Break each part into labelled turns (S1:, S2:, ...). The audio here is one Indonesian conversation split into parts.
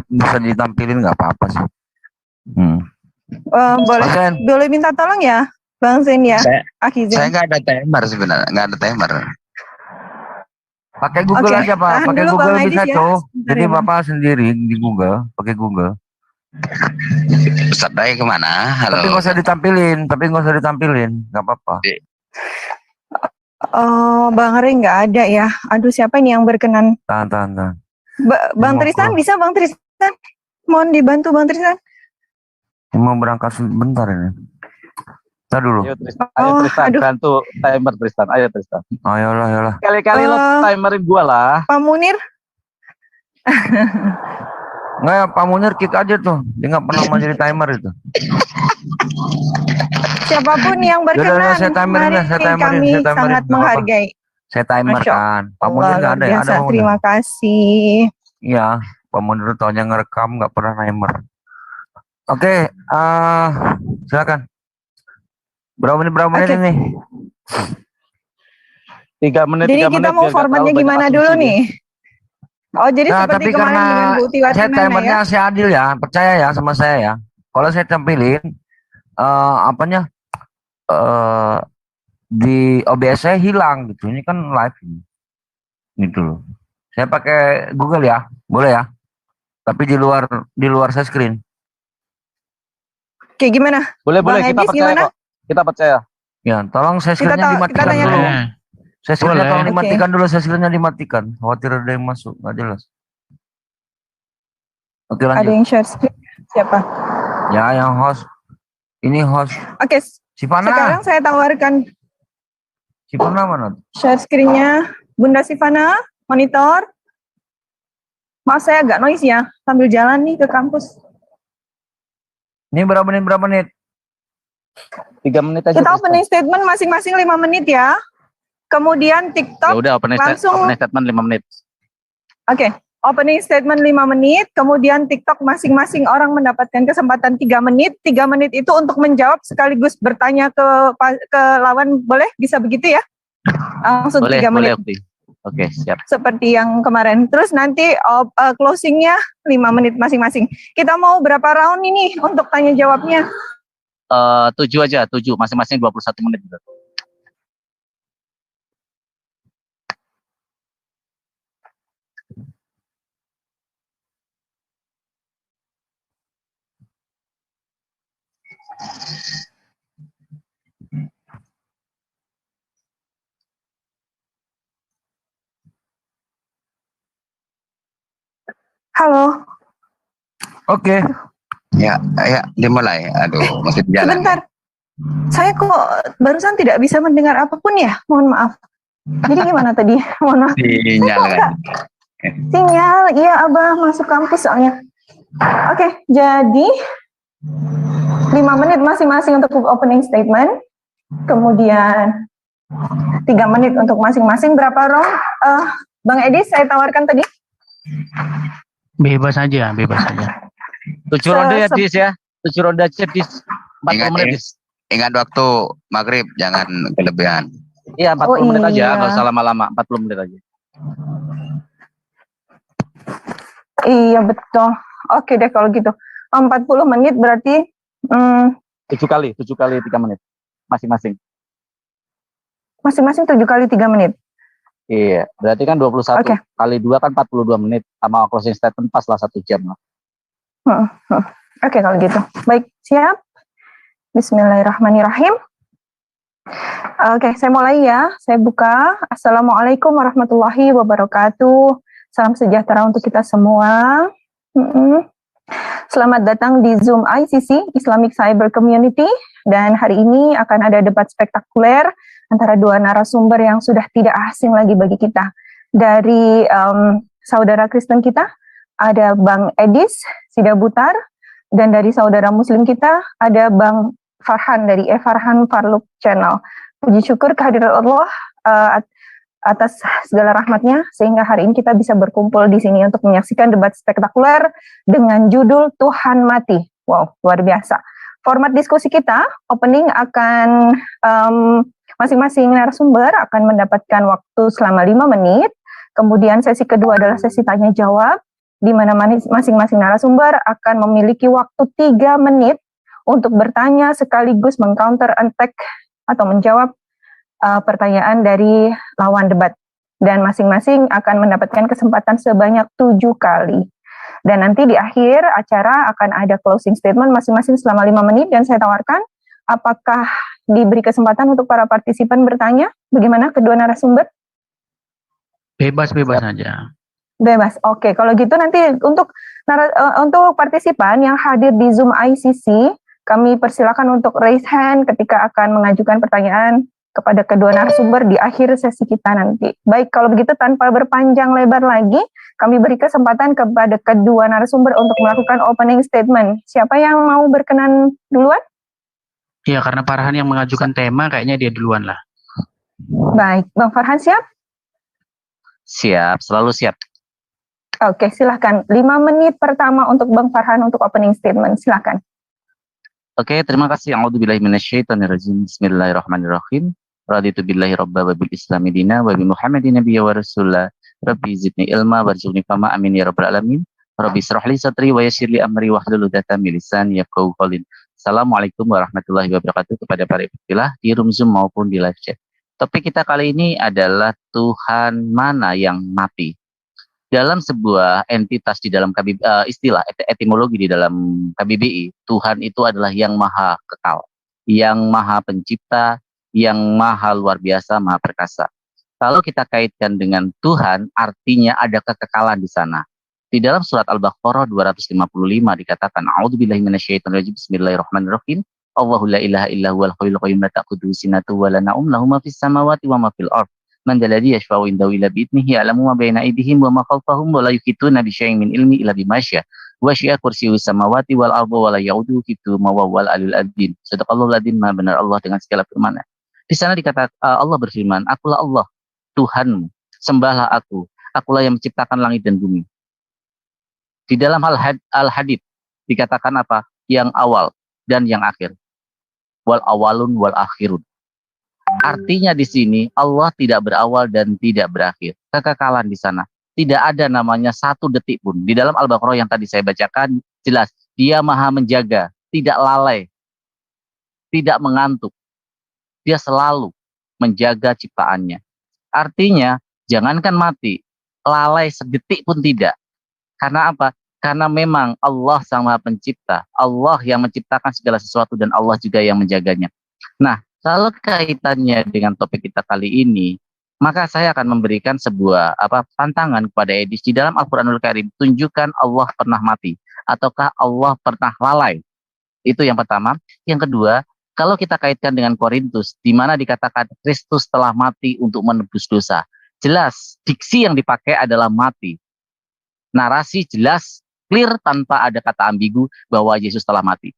S1: bisa ditampilin nggak apa-apa sih.
S2: Boleh minta tolong ya, Bang Zen ya.
S1: Saya nggak ada timer sebenarnya, nggak ada timer. Pakai Google aja Pak, pakai Google bisa tuh. Jadi Bapak sendiri di Google, pakai Google. Ustaz Dai kemana? Halo. Tapi nggak usah ditampilin, nggak apa-apa.
S2: Oh, Bang Rey nggak ada ya. Aduh, siapa ini yang berkenan?
S1: Tahan.
S2: Bang Tristan bisa, Bang Tristan? Mohon dibantu Bang Tristan.
S1: Mau berangkat sebentar ini. Kita dulu.
S3: Ayo Tristan, bantu timer Tristan. Ayo Tristan.
S1: Ayolah.
S3: Kali-kali lo timerin gua lah.
S2: Pak Munir.
S1: Nggak ya, Pak Munir kick aja tuh. Dia nggak pernah mau jadi timer itu.
S2: Siapapun yang berkenan, kami sangat menghargai.
S1: Saya timer kan. Pak Munir nggak ada ya? Ada
S2: terima kasih.
S1: Iya, Pak Munir taunya ngerekam, nggak pernah timer. Oke, silakan. Berapa menit ini?
S3: 3 menit.
S2: Jadi kita mau formatnya gimana dulu nih? Oh, jadi seperti kemarin dengan Bu Tiwati
S1: saya timernya ya? Saya adil ya, percaya ya sama saya ya. Kalau saya tampilin di OBS saya hilang gitu. Ini kan live ini. Gitu loh. Saya pakai Google ya, boleh ya. Tapi di luar saya screen.
S2: Kayak gimana?
S3: Boleh, kita percaya kok. Kita percaya.
S1: Ya, tolong saya screen-nya dimatikan dulu. Saya screen-nya tolong dimatikan dulu, saya screen-nya dimatikan. Khawatir ada yang masuk, nggak jelas. Oke, lanjut.
S2: Ada yang share screen? Siapa?
S1: Ya, yang host. Ini host.
S2: Oke,
S1: Sivana.
S2: Sekarang saya tawarkan.
S1: Sivana mana?
S2: Share screen-nya, Bunda Sivana, monitor. Maaf saya agak noise ya, sambil jalan nih ke kampus.
S1: Ini berapa menit?
S3: 3 menit aja.
S2: Kita opening statement masing-masing 5 menit ya. Kemudian TikTok
S3: ya udah, opening statement 5 menit.
S2: Oke, opening statement 5 menit, kemudian TikTok masing-masing orang mendapatkan kesempatan 3 menit. 3 menit itu untuk menjawab sekaligus bertanya ke lawan, boleh? Bisa begitu ya? Langsung 3 menit.
S3: Boleh. Oke, siap.
S2: Seperti yang kemarin. Terus nanti closingnya 5 menit masing-masing. Kita mau berapa round ini untuk tanya jawabnya?
S3: 7 aja, 7. Masing-masing 21 menit.
S2: Halo.
S1: Oke. Ya, dimulai. Aduh, masih jalan.
S2: Sebentar. Saya kok barusan tidak bisa mendengar apapun ya? Mohon maaf. Jadi gimana tadi? Mohon maaf. Sinyal, iya Abah masuk kampus soalnya. Oke, jadi 5 menit masing-masing untuk opening statement. Kemudian 3 menit untuk masing-masing. Berapa round? Bang Edi, saya tawarkan tadi.
S4: Bebas aja.
S3: 7 ronde ya, Dis ya. 7 ronde aja, Dis. 40 menit, Dis.
S1: Ingat waktu maghrib, jangan kelebihan.
S3: Iya, 40 menit aja, nggak usah lama-lama. 40 menit aja.
S2: Iya, betul. Oke deh kalau gitu. 40 menit berarti
S3: 7 kali 3 menit. Masing-masing.
S2: Masing-masing 7 kali 3 menit.
S3: Iya, berarti kan 21 kali 2 kan 42 menit. Sama closing statement pas lah 1 jam lah.
S2: Oke, kalau gitu. Baik, siap. Bismillahirrahmanirrahim. Oke, saya mulai ya. Saya buka. Assalamualaikum warahmatullahi wabarakatuh. Salam sejahtera untuk kita semua. Selamat datang di Zoom ICC, Islamic Cyber Community. Dan hari ini akan ada debat spektakuler antara 2 narasumber yang sudah tidak asing lagi bagi kita. Dari saudara Kristen kita, ada Bang Edis Sidabutar, dan dari saudara Muslim kita, ada Bang Farhan dari Farhan Farluk Channel. Puji syukur kehadiran Allah atas segala rahmatnya, sehingga hari ini kita bisa berkumpul di sini untuk menyaksikan debat spektakuler dengan judul Tuhan Mati. Wow, luar biasa. Format diskusi kita, opening akan masing-masing narasumber akan mendapatkan waktu selama 5 menit. Kemudian sesi kedua adalah sesi tanya jawab. di mana masing-masing narasumber akan memiliki waktu 3 menit untuk bertanya sekaligus meng-counter attack atau menjawab pertanyaan dari lawan debat. Dan masing-masing akan mendapatkan kesempatan sebanyak 7 kali. Dan nanti di akhir acara akan ada closing statement masing-masing selama 5 menit, dan saya tawarkan apakah diberi kesempatan untuk para partisipan bertanya? Bagaimana kedua narasumber?
S4: Bebas-bebas saja.
S2: Bebas. Oke, kalau gitu nanti untuk partisipan yang hadir di Zoom ICC, kami persilakan untuk raise hand ketika akan mengajukan pertanyaan kepada kedua narasumber di akhir sesi kita nanti. Baik, kalau begitu tanpa berpanjang lebar lagi, kami beri kesempatan kepada kedua narasumber untuk melakukan opening statement. Siapa yang mau berkenan duluan?
S4: Ya, karena Farhan yang mengajukan tema, kayaknya dia duluan lah.
S2: Baik, Bang Farhan siap?
S3: Siap, selalu siap.
S2: Oke, silahkan. 5 menit pertama untuk Bang Farhan untuk opening statement. Silahkan.
S3: Oke, terima kasih. A'udzubillahi minasyaitonirrajim. Bismillahirrahmanirrahim. Raditu billahi rabba wa bil islami dina wa bi Muhammadin nabiyya wa rasulah. Rabbi zidni ilma warzuqni fahma amin ya rabbal alamin. Rabbi israh li sadri wa yassir li amri wahlul 'uqdatam min lisani yafqahu qawli. Assalamualaikum warahmatullahi wabarakatuh kepada para ikhwah di room Zoom maupun di live chat. Topik kita kali ini adalah Tuhan mana yang mati. Dalam sebuah entitas di dalam istilah etimologi di dalam KBBI, Tuhan itu adalah yang maha kekal, yang maha pencipta, yang maha luar biasa, maha perkasa. Kalau kita kaitkan dengan Tuhan, artinya ada kekekalan di sana. Di dalam surat Al-Baqarah 255 dikatakan, A'udzubillahi minasyaitonirrajim, Bismillahirrahmanirrahim. Allahu la ilaha illa huwal hayyul qayyum la ta'khudhuhu sinatun wa la nawm, lahu ma fis samawati wa ma fil ardh. Man dalladzi yashfa'u indahu illa bi'idnihi, ya'lamu ma baina aydihim wa ma khalfahum wa la yuhituna bi syai'in min ilmi illa bima syaa. Wa syi'a kursiyyus samawati wal ardi wa la ya'uduhu hifdhuhuma wa huwal aliyyul azim. Shadaqallahu al-azim, maha benar Allah dengan segala firman-Nya. Di sana dikatakan Allah berfirman, Akulah Allah, Tuhanmu, sembahlah aku, akulah yang menciptakan langit dan bumi. Di dalam Al-Hadid dikatakan apa? Yang awal dan yang akhir. Wal awalun wal akhirun. Artinya di sini Allah tidak berawal dan tidak berakhir. Kekekalan di sana. Tidak ada namanya satu detik pun. Di dalam Al-Baqarah yang tadi saya bacakan jelas Dia maha menjaga, tidak lalai, tidak mengantuk. Dia selalu menjaga ciptaannya. Artinya jangankan mati, lalai sedetik pun tidak. Karena apa? Karena memang Allah Sang Maha Pencipta, Allah yang menciptakan segala sesuatu dan Allah juga yang menjaganya. Nah, kalau kaitannya dengan topik kita kali ini, maka saya akan memberikan sebuah tantangan kepada Edis di dalam Al-Qur'anul Karim. Tunjukkan Allah pernah mati ataukah Allah pernah lalai. Itu yang pertama. Yang kedua, kalau kita kaitkan dengan Korintus, di mana dikatakan Kristus telah mati untuk menebus dosa. Jelas, diksi yang dipakai adalah mati. Narasi jelas, clear, tanpa ada kata ambigu bahwa Yesus telah mati.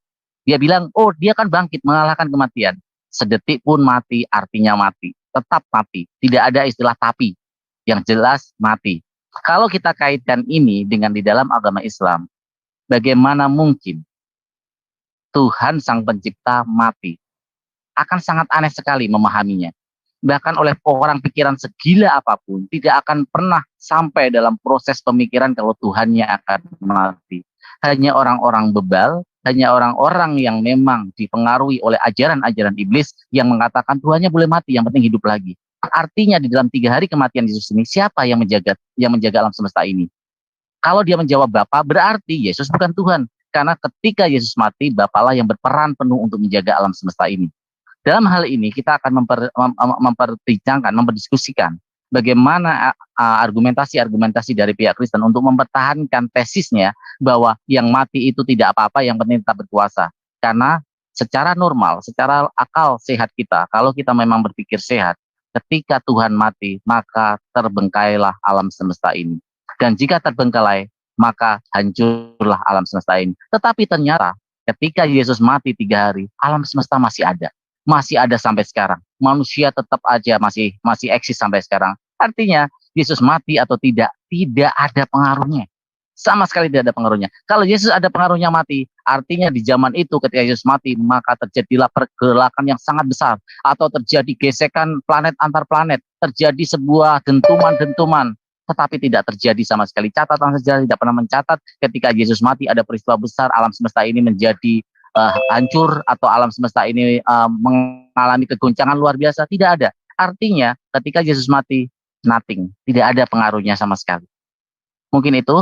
S3: Dia bilang, oh dia kan bangkit mengalahkan kematian. Sedetik pun mati artinya mati. Tetap mati. Tidak ada istilah tapi. Yang jelas mati. Kalau kita kaitkan ini dengan di dalam agama Islam, bagaimana mungkin Tuhan Sang Pencipta mati? Akan sangat aneh sekali memahaminya. Bahkan oleh orang pikiran segila apapun, tidak akan pernah sampai dalam proses pemikiran kalau Tuhannya akan mati. Hanya orang-orang bebal, hanya orang-orang yang memang dipengaruhi oleh ajaran-ajaran iblis yang mengatakan Tuhannya boleh mati, yang penting hidup lagi. Artinya di dalam 3 hari kematian Yesus ini, siapa yang menjaga alam semesta ini? Kalau dia menjawab Bapa, berarti Yesus bukan Tuhan. Karena ketika Yesus mati, Bapalah yang berperan penuh untuk menjaga alam semesta ini. Dalam hal ini kita akan memperbincangkan, memperdiskusikan bagaimana argumentasi-argumentasi dari pihak Kristen untuk mempertahankan tesisnya bahwa yang mati itu tidak apa-apa, yang penting tetap berkuasa. Karena secara normal, secara akal sehat kita, kalau kita memang berpikir sehat, ketika Tuhan mati, maka terbengkalailah alam semesta ini. Dan jika terbengkalai, maka hancurlah alam semesta ini. Tetapi ternyata ketika Yesus mati 3 hari, alam semesta masih ada. Masih ada sampai sekarang. Manusia tetap aja masih eksis sampai sekarang. Artinya Yesus mati atau tidak ada pengaruhnya. Sama sekali tidak ada pengaruhnya. Kalau Yesus ada pengaruhnya mati, artinya di zaman itu ketika Yesus mati, maka terjadilah pergerakan yang sangat besar. Atau terjadi gesekan planet antar planet. Terjadi sebuah dentuman-dentuman. tetapi tidak terjadi sama sekali. Catatan sejarah tidak pernah mencatat ketika Yesus mati ada peristiwa besar alam semesta ini menjadi hancur atau alam semesta ini mengalami kegoncangan luar biasa. Tidak ada. Artinya ketika Yesus mati, nothing, tidak ada pengaruhnya sama sekali. Mungkin itu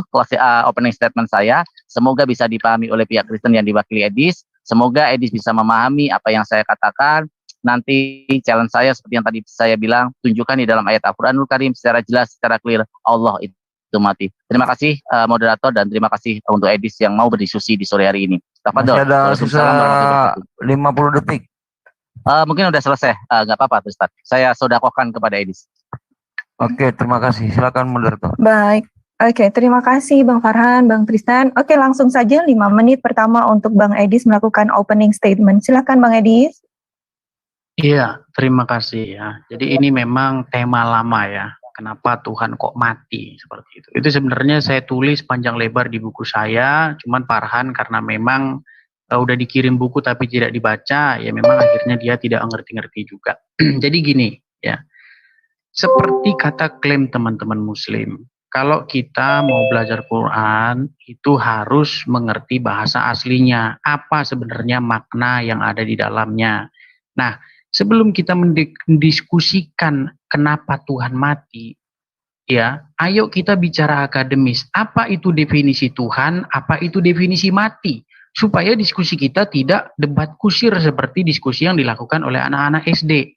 S3: opening statement saya. Semoga bisa dipahami oleh pihak Kristen yang diwakili Edis. Semoga Edis bisa memahami apa yang saya katakan. Nanti challenge saya seperti yang tadi saya bilang, tunjukkan di dalam ayat Al-Quranul Karim secara jelas, secara clear, Allah itu mati. Terima kasih moderator dan terima kasih untuk Edis yang mau berdiskusi di sore hari ini.
S1: Masih ada sisa 50 detik.
S3: Mungkin udah selesai, nggak apa-apa Ustaz. Saya sodakohkan kepada Edis.
S1: Oke, terima kasih. Silakan moderator.
S2: Baik. Oke, terima kasih Bang Farhan, Bang Tristan. Oke, langsung saja 5 menit pertama untuk Bang Edis melakukan opening statement. Silakan Bang Edis.
S4: Iya, terima kasih ya. Jadi ini memang tema lama ya. Kenapa Tuhan kok mati seperti itu? Itu sebenarnya saya tulis panjang lebar di buku saya. Cuman Farhan karena memang udah dikirim buku tapi tidak dibaca, ya memang akhirnya dia tidak ngerti-ngerti juga. Jadi gini ya. Seperti kata klaim teman-teman Muslim, kalau kita mau belajar Quran, itu harus mengerti bahasa aslinya. Apa sebenarnya makna yang ada di dalamnya. Nah, sebelum kita mendiskusikan kenapa Tuhan mati, ya, ayo kita bicara akademis. Apa itu definisi Tuhan? Apa itu definisi mati? Supaya diskusi kita tidak debat kusir seperti diskusi yang dilakukan oleh anak-anak SD.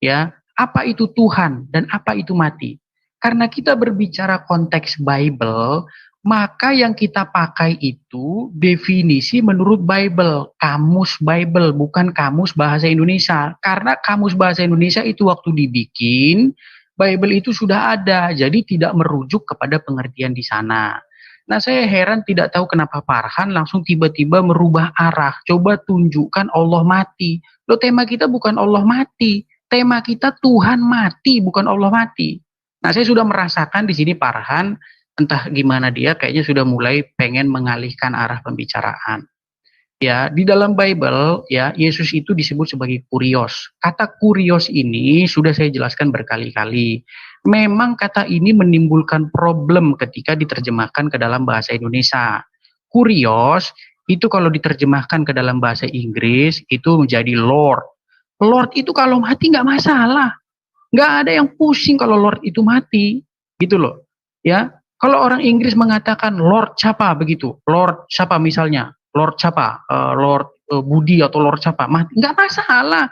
S4: Ya, apa itu Tuhan dan apa itu mati? Karena kita berbicara konteks Bible, maka yang kita pakai itu definisi menurut Bible, kamus Bible, bukan kamus bahasa Indonesia. Karena kamus bahasa Indonesia itu waktu dibikin, Bible itu sudah ada, jadi tidak merujuk kepada pengertian di sana. Nah, saya heran tidak tahu kenapa Farhan langsung tiba-tiba merubah arah. Coba tunjukkan Allah mati. Loh, tema kita bukan Allah mati. Tema kita Tuhan mati, bukan Allah mati. Nah, saya sudah merasakan di sini Farhan, entah gimana dia, kayaknya sudah mulai pengen mengalihkan arah pembicaraan. Ya, di dalam Bible, ya, Yesus itu disebut sebagai kurios. Kata kurios ini sudah saya jelaskan berkali-kali. Memang kata ini menimbulkan problem ketika diterjemahkan ke dalam bahasa Indonesia. Kurios itu kalau diterjemahkan ke dalam bahasa Inggris itu menjadi Lord. Lord itu kalau mati nggak masalah. Nggak ada yang pusing kalau Lord itu mati, gitu loh. Ya, kalau orang Inggris mengatakan Lord siapa begitu, Lord siapa misalnya, Lord siapa, Lord Budi atau Lord siapa, mati nggak masalah,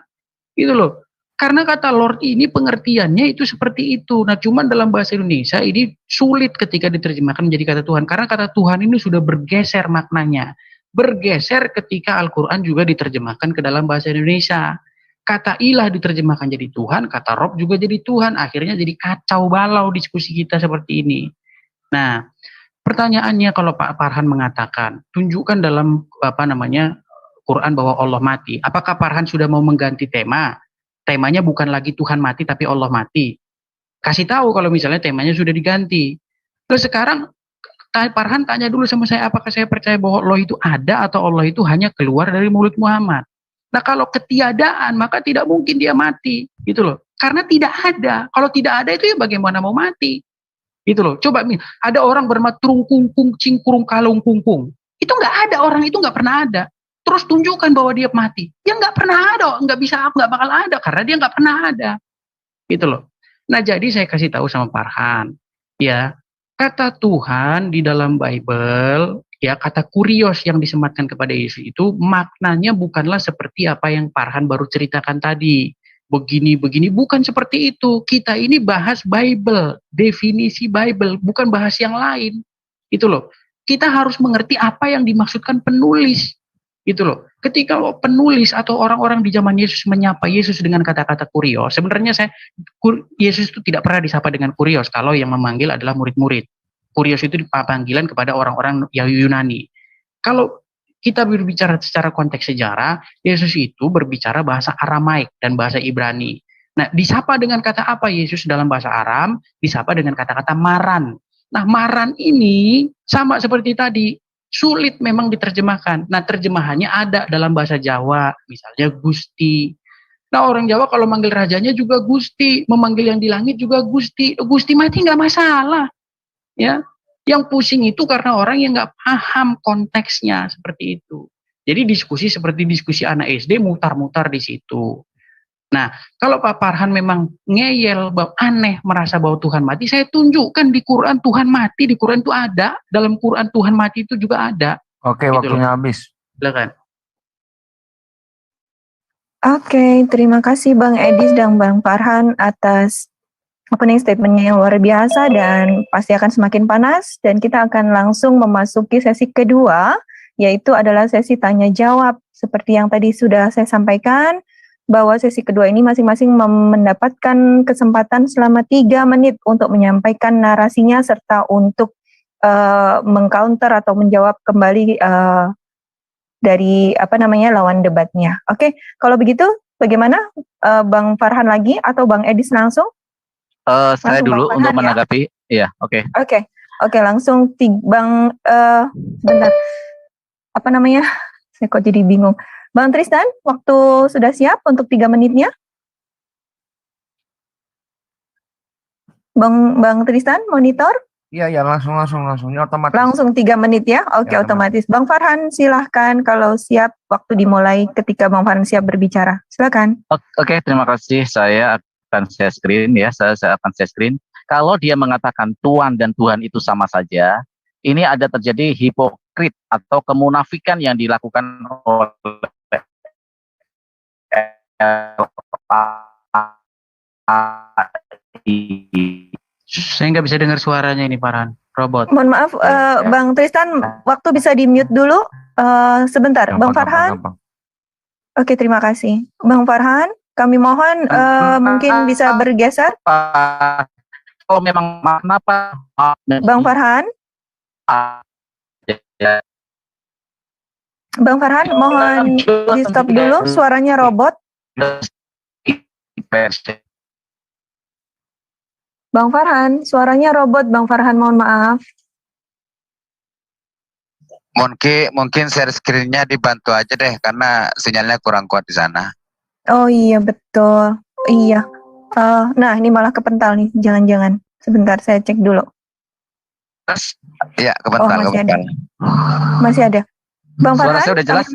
S4: gitu loh. Karena kata Lord ini pengertiannya itu seperti itu. Nah, cuman dalam bahasa Indonesia ini sulit ketika diterjemahkan menjadi kata Tuhan, karena kata Tuhan ini sudah bergeser maknanya, bergeser ketika Al-Quran juga diterjemahkan ke dalam bahasa Indonesia. Kata ilah diterjemahkan jadi Tuhan, kata Rob juga jadi Tuhan, akhirnya jadi kacau balau diskusi kita seperti ini. Nah, pertanyaannya kalau Pak Farhan mengatakan, tunjukkan dalam Quran bahwa Allah mati. Apakah Farhan sudah mau mengganti tema? Temanya bukan lagi Tuhan mati tapi Allah mati. Kasih tahu kalau misalnya temanya sudah diganti. Terus sekarang Farhan tanya dulu sama saya, apakah saya percaya bahwa Allah itu ada atau Allah itu hanya keluar dari mulut Muhammad? Nah, kalau ketiadaan, maka tidak mungkin dia mati, gitu loh. Karena tidak ada. Kalau tidak ada itu ya bagaimana mau mati? Gitu loh. Coba ada orang bermatrung kungkung cingkurung kalung kungkung. Itu nggak ada, orang itu nggak pernah ada. Terus tunjukkan bahwa dia mati. Ya nggak pernah ada, nggak bakal ada karena dia nggak pernah ada. Gitu loh. Nah, jadi saya kasih tahu sama Farhan, ya, kata Tuhan di dalam Bible, ya, kata kurios yang disematkan kepada Yesus itu maknanya bukanlah seperti apa yang Farhan baru ceritakan tadi. Begini, bukan seperti itu. Kita ini bahas Bible, definisi Bible, bukan bahas yang lain. Itu loh. Kita harus mengerti apa yang dimaksudkan penulis. Gitu loh. Ketika penulis atau orang-orang di zaman Yesus menyapa Yesus dengan kata-kata kurios, sebenarnya Yesus itu tidak pernah disapa dengan kurios kalau yang memanggil adalah murid-murid. Kurios itu panggilan kepada orang-orang Yunani. Kalau kita berbicara secara konteks sejarah, Yesus itu berbicara bahasa Aramaik dan bahasa Ibrani. Nah, disapa dengan kata apa Yesus dalam bahasa Aram? Disapa dengan kata-kata maran. Nah, maran ini sama seperti tadi, sulit memang diterjemahkan. Nah, terjemahannya ada dalam bahasa Jawa, misalnya Gusti. Nah orang Jawa kalau manggil rajanya juga Gusti, memanggil yang di langit juga Gusti. Gusti mati nggak masalah, ya. Yang pusing itu karena orang yang nggak paham konteksnya seperti itu. Jadi diskusi seperti diskusi anak SD mutar-mutar di situ. Nah, kalau Pak Farhan memang ngeyel, aneh, merasa bahwa Tuhan mati, saya tunjukkan di Quran Tuhan mati, di Quran itu ada, dalam Quran Tuhan mati itu juga ada.
S1: Oke,
S4: gitu
S1: waktunya
S4: loh.
S1: habis.
S4: Silakan.
S2: Oke, terima kasih Bang Edis dan Bang Farhan atas opening statement-nya yang luar biasa dan pasti akan semakin panas, dan kita akan langsung memasuki sesi kedua, yaitu adalah sesi tanya jawab. Seperti yang tadi sudah saya sampaikan, bahwa sesi kedua ini masing-masing mendapatkan kesempatan selama 3 menit untuk menyampaikan narasinya serta untuk mengcounter atau menjawab kembali dari lawan debatnya. Oke, kalau begitu bagaimana, Bang Farhan lagi atau Bang Edis langsung?
S3: Saya dulu untuk menanggapi, ya, oke. Oke, langsung Bang, bentar, saya kok jadi bingung. Bang Tristan, waktu sudah siap untuk 3 menitnya? Bang Tristan, monitor?
S1: Iya, langsung, ini otomatis.
S2: Langsung 3 menit ya? Oke, ya, otomatis. Bang Farhan, silahkan kalau siap, waktu dimulai ketika Bang Farhan siap berbicara. Silakan.
S3: Oke, terima kasih. Saya akan share screen ya, saya akan share screen. Kalau dia mengatakan Tuhan dan Tuhan itu sama saja, ini ada terjadi hipokrit atau kemunafikan yang dilakukan oleh
S4: Saya nggak bisa dengar suaranya ini, Farhan. Robot.
S2: Mohon maaf, Bang Tristan, waktu bisa di-mute dulu sebentar. Bang Farhan. Oke, terima kasih. Bang Farhan, kami mohon mungkin bisa bergeser.
S3: Kalau memang kenapa?
S2: Bang Farhan. Bang Farhan, mohon di-stop dulu, suaranya robot. Bang Farhan, suaranya robot. Bang Farhan, mohon maaf.
S5: Mungkin share screen-nya dibantu aja deh, karena sinyalnya kurang kuat di sana.
S2: Oh iya, betul. Iya. Nah, ini malah kepental nih, jangan-jangan. Sebentar, saya cek dulu.
S5: Iya, kepental.
S2: Masih ada. Bang
S3: Suara
S2: Farhan,
S3: saya udah jelas?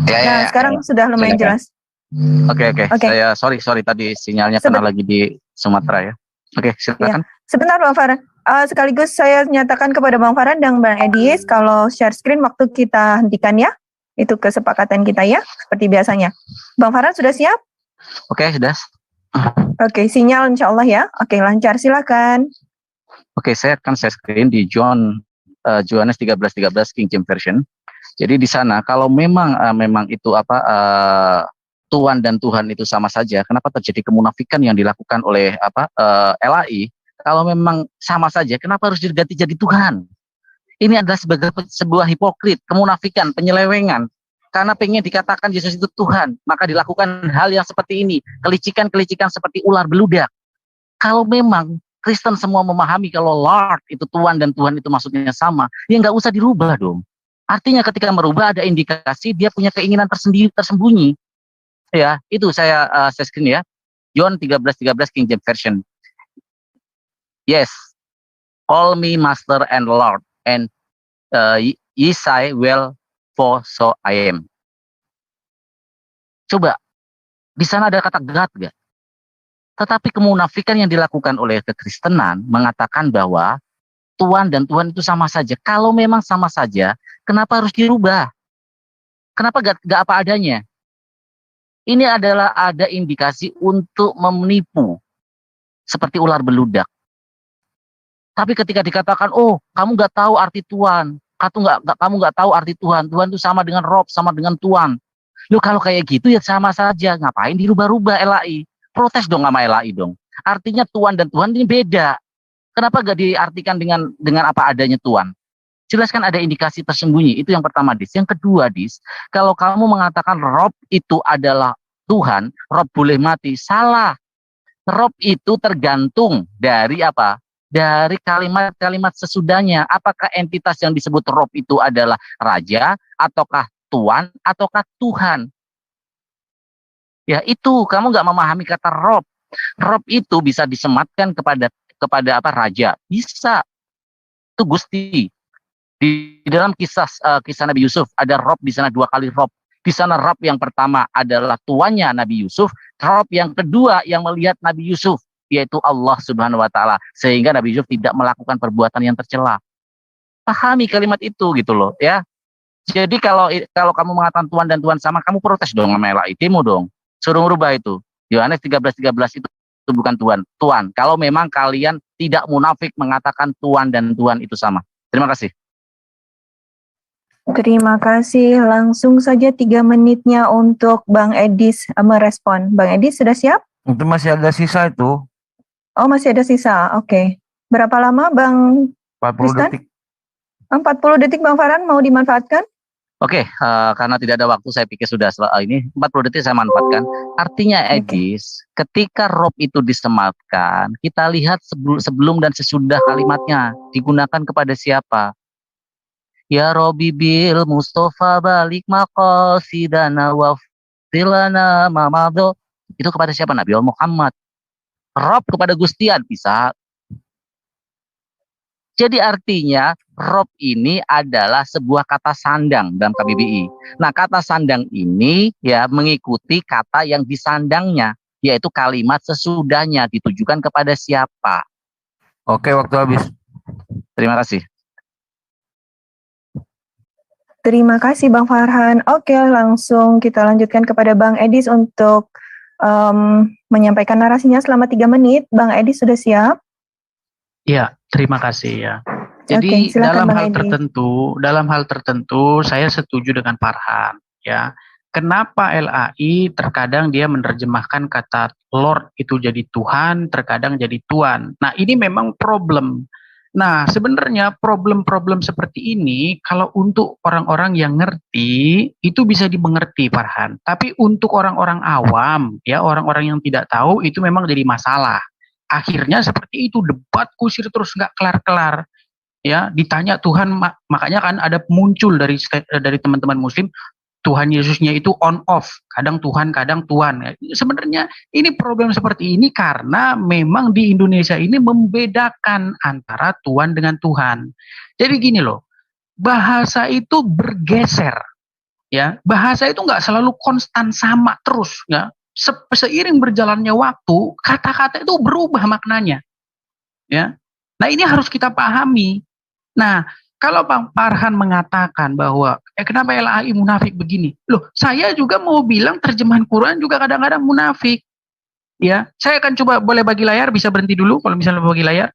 S2: Ya, sekarang sudah lumayan jelas.
S3: Oke. Saya sorry tadi sinyalnya kena lagi di Sumatera ya. Oke, silakan.
S2: Ya. Sebentar Bang Farhan. Sekaligus saya nyatakan kepada Bang Farhan dan Bang Edis kalau share screen waktu kita hentikan ya. Itu kesepakatan kita ya, seperti biasanya. Bang Farhan sudah siap?
S3: Oke, sudah.
S2: Oke, sinyal insya Allah ya. Oke, lancar, silakan.
S3: Oke, saya akan share screen di Yohanes 13:13 King James Version. Jadi di sana kalau memang itu Tuhan dan Tuhan itu sama saja, kenapa terjadi kemunafikan yang dilakukan oleh LAI? Kalau memang sama saja, kenapa harus diganti jadi Tuhan? Ini adalah sebuah hipokrit, kemunafikan, penyelewengan. Karena pengen dikatakan Yesus itu Tuhan, maka dilakukan hal yang seperti ini, kelicikan-kelicikan seperti ular beludak. Kalau memang Kristen semua memahami kalau Lord itu Tuhan dan Tuhan itu maksudnya sama, ya nggak usah dirubah dong. Artinya ketika merubah ada indikasi dia punya keinginan tersembunyi. Ya, itu saya screen ya. John 13:13 King James Version. Yes, call me Master and Lord, and ye say, well, for so I am. Coba, di sana ada kata God gak? Tetapi kemunafikan yang dilakukan oleh kekristenan mengatakan bahwa Tuhan dan Tuhan itu sama saja. Kalau memang sama saja, kenapa harus dirubah? Kenapa gak apa adanya? Ini adalah ada indikasi untuk menipu, seperti ular beludak. Tapi ketika dikatakan, oh kamu gak tahu arti Tuhan, kamu gak tahu arti Tuhan, Tuhan itu sama dengan Rob, sama dengan Tuhan. Loh kalau kayak gitu ya sama saja, ngapain dirubah-rubah LAI? Protes dong sama LAI dong. Artinya Tuhan dan Tuhan ini beda. Kenapa gak diartikan dengan apa adanya Tuhan? Jelaskan ada indikasi tersembunyi. Itu yang pertama, Dis. Yang kedua, Dis, kalau kamu mengatakan Rob itu adalah Tuhan, Rob boleh mati. Salah. Rob itu tergantung dari apa? Dari kalimat-kalimat sesudahnya. Apakah entitas yang disebut Rob itu adalah raja, ataukah Tuhan, ataukah Tuhan? Ya itu, kamu nggak memahami kata Rob. Rob itu bisa disematkan kepada apa, raja. Bisa. Itu Gusti. Di dalam kisah Nabi Yusuf ada Rob di sana 2 kali Rob. Di sana Rob yang pertama adalah tuannya Nabi Yusuf, Rob yang kedua yang melihat Nabi Yusuf yaitu Allah Subhanahu wa taala, sehingga Nabi Yusuf tidak melakukan perbuatan yang tercela. Pahami kalimat itu gitu loh ya. Jadi kalau kamu mengatakan Tuhan dan Tuhan sama, kamu protes dong sama LAIT-mu dong. Suruh rubah itu. Yohanes 13:13 itu bukan Tuhan. Tuhan. Kalau memang kalian tidak munafik mengatakan Tuhan dan Tuhan itu sama. Terima kasih.
S2: Terima kasih. Langsung saja 3 menitnya untuk Bang Edis merespon. Bang Edis sudah siap?
S1: Itu masih ada sisa itu.
S2: Oh, masih ada sisa. Oke. Berapa lama Bang
S1: 40
S2: Tristan?
S1: detik.
S2: 40 detik Bang Farhan mau dimanfaatkan?
S3: Oke, karena tidak ada waktu, saya pikir sudah ini 40 detik saya manfaatkan. Artinya Edis, ketika Rob itu disematkan, kita lihat sebelum dan sesudah kalimatnya digunakan kepada siapa? Ya Robi bil Mustafa balik maqasidana waftilana mamado. Itu kepada siapa? Nabi Muhammad. Rob kepada Gustian bisa. Jadi artinya Rob ini adalah sebuah kata sandang dalam KBBI. Nah, kata sandang ini ya mengikuti kata yang disandangnya, yaitu kalimat sesudahnya ditujukan kepada siapa.
S1: Oke, waktu habis.
S3: Terima kasih.
S2: Terima kasih Bang Farhan. Oke, langsung kita lanjutkan kepada Bang Edis untuk menyampaikan narasinya selama 3 menit. Bang Edis sudah siap?
S4: Iya, terima kasih ya. Jadi
S2: silakan,
S4: dalam hal tertentu saya setuju dengan Farhan ya. Kenapa LAI terkadang dia menerjemahkan kata Lord itu jadi Tuhan, terkadang jadi Tuan. Nah, ini memang problem. Nah, sebenarnya problem-problem seperti ini kalau untuk orang-orang yang ngerti itu bisa dimengerti, Farhan. Tapi untuk orang-orang awam, ya orang-orang yang tidak tahu itu memang jadi masalah. Akhirnya seperti itu, debat kusir terus nggak kelar-kelar. Ya, ditanya Tuhan, makanya kan ada muncul dari teman-teman Muslim. Tuhan Yesusnya itu on off, kadang Tuhan, kadang Tuhan. Sebenarnya ini problem seperti ini karena memang di Indonesia ini membedakan antara Tuhan dengan Tuhan. Jadi gini loh, bahasa itu bergeser, ya. Bahasa itu nggak selalu konstan sama terus, ya. Seiring berjalannya waktu, kata-kata itu berubah maknanya, ya. Nah ini harus kita pahami. Nah, kalau Bang Farhan mengatakan bahwa kenapa LAI munafik begini? Loh, saya juga mau bilang terjemahan Quran juga kadang-kadang munafik. Ya, saya akan coba, boleh bagi layar, bisa berhenti dulu kalau misalnya bagi layar.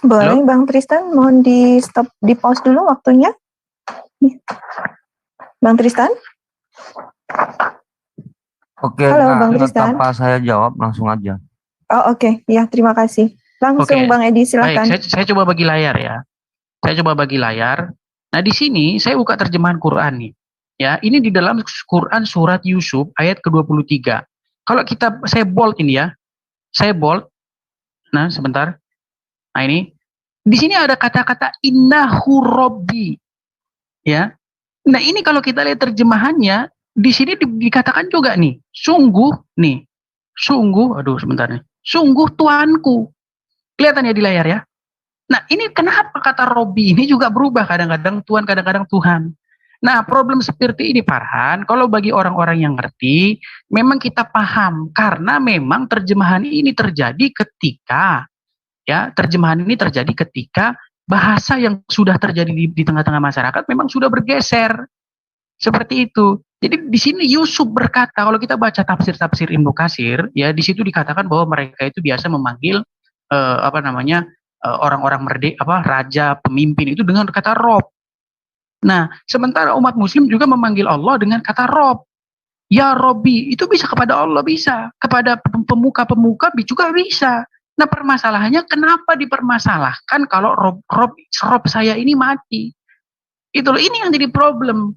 S2: Boleh. Halo? Bang Tristan, mohon di stop, di pause dulu waktunya. Bang Tristan?
S1: Oke,
S2: halo Bang Tristan.
S1: Tanpa saya jawab langsung aja.
S2: Oh oke. Ya terima kasih. Langsung Bang Edi silakan.
S4: Baik, saya coba bagi layar ya. Saya coba bagi layar. Nah, di sini saya buka terjemahan Quran nih. Ya, ini di dalam Quran surat Yusuf ayat ke-23. Kalau saya bold ini ya. Saya bold. Nah, sebentar. Nah, ini. Di sini ada kata-kata innahu rabbi. Ya. Nah, ini kalau kita lihat terjemahannya, di sini dikatakan juga nih, sungguh nih. Sungguh, aduh sebentar nih. Sungguh Tuanku. Kelihatan ya di layar ya. Nah, ini kenapa kata Robi ini juga berubah, kadang-kadang Tuhan, kadang-kadang Tuhan. Nah, problem seperti ini Farhan, kalau bagi orang-orang yang ngerti, memang kita paham karena memang terjemahan ini terjadi ketika bahasa yang sudah terjadi di tengah-tengah masyarakat memang sudah bergeser. Seperti itu. Jadi di sini Yusuf berkata, kalau kita baca tafsir-tafsir Ibnu Katsir, ya di situ dikatakan bahwa mereka itu biasa memanggil orang-orang raja, pemimpin itu dengan kata Rob. Nah, sementara umat Muslim juga memanggil Allah dengan kata Rob. Ya Robbi, itu bisa kepada Allah, bisa. Kepada pemuka-pemuka juga bisa. Nah, permasalahannya kenapa dipermasalahkan kalau Rob saya ini mati? Itu loh, ini yang jadi problem.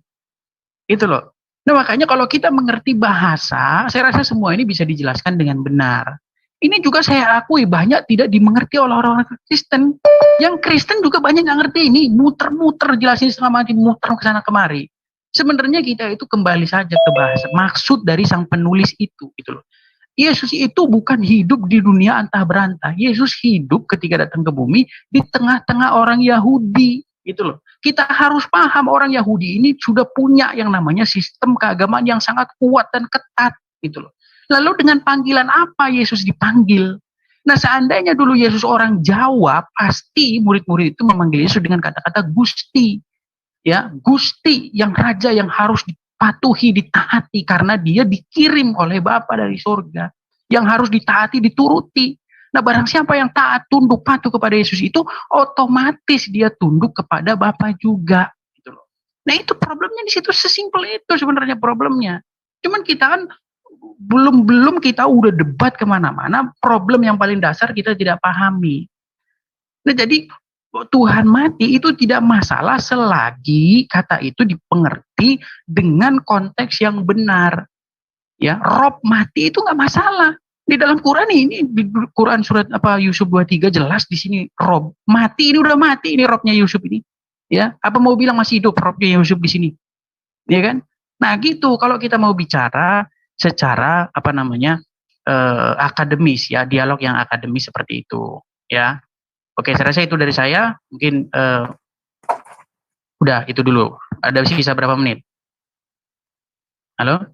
S4: Itu loh. Nah, makanya kalau kita mengerti bahasa, saya rasa semua ini bisa dijelaskan dengan benar. Ini juga saya akui banyak tidak dimengerti oleh orang-orang Kristen. Yang Kristen juga banyak nggak ngerti ini, muter-muter jelasin setengah mati, muter ke sana kemari. Sebenarnya kita itu kembali saja ke bahasa maksud dari sang penulis itu gitu loh. Yesus itu bukan hidup di dunia antah berantah. Yesus hidup ketika datang ke bumi di tengah-tengah orang Yahudi, gitu loh. Kita harus paham orang Yahudi ini sudah punya yang namanya sistem keagamaan yang sangat kuat dan ketat, gitu loh. Lalu dengan panggilan apa Yesus dipanggil? Nah, seandainya dulu Yesus orang Jawa, pasti murid-murid itu memanggil Yesus dengan kata-kata Gusti. Ya, Gusti yang raja yang harus patuhi, ditaati karena dia dikirim oleh Bapa dari surga yang harus ditaati, dituruti. Nah, barang siapa yang taat, tunduk, patuh kepada Yesus itu otomatis dia tunduk kepada Bapa juga gitu loh. Nah, itu problemnya di situ, sesimpel itu sebenarnya problemnya. Cuman kita kan belum kita udah debat kemana-mana, problem yang paling dasar kita tidak pahami. Nah, jadi Tuhan mati itu tidak masalah selagi kata itu dipengerti dengan konteks yang benar. Ya, Rob mati itu nggak masalah. Di dalam Quran ini, di Quran surat Yusuf 23 jelas di sini Rob mati, ini udah mati ini Robnya Yusuf ini. Ya, apa mau bilang masih hidup Robnya Yusuf di sini? Ya kan? Nah, gitu kalau kita mau bicara secara akademis ya, dialog yang akademis seperti itu, ya. Oke, saya rasa itu dari saya. Mungkin udah itu dulu. Ada sisa berapa menit? Halo?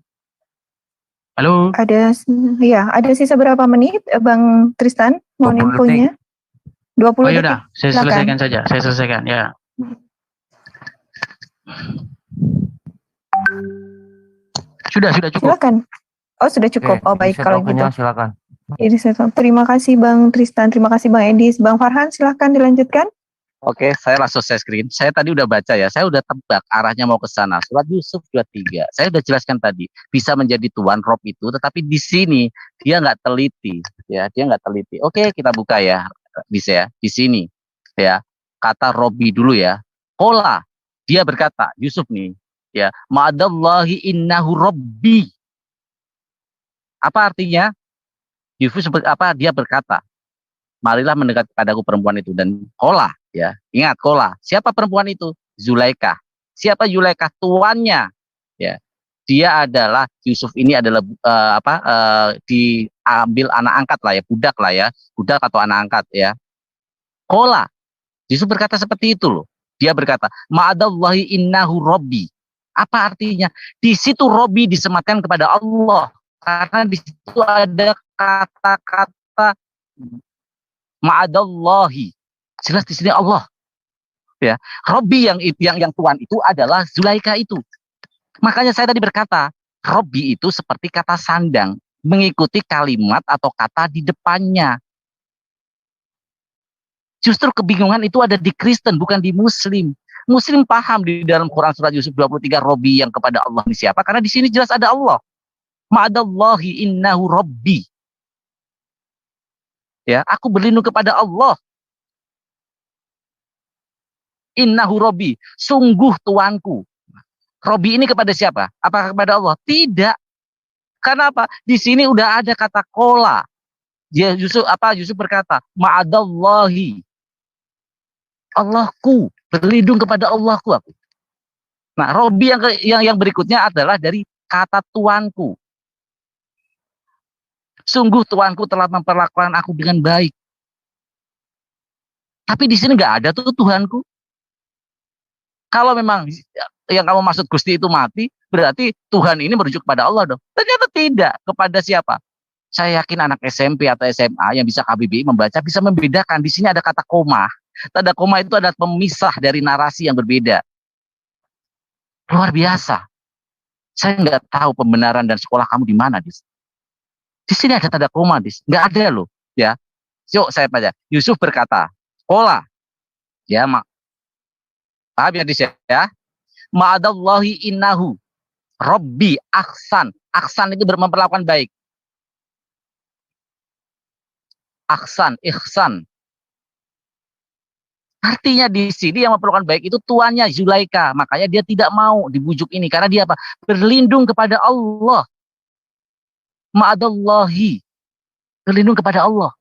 S4: Halo?
S2: Ada sisa berapa menit, Bang Tristan? Mohon infonya. 20
S4: detik. Oh
S2: detik.
S4: yaudah, saya selesaikan saja. Saya selesaikan, ya. Sudah cukup. Silakan.
S2: Oh, sudah cukup. Oh, baik kalau gitu.
S1: Silakan.
S2: Terima kasih Bang Tristan, terima kasih Bang Edis. Bang Farhan silahkan dilanjutkan.
S3: Oke, saya langsung share screen. Saya tadi udah baca ya, saya udah tebak arahnya mau ke sana. Surat Yusuf 23. Saya udah jelaskan tadi, bisa menjadi tuan Rob itu, tetapi di sini dia nggak teliti, ya, dia nggak teliti. Oke, kita buka ya, bisa ya, di sini, ya, kata Robi dulu ya. Kola, dia berkata, Yusuf nih, ya, ma'adallahi innahu Robbi. Apa artinya? Yusuf dia berkata, marilah mendekat padaku perempuan itu, dan Kola, ya, ingat Kola, siapa perempuan itu? Zulaikha. Siapa Zulaikha? Tuannya, ya, dia adalah Yusuf ini adalah diambil anak angkat lah ya, budak atau anak angkat ya. Kola, Yusuf berkata seperti itu loh. Dia berkata, ma'adallahi innahu Robbi. Apa artinya? Di situ Robbi disematkan kepada Allah. Karena di situ ada kata-kata ma'adallahi. Jelas di sini Allah. Ya, Robbi yang tuan itu adalah Zulaikha itu. Makanya saya tadi berkata, Robbi itu seperti kata sandang, mengikuti kalimat atau kata di depannya. Justru kebingungan itu ada di Kristen, bukan di Muslim. Muslim paham di dalam Quran surat Yusuf 23 Robbi yang kepada Allah ini siapa? Karena di sini jelas ada Allah. Ma'adallahi innahu Robbi. Ya, aku berlindung kepada Allah. Innahu Robbi, sungguh tuanku. Robbi ini kepada siapa? Apakah kepada Allah? Tidak. Karena apa? Di sini udah ada kata kola. Dia Yusuf berkata, ma'adallahi. Allahku, berlindung kepada Allahku aku. Nah, Robbi yang berikutnya adalah dari kata tuanku. Sungguh tuanku telah memperlakukan aku dengan baik. Tapi di sini nggak ada tuh Tuhanku. Kalau memang yang kamu maksud Gusti itu mati, berarti Tuhan ini merujuk kepada Allah dong. Ternyata tidak. Kepada siapa? Saya yakin anak SMP atau SMA yang bisa KBBI membaca bisa membedakan. Di sini ada kata koma. Tanda koma itu adalah pemisah dari narasi yang berbeda. Luar biasa. Saya nggak tahu pembenaran dan sekolah kamu di mana, Dis. Di sini ada tanda koma, Dis. Nggak ada loh, ya. Yuk saya baca. Yusuf berkata, kola, ya mak. Paham ya, Dis ya? Ma'adallahi innahu Robbi aksan. Aksan itu memperlakukan baik. Aksan, ihsan. Artinya di sini yang memperlakukan baik itu tuannya Zulaikha. Makanya dia tidak mau dibujuk ini karena dia apa? Berlindung kepada Allah. Ma'adallahi, berlindung kepada Allah.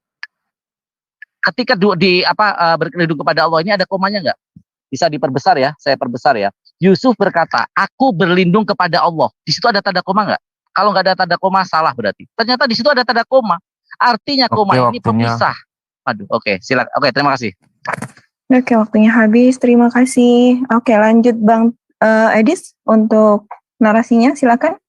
S3: Ketika berlindung kepada Allah ini ada komanya nggak? Bisa diperbesar ya, saya perbesar ya. Yusuf berkata, aku berlindung kepada Allah. Di situ ada tanda koma nggak? Kalau nggak ada tanda koma, salah berarti. Ternyata di situ ada tanda koma. Artinya koma ini pemisah. Aduh, oke, silakan. Oke, terima kasih.
S2: Oke, waktunya habis. Terima kasih. Oke, lanjut Bang Edis untuk narasinya, silakan.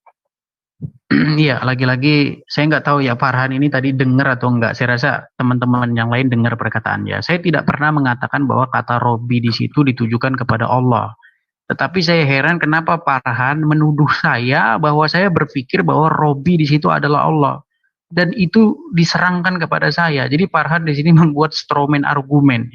S4: Iya, lagi-lagi saya nggak tahu ya Farhan ini tadi dengar atau enggak. Saya rasa teman-teman yang lain dengar perkataannya. Saya tidak pernah mengatakan bahwa kata Robbi di situ ditujukan kepada Allah. Tetapi saya heran kenapa Farhan menuduh saya bahwa saya berpikir bahwa Robbi di situ adalah Allah. Dan itu diserangkan kepada saya. Jadi Farhan di sini membuat strawman argumen.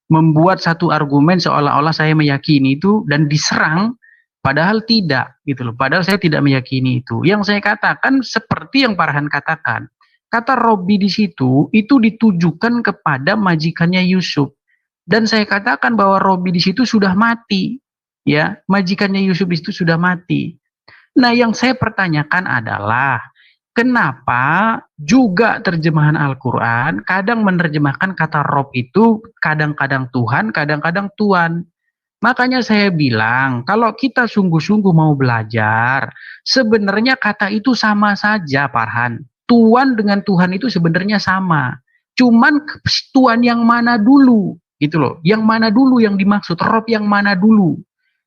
S4: Membuat satu argumen seolah-olah saya meyakini itu dan diserang. Padahal tidak, gitu loh. Padahal saya tidak meyakini itu. Yang saya katakan seperti yang Farhan katakan. Kata Robbi di situ itu ditujukan kepada majikannya Yusuf. Dan saya katakan bahwa Robbi di situ sudah mati. Ya, majikannya Yusuf itu sudah mati. Nah, yang saya pertanyakan adalah kenapa juga terjemahan Al-Quran kadang menerjemahkan kata Rob itu kadang-kadang Tuhan, kadang-kadang Tuhan. Makanya saya bilang, kalau kita sungguh-sungguh mau belajar, sebenarnya kata itu sama saja, Farhan. Tuhan dengan Tuhan itu sebenarnya sama. Cuman Tuhan yang mana dulu, gitu loh. Yang mana dulu yang dimaksud, Rob yang mana dulu.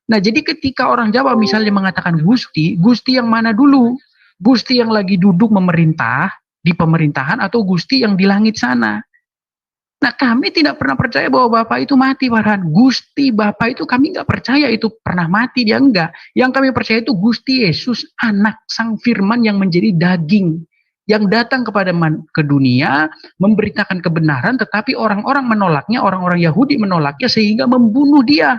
S4: Nah, jadi ketika orang Jawa misalnya mengatakan Gusti, Gusti yang mana dulu? Gusti yang lagi duduk memerintah di pemerintahan atau Gusti yang di langit sana? Nah, kami tidak pernah percaya bahwa Bapak itu mati, Farhan. Gusti Bapak itu kami nggak percaya itu pernah mati, dia enggak. Yang kami percaya itu Gusti Yesus, anak Sang Firman yang menjadi daging. Yang datang ke dunia, memberitakan kebenaran, tetapi orang-orang menolaknya, orang-orang Yahudi menolaknya sehingga membunuh dia.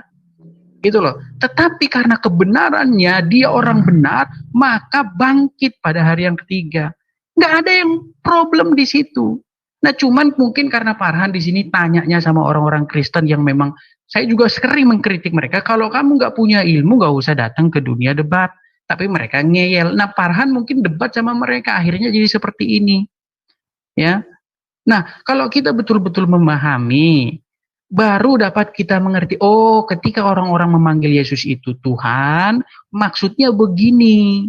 S4: Gitu loh. Tetapi karena kebenarannya, dia orang benar, maka bangkit pada hari yang ketiga. Nggak ada yang problem di situ. Nah, cuman mungkin karena Farhan di sini tanyanya sama orang-orang Kristen yang memang saya juga sering mengkritik mereka. Kalau kamu nggak punya ilmu, nggak usah datang ke dunia debat. Tapi mereka ngeyel. Nah, Farhan mungkin debat sama mereka, akhirnya jadi seperti ini. Ya. Nah, kalau kita betul-betul memahami, baru dapat kita mengerti. Oh, ketika orang-orang memanggil Yesus itu Tuhan, maksudnya begini.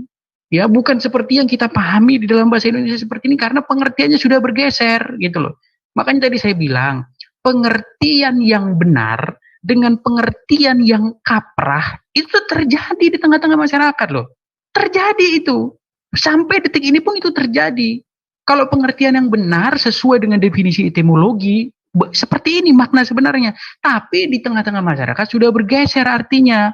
S4: Ya, bukan seperti yang kita pahami di dalam bahasa Indonesia seperti ini karena pengertiannya sudah bergeser gitu loh. Makanya tadi saya bilang, pengertian yang benar dengan pengertian yang kaprah itu terjadi di tengah-tengah masyarakat loh. Terjadi itu. Sampai detik ini pun itu terjadi. Kalau pengertian yang benar sesuai dengan definisi etimologi, seperti ini makna sebenarnya. Tapi di tengah-tengah masyarakat sudah bergeser artinya.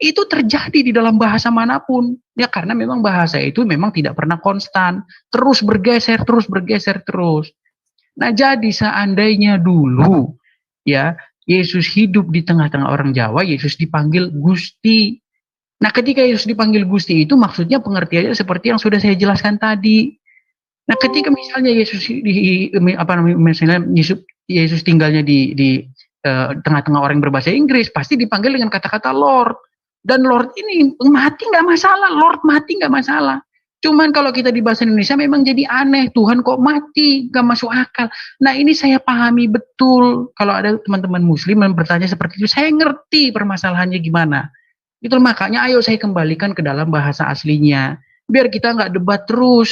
S4: Itu terjadi di dalam bahasa manapun. Ya karena memang bahasa itu memang tidak pernah konstan. Terus bergeser, terus. Nah jadi seandainya dulu ya Yesus hidup di tengah-tengah orang Jawa, Yesus dipanggil Gusti. Nah ketika Yesus dipanggil Gusti itu maksudnya pengertiannya seperti yang sudah saya jelaskan tadi. Nah ketika misalnya Yesus tinggalnya di tengah-tengah orang yang berbahasa Inggris, pasti dipanggil dengan kata-kata Lord. Dan Lord ini mati nggak masalah, Lord mati nggak masalah. Cuman kalau kita di bahasa Indonesia memang jadi aneh, Tuhan kok mati, nggak masuk akal. Nah ini saya pahami betul. Kalau ada teman-teman Muslim yang bertanya seperti itu, saya ngerti permasalahannya gimana. Itu makanya ayo saya kembalikan ke dalam bahasa aslinya, biar kita nggak debat terus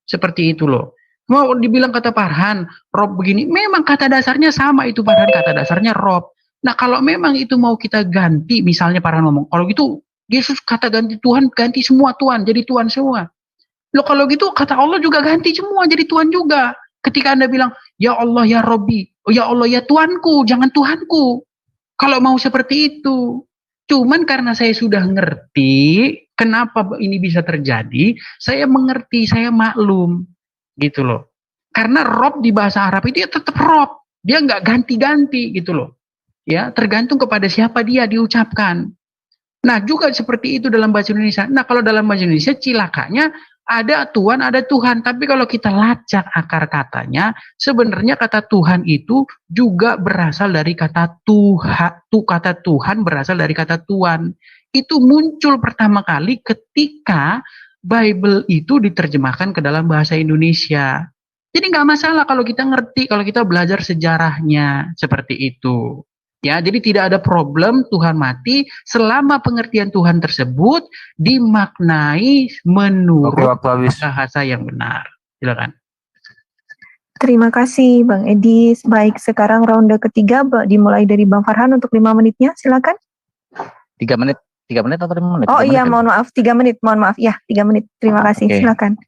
S4: seperti itu loh. Mau dibilang kata Farhan, Rob begini, memang kata dasarnya sama itu Farhan, kata dasarnya Rob. Nah kalau memang itu mau kita ganti, misalnya para ngomong, kalau gitu Yesus kata ganti Tuhan, ganti semua Tuhan, jadi Tuhan semua. Loh kalau gitu kata Allah juga ganti semua, jadi Tuhan juga. Ketika Anda bilang, ya Allah ya Robbi, oh ya Allah ya Tuanku, jangan Tuhanku. Kalau mau seperti itu. Cuman karena saya sudah ngerti, kenapa ini bisa terjadi, saya mengerti, saya maklum. Gitu loh. Karena Rob di bahasa Arab itu ya tetap Rob. Dia nggak ganti-ganti gitu loh. Ya, tergantung kepada siapa dia diucapkan. Nah, juga seperti itu dalam bahasa Indonesia. Nah, kalau dalam bahasa Indonesia cilakanya ada Tuhan, ada Tuhan. Tapi kalau kita lacak akar katanya, sebenarnya kata Tuhan itu juga berasal dari kata Tuhan. Kata Tuhan berasal dari kata Tuhan. Itu muncul pertama kali ketika Bible itu diterjemahkan ke dalam bahasa Indonesia. Jadi nggak masalah kalau kita ngerti, kalau kita belajar sejarahnya seperti itu. Ya, jadi tidak ada problem Tuhan mati selama pengertian Tuhan tersebut dimaknai menurut bahasa yang benar. Silakan.
S2: Terima kasih Bang Edis. Baik, sekarang ronde ketiga dimulai dari Bang Farhan untuk 5 menitnya. Silakan.
S3: 3 menit atau 5 menit?
S2: Oh iya, mohon maaf, 3 menit. Mohon maaf. Ya, 3 menit. Terima kasih.
S3: Okay.
S2: Silakan.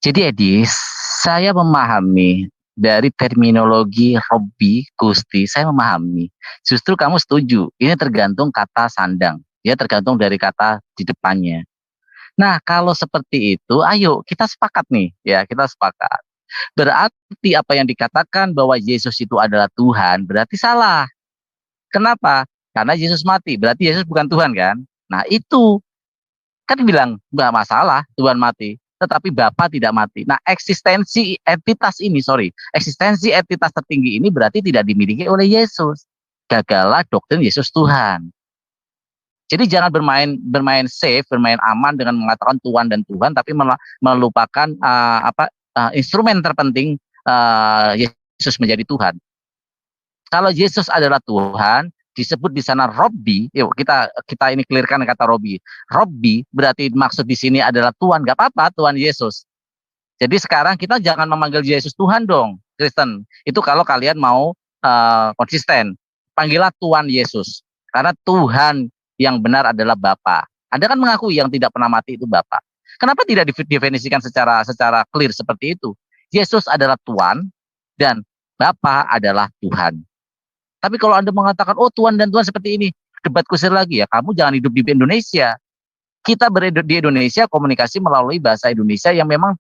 S3: Jadi Edis, saya memahami dari terminologi Robbi, Gusti, saya memahami. Justru kamu setuju, ini tergantung kata sandang. Ya, tergantung dari kata di depannya. Nah, kalau seperti itu, ayo kita sepakat nih. Ya, kita sepakat. Berarti apa yang dikatakan bahwa Yesus itu adalah Tuhan, berarti salah. Kenapa? Karena Yesus mati, berarti Yesus bukan Tuhan kan? Nah, itu kan bilang, nggak masalah Tuhan mati. Tetapi Bapa tidak mati. Nah, eksistensi entitas tertinggi ini berarti tidak dimiliki oleh Yesus. Gagallah doktrin Yesus Tuhan. Jadi jangan bermain safe, bermain aman dengan mengatakan Tuhan dan Tuhan, tapi melupakan instrumen terpenting Yesus menjadi Tuhan. Kalau Yesus adalah Tuhan, disebut di sana Robbi, yuk kita ini clearkan kata Robbi. Robbi berarti maksud di sini adalah Tuhan, nggak apa-apa Tuhan Yesus. Jadi sekarang kita jangan memanggil Yesus Tuhan dong, Kristen. Itu kalau kalian mau konsisten, panggillah Tuhan Yesus, karena Tuhan yang benar adalah Bapa. Anda kan mengakui yang tidak pernah mati itu Bapa. Kenapa tidak didefinisikan secara clear seperti itu? Yesus adalah Tuhan dan Bapa adalah Tuhan. Tapi kalau Anda mengatakan, oh Tuhan dan Tuhan seperti ini, debat kusir lagi ya, kamu jangan hidup di Indonesia. Kita di Indonesia komunikasi melalui bahasa Indonesia yang memang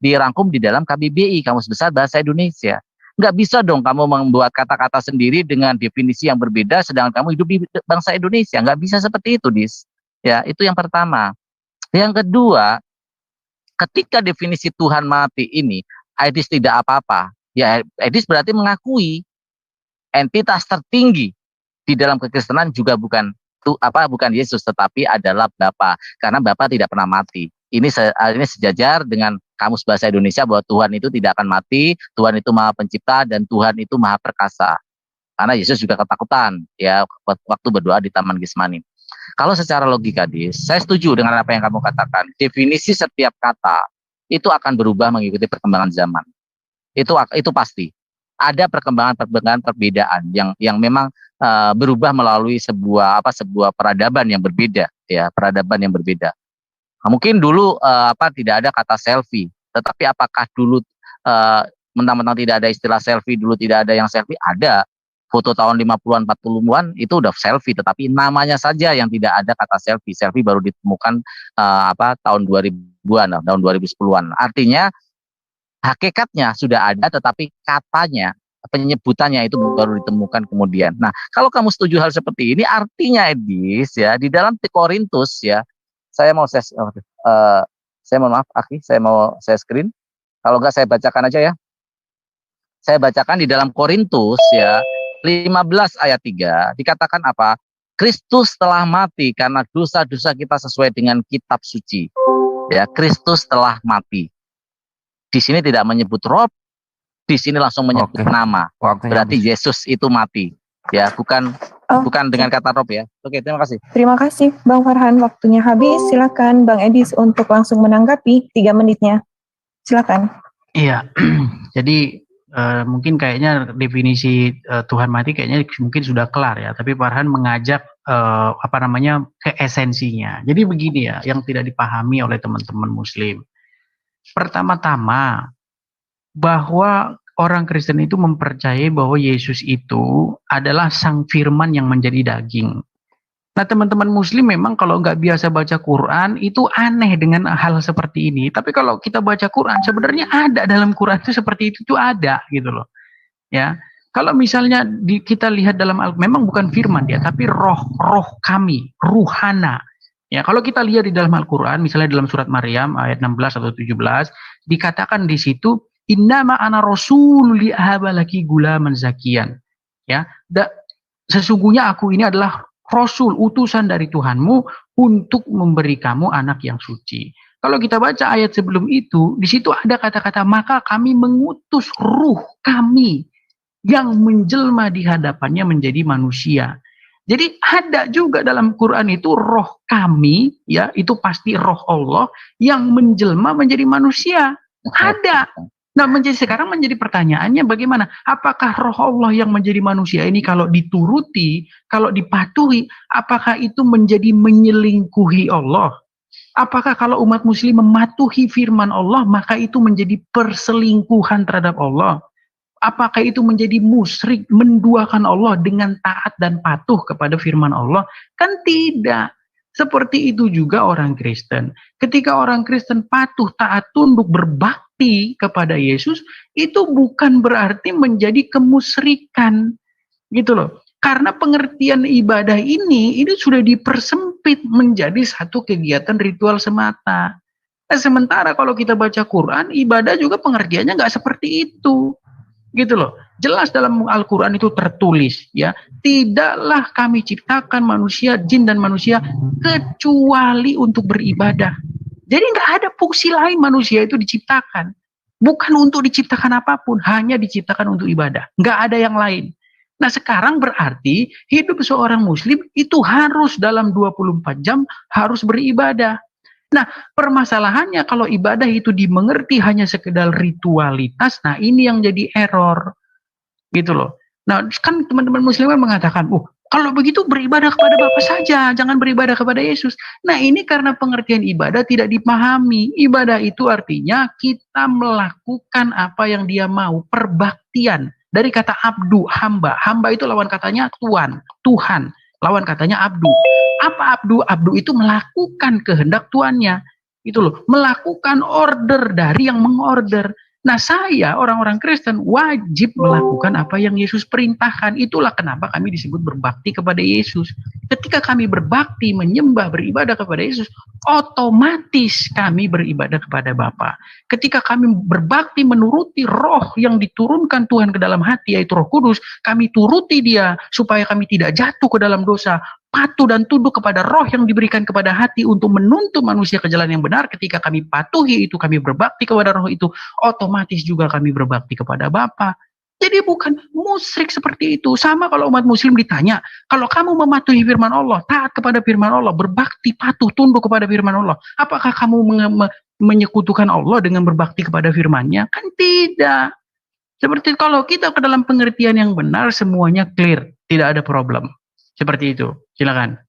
S3: dirangkum di dalam KBBI, Kamus Besar Bahasa Indonesia. Nggak bisa dong kamu membuat kata-kata sendiri dengan definisi yang berbeda, sedangkan kamu hidup di bangsa Indonesia. Nggak bisa seperti itu, Dis. Ya, itu yang pertama. Yang kedua, ketika definisi Tuhan mati ini, Edis tidak apa-apa. Ya, Edis berarti mengakui entitas tertinggi di dalam kekristenan juga bukan Yesus, tetapi adalah Bapa, karena Bapa tidak pernah mati. Ini sejajar dengan Kamus Bahasa Indonesia bahwa Tuhan itu tidak akan mati, Tuhan itu Maha Pencipta dan Tuhan itu Maha Perkasa. Karena Yesus juga ketakutan ya waktu berdoa di Taman Getsemani. Kalau secara logika, saya setuju dengan apa yang kamu katakan. Definisi setiap kata itu akan berubah mengikuti perkembangan zaman. Itu pasti. Ada perkembangan perbedaan yang memang berubah melalui sebuah peradaban yang berbeda, ya, peradaban yang berbeda. Nah, mungkin dulu tidak ada kata selfie, tetapi apakah dulu mentang-mentang tidak ada istilah selfie, dulu tidak ada yang selfie? Ada. Foto tahun 50-an, 40-an itu udah selfie, tetapi namanya saja yang tidak ada kata selfie. Selfie baru ditemukan tahun 2000-an, tahun 2010-an. Artinya hakikatnya sudah ada, tetapi katanya, penyebutannya itu baru ditemukan kemudian. Nah, kalau kamu setuju hal seperti ini, artinya Edis ya di dalam Korintus ya, saya mohon maaf, Aki, saya screen. Kalau enggak saya bacakan aja ya. Saya bacakan di dalam Korintus ya 15 ayat 3 dikatakan apa? Kristus telah mati karena dosa-dosa kita sesuai dengan kitab suci. Ya, Kristus telah mati. Di sini tidak menyebut Rob, di sini langsung menyebut nama. Berarti Yesus itu mati. Ya, bukan dengan kata Rob ya. Oke, terima kasih.
S2: Terima kasih Bang Farhan, waktunya habis. Silakan Bang Edis untuk langsung menanggapi 3 menitnya. Silakan.
S4: Iya. Jadi mungkin kayaknya definisi Tuhan mati kayaknya mungkin sudah kelar ya, tapi Farhan mengajak ke esensinya. Jadi begini ya, yang tidak dipahami oleh teman-teman muslim. Pertama-tama, bahwa orang Kristen itu mempercayai bahwa Yesus itu adalah sang firman yang menjadi daging. Nah, teman-teman muslim memang kalau nggak biasa baca Quran, itu aneh dengan hal seperti ini. Tapi kalau kita baca Quran, sebenarnya ada dalam Quran itu seperti itu ada gitu loh. Ya, kalau misalnya kita lihat dalam memang bukan firman dia, tapi roh kami, ruhana. Ya, kalau kita lihat di dalam Al-Quran, misalnya dalam surat Maryam ayat 16 atau 17, dikatakan di situ, innama ana rasul li'ahabalaki gulaman zakian. Ya, sesungguhnya aku ini adalah rasul, utusan dari Tuhanmu untuk memberi kamu anak yang suci. Kalau kita baca ayat sebelum itu, di situ ada kata-kata maka kami mengutus ruh kami. yang menjelma di hadapannya menjadi manusia. Jadi ada juga dalam Quran itu roh kami, ya itu pasti roh Allah yang menjelma menjadi manusia. Ada. Nah, sekarang menjadi pertanyaannya bagaimana? Apakah roh Allah yang menjadi manusia ini kalau dituruti, kalau dipatuhi, apakah itu menjadi menyelingkuhi Allah? Apakah kalau umat muslim mematuhi firman Allah, maka itu menjadi perselingkuhan terhadap Allah? Apakah itu menjadi musyrik, menduakan Allah dengan taat dan patuh kepada firman Allah? Kan tidak. Seperti itu juga orang Kristen. Ketika orang Kristen patuh, taat, tunduk, berbakti kepada Yesus, itu bukan berarti menjadi kemusyrikan. Gitu loh. Karena pengertian ibadah ini sudah dipersempit menjadi satu kegiatan ritual semata. Nah, sementara kalau kita baca Quran, ibadah juga pengertiannya nggak seperti itu. Gitu loh. Jelas dalam Al-Quran itu tertulis, ya, tidaklah kami ciptakan manusia, jin dan manusia kecuali untuk beribadah. Jadi nggak ada fungsi lain manusia itu diciptakan. Bukan untuk diciptakan apapun, hanya diciptakan untuk ibadah. Nggak ada yang lain. Nah, sekarang berarti hidup seorang muslim itu harus dalam 24 jam harus beribadah. Nah, permasalahannya kalau ibadah itu dimengerti hanya sekedar ritualitas, nah ini yang jadi error. Gitu loh. Nah, kan teman-teman muslim mengatakan, kalau begitu beribadah kepada Bapa saja, jangan beribadah kepada Yesus. Nah, ini karena pengertian ibadah tidak dipahami. Ibadah itu artinya kita melakukan apa yang Dia mau, perbaktian. Dari kata abdu, hamba. Hamba itu lawan katanya Tuhan. Lawan katanya abdu. Apa abdu? Abdu itu melakukan kehendak tuannya. Itu loh, melakukan order dari yang mengorder. Nah, saya orang-orang Kristen wajib melakukan apa yang Yesus perintahkan. Itulah kenapa kami disebut berbakti kepada Yesus. Ketika kami berbakti, menyembah, beribadah kepada Yesus, otomatis kami beribadah kepada Bapa. Ketika kami berbakti menuruti roh yang diturunkan Tuhan ke dalam hati, yaitu Roh Kudus, kami turuti Dia supaya kami tidak jatuh ke dalam dosa, patuh dan tunduk kepada roh yang diberikan kepada hati untuk menuntun manusia ke jalan yang benar. Ketika kami patuhi itu, kami berbakti kepada roh itu, otomatis juga kami berbakti kepada Bapa. Jadi bukan musyrik seperti itu. Sama kalau umat muslim ditanya, kalau kamu mematuhi firman Allah, taat kepada firman Allah, berbakti, patuh, tunduk kepada firman Allah, apakah kamu menyekutukan Allah dengan berbakti kepada firman-Nya? Kan tidak. Seperti kalau kita ke dalam pengertian yang benar, semuanya clear, tidak ada problem. Seperti itu. Silakan.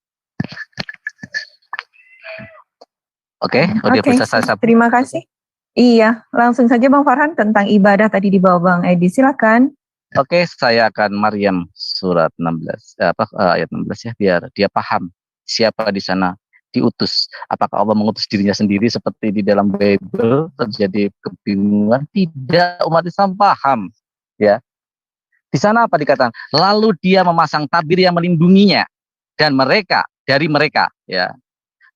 S3: Oke, saya
S2: terima kasih. Iya, langsung saja Bang Farhan tentang ibadah tadi di bawah Bang Edi, silakan.
S3: Oke, saya akan Maryam surat 16 ayat 16 ya, biar dia paham siapa di sana diutus. Apakah Allah mengutus dirinya sendiri seperti di dalam Bible terjadi kebingungan? Tidak, umat Islam paham, ya. Di sana apa dikatakan? Lalu Dia memasang tabir yang melindunginya dan dari mereka, ya.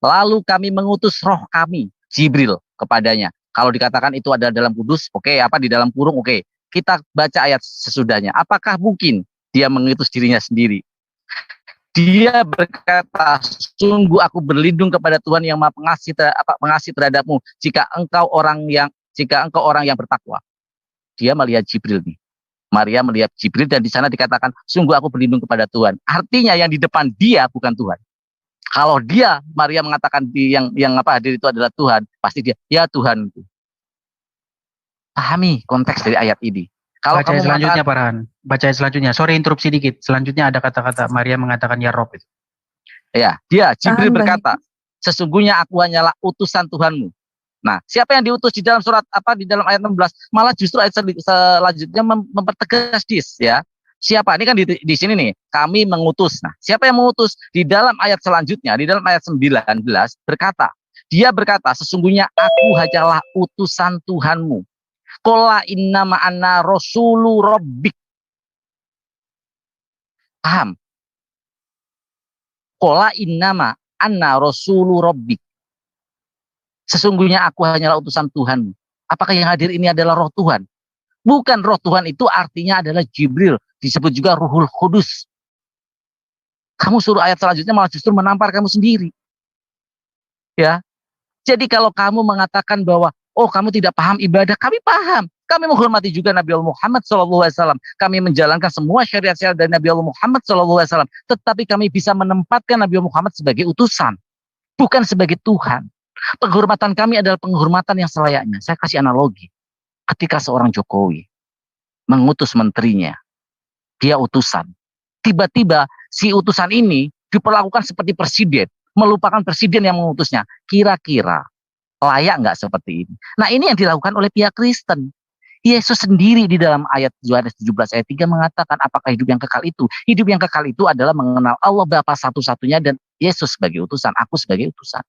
S3: Lalu kami mengutus roh kami, Jibril, kepadanya. Kalau dikatakan itu ada dalam kudus, di dalam kurung, Kita baca ayat sesudahnya. Apakah mungkin Dia mengutus dirinya sendiri? Dia berkata, sungguh aku berlindung kepada Tuhan yang Maha pengasih terhadapmu jika engkau orang yang bertakwa. Dia melihat Jibril nih. Maria melihat Jibril dan di sana dikatakan, sungguh aku berlindung kepada Tuhan. Artinya yang di depan dia bukan Tuhan. Kalau Maria mengatakan yang hadir itu adalah Tuhan, pasti dia, ya Tuhan. Pahami konteks dari ayat ini. Kalau
S4: baca selanjutnya, Farhan. Baca selanjutnya. Sorry interupsi dikit. Selanjutnya ada kata-kata Maria mengatakan ya Rob itu.
S3: Ya, dia berkata, sesungguhnya aku hanyalah utusan Tuhanmu. Nah, siapa yang diutus di dalam di dalam ayat 16? Malah justru ayat selanjutnya mempertegas ya. Siapa? Ini kan di sini nih, kami mengutus. Nah, siapa yang mengutus? Di dalam ayat selanjutnya, di dalam ayat 19 dia berkata, sesungguhnya aku hanyalah utusan Tuhanmu. Qala innama anna rasulu rabbik. Paham? Qala innama anna rasulu rabbik. Sesungguhnya aku hanyalah utusan Tuhanmu. Apakah yang hadir ini adalah roh Tuhan? Bukan, roh Tuhan itu artinya adalah Jibril. Disebut juga Ruhul Kudus. Kamu suruh ayat selanjutnya malah justru menampar kamu sendiri. Ya. Jadi kalau kamu mengatakan bahwa Oh, kamu tidak paham ibadah, kami paham. Kami menghormati juga Nabi Allah Muhammad SAW. Kami menjalankan semua syariat-syariat dari Nabi Allah Muhammad SAW. Tetapi kami bisa menempatkan Nabi Allah Muhammad sebagai utusan, bukan sebagai Tuhan. Penghormatan kami adalah penghormatan yang selayaknya. Saya kasih analogi. Ketika seorang Jokowi mengutus menterinya, dia utusan. Tiba-tiba si utusan ini diperlakukan seperti presiden, melupakan presiden yang mengutusnya. Kira-kira layak nggak seperti ini? Nah, ini yang dilakukan oleh pihak Kristen. Yesus sendiri di dalam ayat Yohanes 17 ayat 3 mengatakan, apakah hidup yang kekal itu? Hidup yang kekal itu adalah mengenal Allah Bapa satu-satunya dan Yesus sebagai utusan, aku sebagai utusan.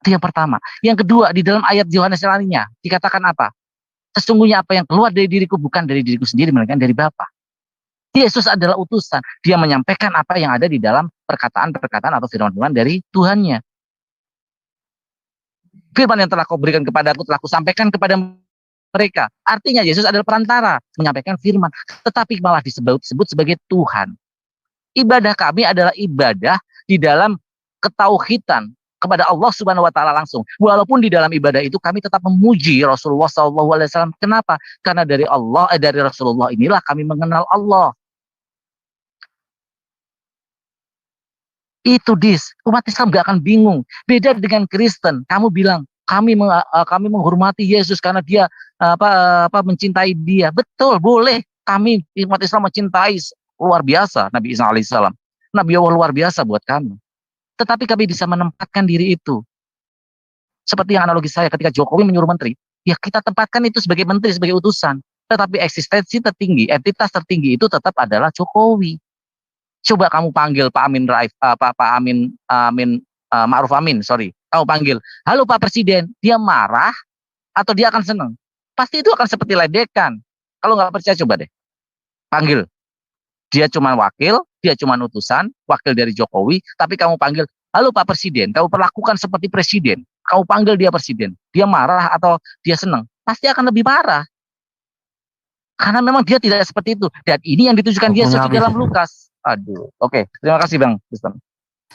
S3: Itu yang pertama. Yang kedua, di dalam ayat Yohanes lainnya dikatakan apa? Sesungguhnya apa yang keluar dari diriku bukan dari diriku sendiri, melainkan dari Bapa. Yesus adalah utusan. Dia menyampaikan apa yang ada di dalam perkataan-perkataan atau firman-firman dari Tuhannya. Firman yang telah kau berikan kepadaku telah kusampaikan kepada mereka. Artinya Yesus adalah perantara menyampaikan firman, tetapi malah disebut sebagai Tuhan. Ibadah kami adalah ibadah di dalam ketauhidan kepada Allah Subhanahu wa taala langsung. Walaupun di dalam ibadah itu kami tetap memuji Rasulullah SAW. Kenapa? Karena dari Rasulullah inilah kami mengenal Allah. Itu umat Islam gak akan bingung. Beda dengan Kristen. Kamu bilang kami menghormati Yesus karena dia mencintai dia. Betul, boleh. Kami umat Islam mencintai luar biasa Nabi Isa alaihissalam. Nabi Allah luar biasa buat kami. Tetapi kami bisa menempatkan diri itu. Seperti yang analogi saya ketika Jokowi menyuruh menteri, ya kita tempatkan itu sebagai menteri, sebagai utusan. Tetapi eksistensi tertinggi, entitas tertinggi itu tetap adalah Jokowi. Coba kamu panggil Pak Amin Ma'ruf Amin, sorry. Kamu panggil, halo Pak Presiden, dia marah atau dia akan senang? Pasti itu akan seperti ledekan. Kalau nggak percaya coba deh, panggil. Dia cuma wakil, dia cuma utusan, wakil dari Jokowi, tapi kamu panggil, halo Pak Presiden, kamu perlakukan seperti presiden. Kamu panggil dia presiden, dia marah atau dia senang? Pasti akan lebih marah. Karena memang dia tidak seperti itu. Dan ini yang ditujukan Yesus di dalam Lukas. Aduh, oke. Terima kasih Bang Kristen.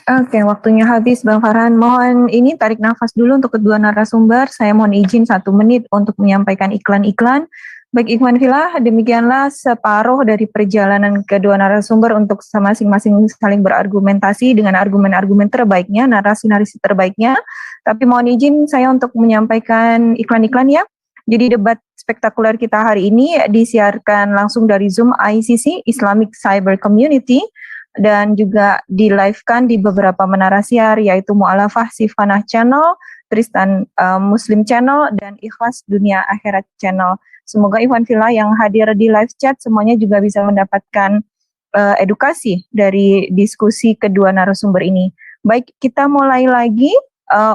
S2: Oke, waktunya habis Bang Farhan. Mohon ini tarik nafas dulu untuk kedua narasumber. Saya mohon izin 1 menit untuk menyampaikan iklan-iklan. Baik Ikhwan Fillah, demikianlah separuh dari perjalanan kedua narasumber untuk masing-masing saling berargumentasi dengan argumen-argumen terbaiknya, narasi-narasi terbaiknya. Tapi mohon izin saya untuk menyampaikan iklan-iklan ya. Jadi debat spektakuler kita hari ini disiarkan langsung dari Zoom ICC, Islamic Cyber Community, dan juga di-live-kan di beberapa menara siar, yaitu Mu'alafah Sifanah Channel, Tristan Muslim Channel, dan Ikhlas Dunia Akhirat Channel. Semoga Ikhwan Fillah yang hadir di live chat semuanya juga bisa mendapatkan edukasi dari diskusi kedua narasumber ini. Baik, kita mulai lagi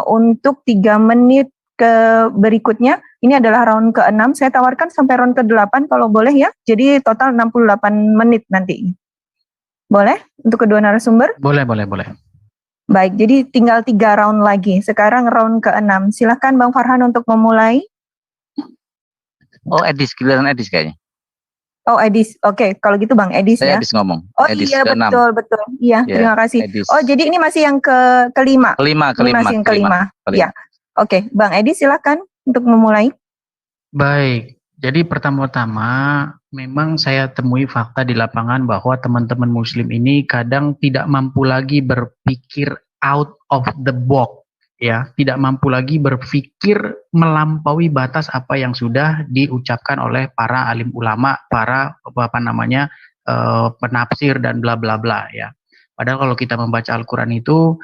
S2: untuk 3 menit ke berikutnya. Ini adalah round ke-6. Saya tawarkan sampai round ke-8 kalau boleh ya. Jadi total 68 menit nanti. Boleh untuk kedua narasumber?
S4: Boleh.
S2: Baik, jadi tinggal 3 round lagi. Sekarang round ke-6. Silahkan Bang Farhan untuk memulai.
S3: Oh, giliran Edis kayaknya.
S2: Oh, Edis. Oke, kalau gitu Bang Edis ya.
S3: Edis ngomong.
S2: Oh
S3: Edis
S2: iya,
S3: ke-6.
S2: betul. Iya, terima kasih.
S3: Edis.
S2: Oh, jadi ini masih yang kelima.
S3: Kelima.
S2: Masih yang kelima. Ya. Oke, Bang Edis silakan untuk memulai.
S4: Baik. Jadi pertama-tama memang saya temui fakta di lapangan bahwa teman-teman muslim ini kadang tidak mampu lagi berpikir out of the box, ya, tidak mampu lagi berpikir melampaui batas apa yang sudah diucapkan oleh para alim ulama, para penafsir dan bla bla bla ya. Padahal kalau kita membaca Al-Qur'an itu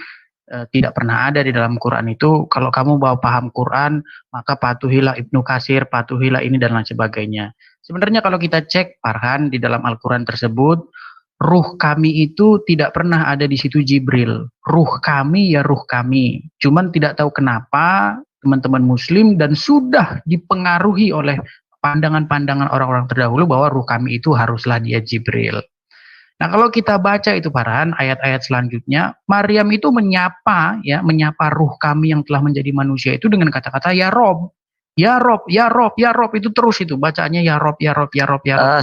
S4: tidak pernah ada di dalam Quran itu, kalau kamu bawa paham Quran, maka patuhilah Ibnu Katsir, patuhilah ini dan lain sebagainya. Sebenarnya kalau kita cek Farhan di dalam Al-Quran tersebut, ruh kami itu tidak pernah ada di situ Jibril. Ruh kami ya ruh kami. Cuman tidak tahu kenapa teman-teman muslim dan sudah dipengaruhi oleh pandangan-pandangan orang-orang terdahulu bahwa ruh kami itu haruslah dia Jibril. Nah, kalau kita baca itu Farhan, ayat-ayat selanjutnya, Maryam itu menyapa ruh kami yang telah menjadi manusia itu dengan kata-kata ya Rob. Ya Rob, ya Rob, ya Rob, itu terus itu bacaannya ya Rob, ya Rob, ya Rob, ya Rob.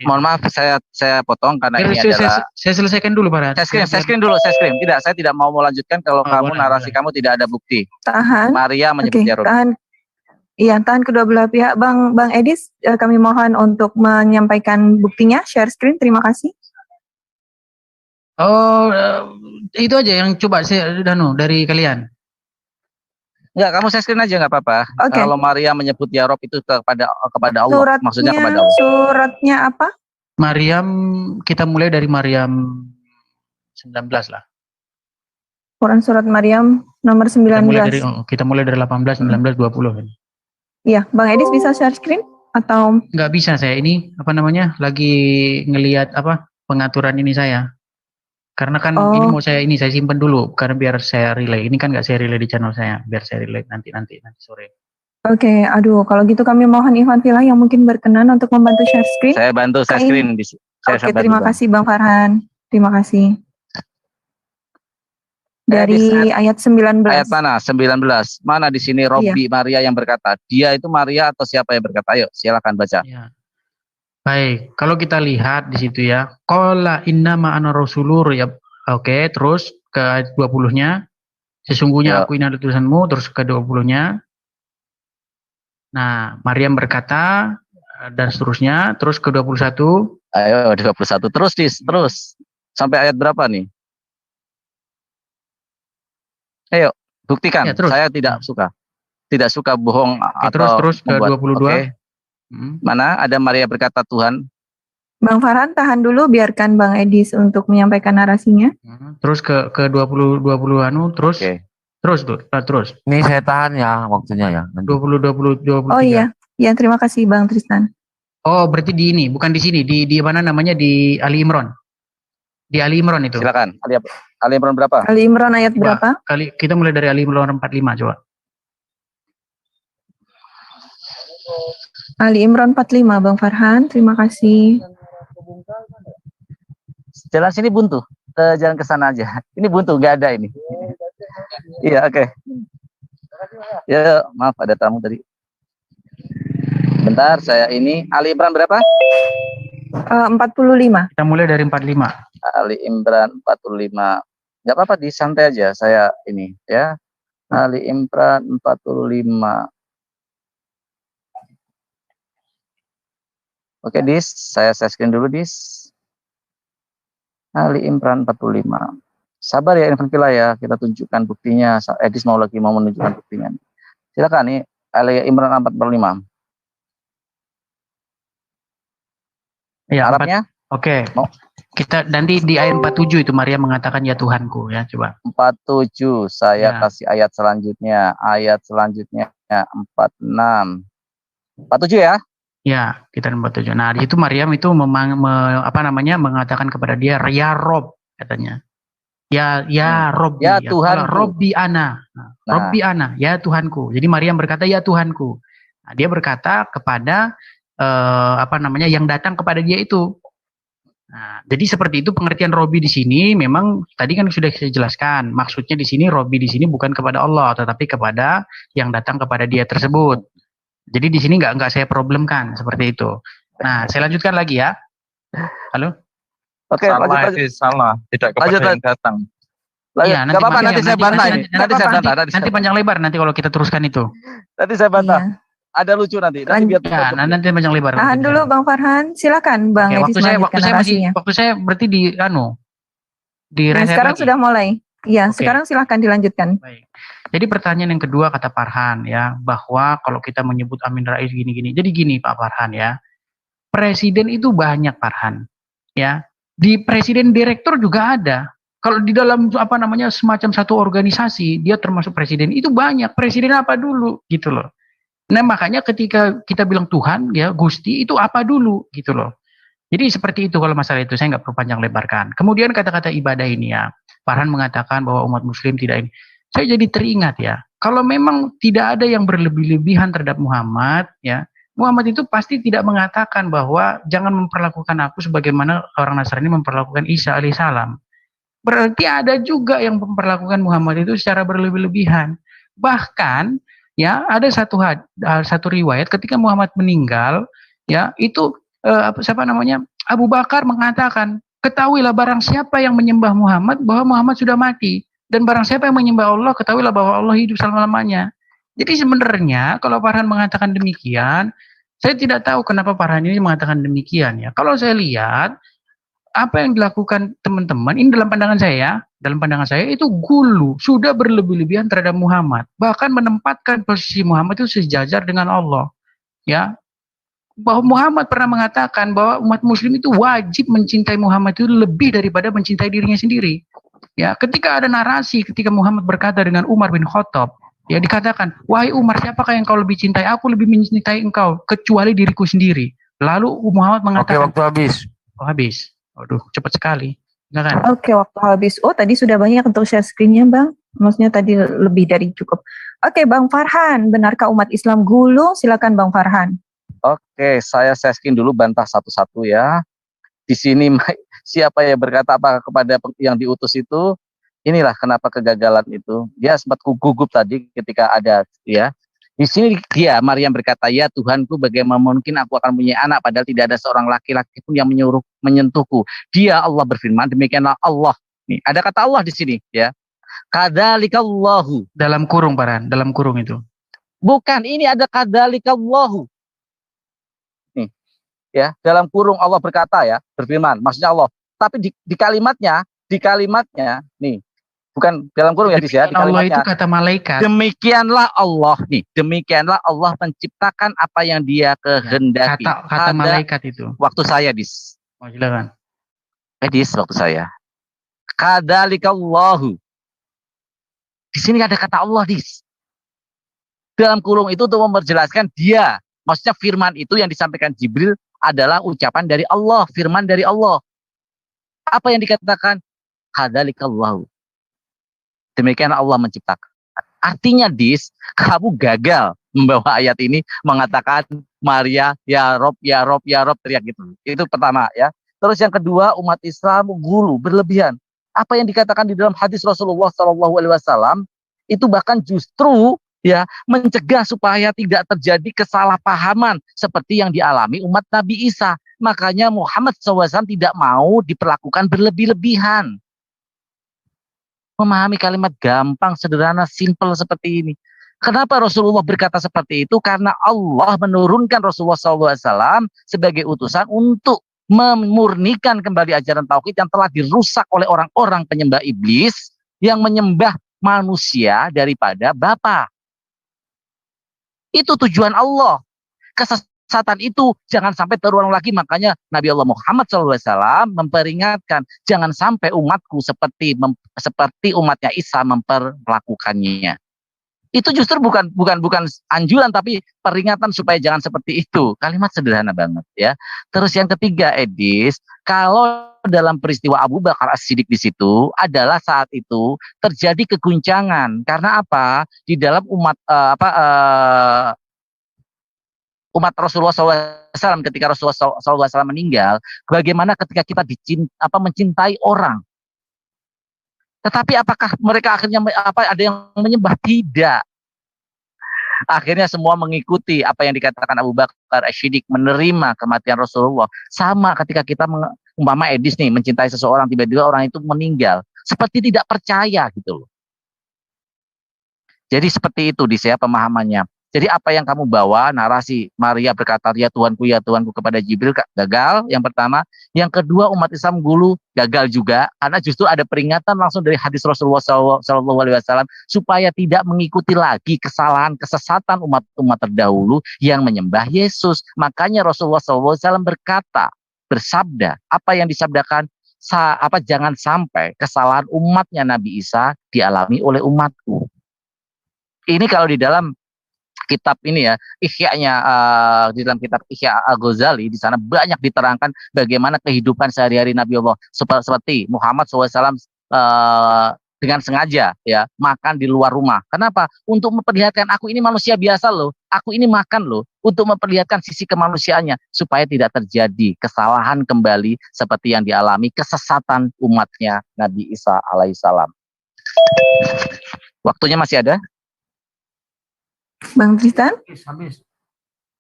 S3: Mohon maaf saya potong karena ini adalah
S4: saya selesaikan dulu Farhan.
S3: Saya screen dulu. Tidak, saya tidak mau melanjutkan kalau kamu narasi kamu tidak ada bukti.
S2: Tahan.
S3: Maria menyebut ya Rob.
S2: Tahan. Iya, tahan kedua belah pihak. Bang Edis, kami mohon untuk menyampaikan buktinya, share screen, terima kasih.
S4: Oh, itu aja yang coba saya dari kalian.
S3: Enggak, kamu share screen aja nggak apa-apa.
S2: Oke.
S3: Kalau Maria menyebut ya Rob itu kepada Allah, maksudnya kepada Allah.
S2: Suratnya apa?
S4: Maryam, kita mulai dari Maryam 19 lah.
S2: Quran surat Maryam nomor 19.
S4: Kita mulai dari 18, 19, 20.
S2: Iya, Bang Edis bisa share screen atau?
S4: Nggak bisa saya, ini lagi ngelihat pengaturan ini saya. Karena kan ini mau saya simpan dulu karena biar saya relay. Ini kan nggak saya relay di channel saya, biar saya relay nanti sore.
S2: Oke, aduh, kalau gitu kami mohon Ivan Villa yang mungkin berkenan untuk membantu share screen.
S3: Saya bantu share screen.
S2: Oke, terima kasih Bang Farhan. Terima kasih. Dari ayat 19.
S3: Ayat mana? 19. Mana di sini Robbi Maria yang berkata? Dia itu Maria atau siapa yang berkata? Ayo, silakan baca.
S4: Ya. Baik, kalau kita lihat di situ ya. Qala innama ana rasulur ya. Oke, terus ke ayat 20-nya. Sesungguhnya aku ini adalah tulisanmu, terus ke 20-nya. Nah, Maryam berkata dan seterusnya, terus ke 21.
S3: Ayo, 21. Terus. Sampai ayat berapa nih? Ayo, buktikan. Ya, saya tidak suka bohong.
S4: Terus ke 22.
S3: Okay. Mana ada Maria berkata Tuhan.
S2: Bang Farhan tahan dulu, biarkan Bang Edis untuk menyampaikan narasinya.
S4: Terus ke 20 terus. Okay. Terus.
S1: Ini saya tahan ya waktunya ya.
S4: 23.
S2: Oh iya, terima kasih Bang Tristan.
S4: Oh, berarti di ini, bukan di sini, di mana namanya, di Ali Imran. Di Ali Imran itu.
S3: Silakan. Ali Imran berapa?
S2: Ali Imran ayat berapa?
S4: Kita mulai dari Ali Imran 45 coba.
S2: Ali Imran 45 Bang Farhan, terima kasih.
S3: Jalan sini buntu. Jalan ke sana aja. Ini buntu, nggak ada ini. Iya, oke. Ya, maaf ada tamu tadi. Bentar, saya ini Ali Imran berapa?
S2: 45.
S4: Kita mulai dari 45.
S3: Ali Imran 45. Nggak apa-apa, disantai aja saya ini ya. Ali Imran 45. Oke, Dis, saya share screen dulu, Dis. Ali Imran 45. Sabar ya Ivan Villa ya, kita tunjukkan buktinya. Edis mau menunjukkan buktinya. Silakan nih, Ali Imran 45.
S4: Ya,
S3: Arabnya?
S4: Oke. Kita nanti di ayat 47 itu Maria mengatakan ya Tuhanku ya, coba.
S3: 47, saya kasih ayat selanjutnya. Ayat selanjutnya 46. 47 ya?
S4: Ya, kita 47. Nah, di situ Maryam itu mengatakan kepada dia ya Rob katanya. Ya Robbi.
S3: Ya Tuhan.
S4: Robbi ana. Robbi ana, ya Tuhanku. Jadi Maryam berkata ya Tuhanku. Nah, dia berkata kepada yang datang kepada dia itu. Nah, jadi seperti itu pengertian Robbi di sini. Memang tadi kan sudah saya jelaskan. Maksudnya di sini Robbi di sini bukan kepada Allah, tetapi kepada yang datang kepada dia tersebut. Jadi di sini nggak saya problemkan seperti itu. Nah, saya lanjutkan lagi ya. Halo.
S3: Oke,
S5: salah. Tidak kepada yang datang.
S4: Iya,
S3: nggak apa-apa, nanti saya bantah ini.
S4: Nanti panjang lebar nanti kalau kita teruskan itu.
S3: Nanti saya bantah. Iya. Ada lucu nanti.
S4: Nanti panjang lebar.
S2: Tahan dulu Bang Farhan, silakan Bang Edis melanjutkan narasinya.
S4: Waktu saya berarti di
S2: sekarang sudah mulai. Iya, sekarang silakan dilanjutkan.
S4: Baik. Jadi pertanyaan yang kedua kata Farhan ya, bahwa kalau kita menyebut Amin Rais gini-gini. Jadi gini Pak Farhan ya. Presiden itu banyak Farhan. Ya. Di presiden direktur juga ada. Kalau di dalam semacam satu organisasi, dia termasuk presiden, itu banyak. Presiden apa dulu gitu loh. Nah, makanya ketika kita bilang Tuhan ya, Gusti itu apa dulu gitu loh. Jadi seperti itu kalau masalah itu, saya nggak perlu panjang lebarkan. Kemudian kata-kata ibadah ini ya, Farhan mengatakan bahwa umat muslim tidak ini. Saya jadi teringat ya, kalau memang tidak ada yang berlebih-lebihan terhadap Muhammad ya, Muhammad itu pasti tidak mengatakan bahwa jangan memperlakukan aku sebagaimana orang Nasrani memperlakukan Isa alaihissalam. Berarti ada juga yang memperlakukan Muhammad itu secara berlebih-lebihan. Bahkan ya ada satu riwayat ketika Muhammad meninggal ya, itu Abu Bakar mengatakan, ketahuilah barang siapa yang menyembah Muhammad bahwa Muhammad sudah mati, dan barang siapa yang menyembah Allah ketahuilah bahwa Allah hidup selama-lamanya. Jadi sebenarnya kalau Farhan mengatakan demikian, saya tidak tahu kenapa Farhan ini mengatakan demikian ya. Kalau saya lihat apa yang dilakukan teman-teman ini dalam pandangan saya itu gulu, sudah berlebih-lebihan terhadap Muhammad, bahkan menempatkan posisi Muhammad itu sejajar dengan Allah, ya. Bahwa Muhammad pernah mengatakan bahwa umat muslim itu wajib mencintai Muhammad itu lebih daripada mencintai dirinya sendiri. Ya, ketika ada narasi ketika Muhammad berkata dengan Umar bin Khattab, ya dikatakan, "Wahai Umar, siapakah yang kau lebih cintai? Aku lebih mencintai engkau kecuali diriku sendiri." Lalu Muhammad mengatakan,
S1: "Oke, waktu habis."
S4: Oh, habis. Waduh, cepat sekali. Silakan.
S2: Oke, waktu habis. Oh, tadi sudah banyak untuk share screen-nya, Bang. Maksudnya tadi lebih dari cukup. Oke, Bang Farhan, benarkah umat Islam gulu? Silakan Bang Farhan.
S3: Oke, saya seskin dulu bantah satu-satu ya. Di sini siapa yang berkata apa kepada yang diutus itu, inilah kenapa kegagalan itu. Dia sempat gugup tadi ketika ada ya. Di sini dia Maryam berkata, "Ya Tuhanku, bagaimana mungkin aku akan punya anak padahal tidak ada seorang laki-laki pun yang menyentuhku." Dia Allah berfirman, demikianlah Allah. Nih, ada kata Allah di sini ya. Kadzalikallahu.
S4: Dalam kurung Farhan, dalam kurung itu.
S3: Bukan, ini ada kadzalikallahu. Nih, ya, dalam kurung Allah berkata ya, berfirman, maksudnya Allah. Tapi di kalimatnya nih, bukan dalam kurung ya, di kalimatnya.
S4: Allah itu kata malaikat.
S3: Demikianlah Allah nih, demikianlah Allah menciptakan apa yang Dia kehendaki.
S4: Kata malaikat itu.
S3: Waktu saya, Dis.
S4: Oh, silakan.
S3: Dis, waktu saya. Kadzalikallahu. Di sini ada kata Allah, Dis. Dalam kurung itu untuk memperjelaskan Dia. Maksudnya firman itu yang disampaikan Jibril adalah ucapan dari Allah, firman dari Allah. Apa yang dikatakan? Kadzalikallahu. Demikian Allah menciptakan. Artinya, Dis, kamu gagal membawa ayat ini mengatakan Maria, ya Rob, ya Rob, ya Rob, teriak gitu. Itu pertama ya. Terus yang kedua, umat Islam gulu, berlebihan. Apa yang dikatakan di dalam hadis Rasulullah SAW itu bahkan justru ya mencegah supaya tidak terjadi kesalahpahaman seperti yang dialami umat Nabi Isa. Makanya Muhammad SAW tidak mau diperlakukan berlebih-lebihan. Memahami kalimat gampang, sederhana, simple seperti ini. Kenapa Rasulullah berkata seperti itu? Karena Allah menurunkan Rasulullah SAW sebagai utusan untuk memurnikan kembali ajaran tauhid yang telah dirusak oleh orang-orang penyembah iblis yang menyembah manusia daripada Bapa. Itu tujuan Allah. Kesesatan itu jangan sampai terulang lagi. Makanya Nabi Allah Muhammad SAW memperingatkan, jangan sampai umatku seperti umatnya Isa memperlakukannya. Itu justru bukan anjuran tapi peringatan supaya jangan seperti itu. Kalimat sederhana banget ya. Terus yang ketiga, Edis, kalau dalam peristiwa Abu Bakar As-Siddiq di situ adalah saat itu terjadi keguncangan. Karena apa? Di dalam umat umat Rasulullah SAW ketika Rasulullah SAW meninggal, bagaimana ketika kita mencintai orang. Tetapi apakah mereka akhirnya ada yang menyembah? Tidak. Akhirnya semua mengikuti apa yang dikatakan Abu Bakar As-Siddiq, menerima kematian Rasulullah. Sama ketika kita umpama Edis nih mencintai seseorang, tiba-tiba orang itu meninggal, seperti tidak percaya gitu loh. Jadi seperti itu pemahamannya. Jadi apa yang kamu bawa, narasi Maria berkata, ya Tuhanku kepada Jibril, gagal yang pertama. Yang kedua, umat Islam gulu, gagal juga. Karena justru ada peringatan langsung dari hadis Rasulullah SAW supaya tidak mengikuti lagi kesalahan, kesesatan umat-umat terdahulu yang menyembah Yesus. Makanya Rasulullah SAW bersabda, apa yang disabdakan, jangan sampai kesalahan umatnya Nabi Isa dialami oleh umatku. Ini kalau di dalam kitab ini ya, Ihya-nya di dalam kitab Ihya Al-Ghazali, di sana banyak diterangkan bagaimana kehidupan sehari-hari Nabi Allah seperti Muhammad SAW dengan sengaja ya makan di luar rumah. Kenapa? Untuk memperlihatkan aku ini manusia biasa loh, aku ini makan loh, untuk memperlihatkan sisi kemanusiaannya supaya tidak terjadi kesalahan kembali seperti yang dialami kesesatan umatnya Nabi Isa alaihissalam. Waktunya masih ada?
S2: Bang Tristan?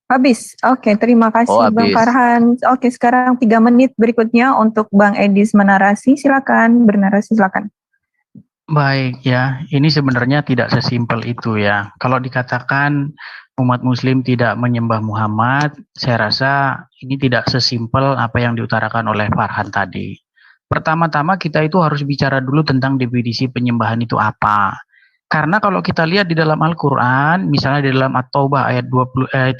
S2: Habis. Oke, terima kasih Bang Farhan. Oke, sekarang 3 menit berikutnya untuk Bang Edis menarasi. Silakan, bernarasi silakan.
S4: Baik ya, ini sebenarnya tidak sesimpel itu ya. Kalau dikatakan umat muslim tidak menyembah Muhammad, saya rasa ini tidak sesimpel apa yang diutarakan oleh Farhan tadi. Pertama-tama kita itu harus bicara dulu tentang definisi penyembahan itu apa. Karena kalau kita lihat di dalam Al-Quran, misalnya di dalam At-Taubah ayat 31,